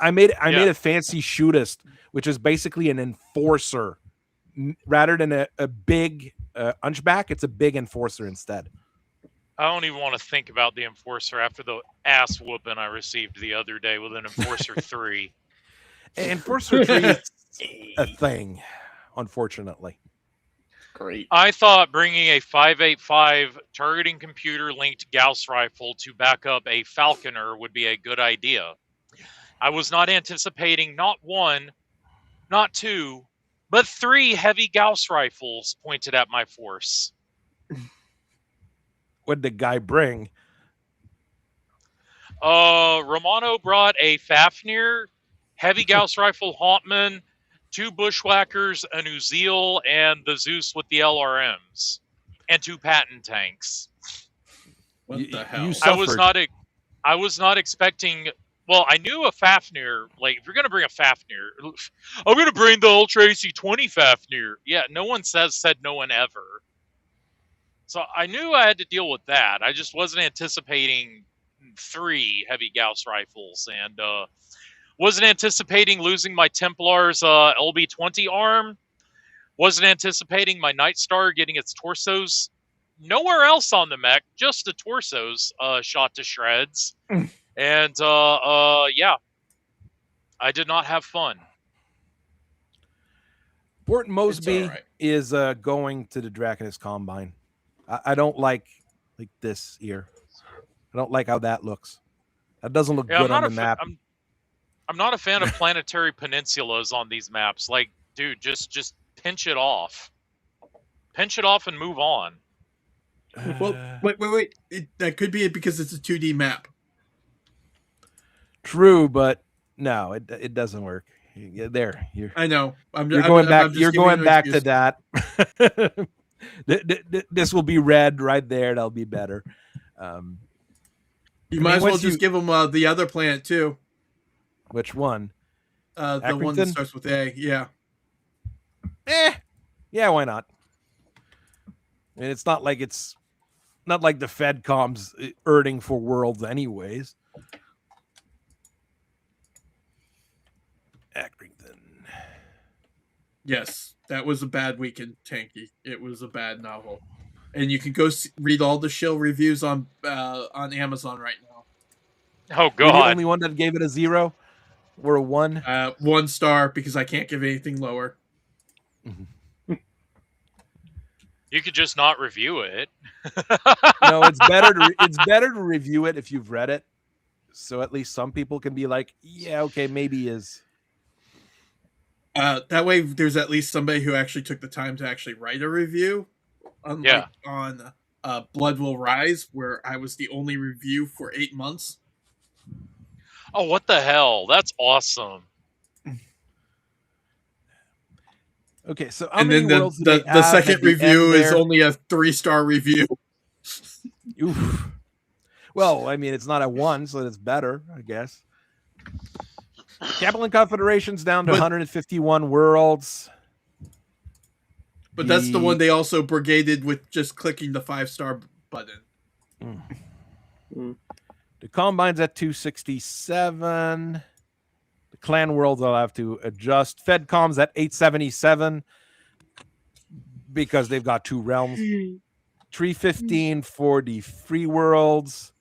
I made a fancy shootist, which is basically an enforcer. Rather than a big hunchback, it's a big enforcer instead. I don't even want to think about the Enforcer after the ass whooping I received the other day with an Enforcer 3. Enforcer 3 is a thing, unfortunately. Great. I thought bringing a 585 targeting computer linked Gauss rifle to back up a Falconer would be a good idea. I was not anticipating not 1, not 2, but 3 heavy Gauss rifles pointed at my force. What did the guy bring? Romano brought a Fafnir, heavy Gauss rifle Hauptmann, 2 bushwhackers, an Uziel, and the Zeus with the LRMs, and 2 Patton tanks. What the hell? I was not expecting. Well, I knew a Fafnir. Like, if you're gonna bring a Fafnir, I'm gonna bring the Ultra AC-20 Fafnir. Yeah, no one said no one ever. So I knew I had to deal with that. I just wasn't anticipating 3 heavy Gauss rifles, and wasn't anticipating losing my Templar's LB-20 arm. Wasn't anticipating my Night Star getting its torsos nowhere else on the mech, just the torsos shot to shreds. And yeah, I did not have fun. Port Mosby is going to the Draconis Combine. I don't like this here. I don't like how that looks. That doesn't look good on the map. I'm not a fan of planetary peninsulas on these maps. Like, dude, just pinch it off. Pinch it off and move on. Well, wait. That could be it because it's a 2D map. True, but no, it doesn't work. There, I know. You're going back to that. This will be red right there. That'll be better. You might as well just give them the other planet too. Which one? The one that starts with A. Yeah. Yeah. Why not? And it's not like the Fedcom's earning for worlds, anyways. Accrington. Yes, that was a bad weekend, Tanky. It was a bad novel, and you can go read all the shill reviews on Amazon right now. Oh God! You're the only one that gave it a 0 or a 1. 1 star because I can't give anything lower. You could just not review it. No, it's better to review it if you've read it, so at least some people can be like, yeah, okay, maybe is. That way, there's at least somebody who actually took the time to actually write a review. Unlike on Blood Will Rise, where I was the only review for 8 months. Oh, what the hell? That's awesome. Okay, so how And many then worlds do the they have second at the review end is there? only a 3-star review. Oof. Well, I mean, it's not a 1, so it's better, I guess. Capital and Confederation's down to 151 worlds. But that's the one they also brigaded with just clicking the 5-star button. The Combine's at 267. The Clan Worlds I'll have to adjust. FedCom's at 877 because they've got 2 realms. 315 for the Free Worlds.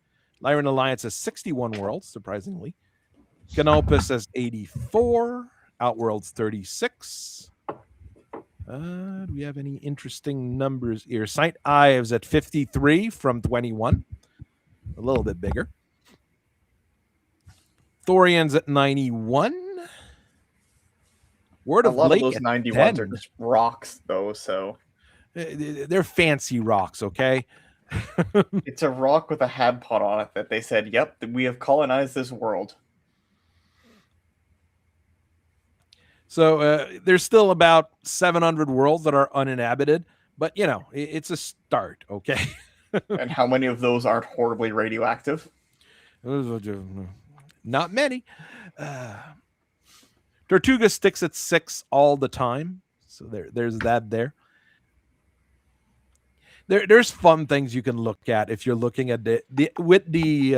Lyran Alliance has 61 worlds, surprisingly. Canopus has 84. Outworlds 36. Do we have any interesting numbers here? Saint Ives at 53 from 21. A little bit bigger. Thorian's at 91. Word of Lake of those 91s are just rocks, though, so... They're fancy rocks, okay? It's a rock with a hadpot on it that they said, yep, we have colonized this world. So there's still about 700 worlds that are uninhabited, but, you know, it's a start, okay? And how many of those aren't horribly radioactive? Not many. Tortuga sticks at 6 all the time. So there's that there. There's fun things you can look at if you're looking at with the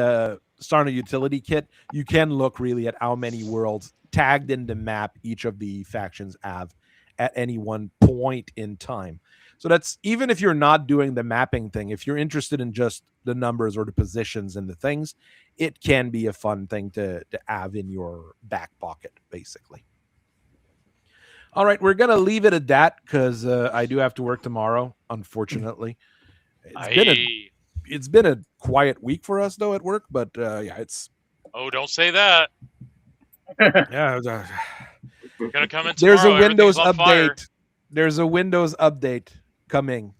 Sarna utility kit. You can look really at how many worlds tagged in the map each of the factions have at any one point in time. So that's even if you're not doing the mapping thing, if you're interested in just the numbers or the positions and the things, it can be a fun thing to have in your back pocket, basically. All right, we're going to leave it at that because I do have to work tomorrow, unfortunately. It's been a quiet week for us, though, at work, but yeah, it's... Oh, don't say that. Yeah, Gonna come in tomorrow. There's a Windows update. Fire. There's a Windows update coming.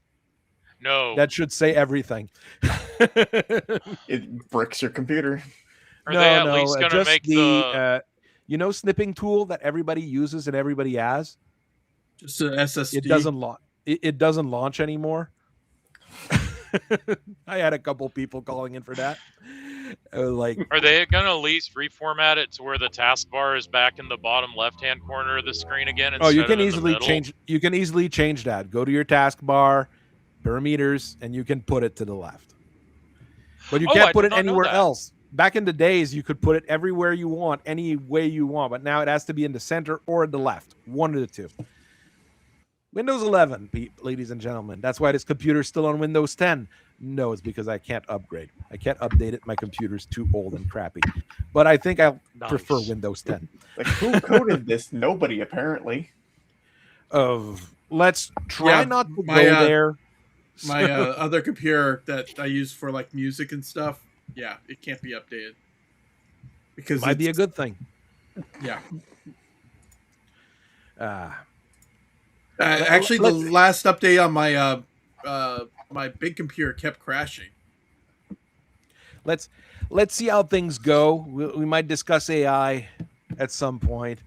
No. That should say everything. It bricks your computer. Are they at least going to make the... you know, snipping tool that everybody uses and everybody has? Just an SSD. It doesn't launch anymore. I had a couple people calling in for that. Like, are they going to at least reformat it to where the taskbar is back in the bottom left-hand corner of the screen again? Oh, you can easily change. You can easily change that. Go to your taskbar, parameters, and you can put it to the left. But you can't put it anywhere else. Back in the days, you could put it everywhere you want, any way you want. But now it has to be in the center or the left. One of the two. Windows 11, ladies and gentlemen. That's why this computer's still on Windows 10. No, it's because I can't upgrade. I can't update it. My computer's too old and crappy. But I think I'll prefer Windows 10. Like, who coded this? Nobody, apparently. Let's try not to go there. My other computer that I use for like music and stuff, yeah, it can't be updated. Because might be a good thing. Yeah. Actually, Actually, the last update on my my big computer kept crashing. Let's see how things go. We might discuss AI at some point.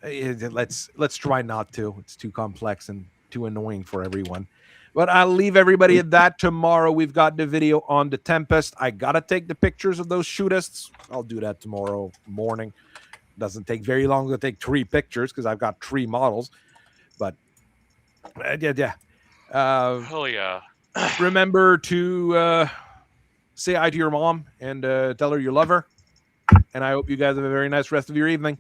Let's try not to. It's too complex and too annoying for everyone. But I'll leave everybody at that. Tomorrow we've got the video on the Tempest. I gotta take the pictures of those shootists. I'll do that tomorrow morning. Doesn't take very long to take 3 pictures because I've got 3 models. But yeah. Hell yeah. Remember to say hi to your mom and tell her you love her. And I hope you guys have a very nice rest of your evening.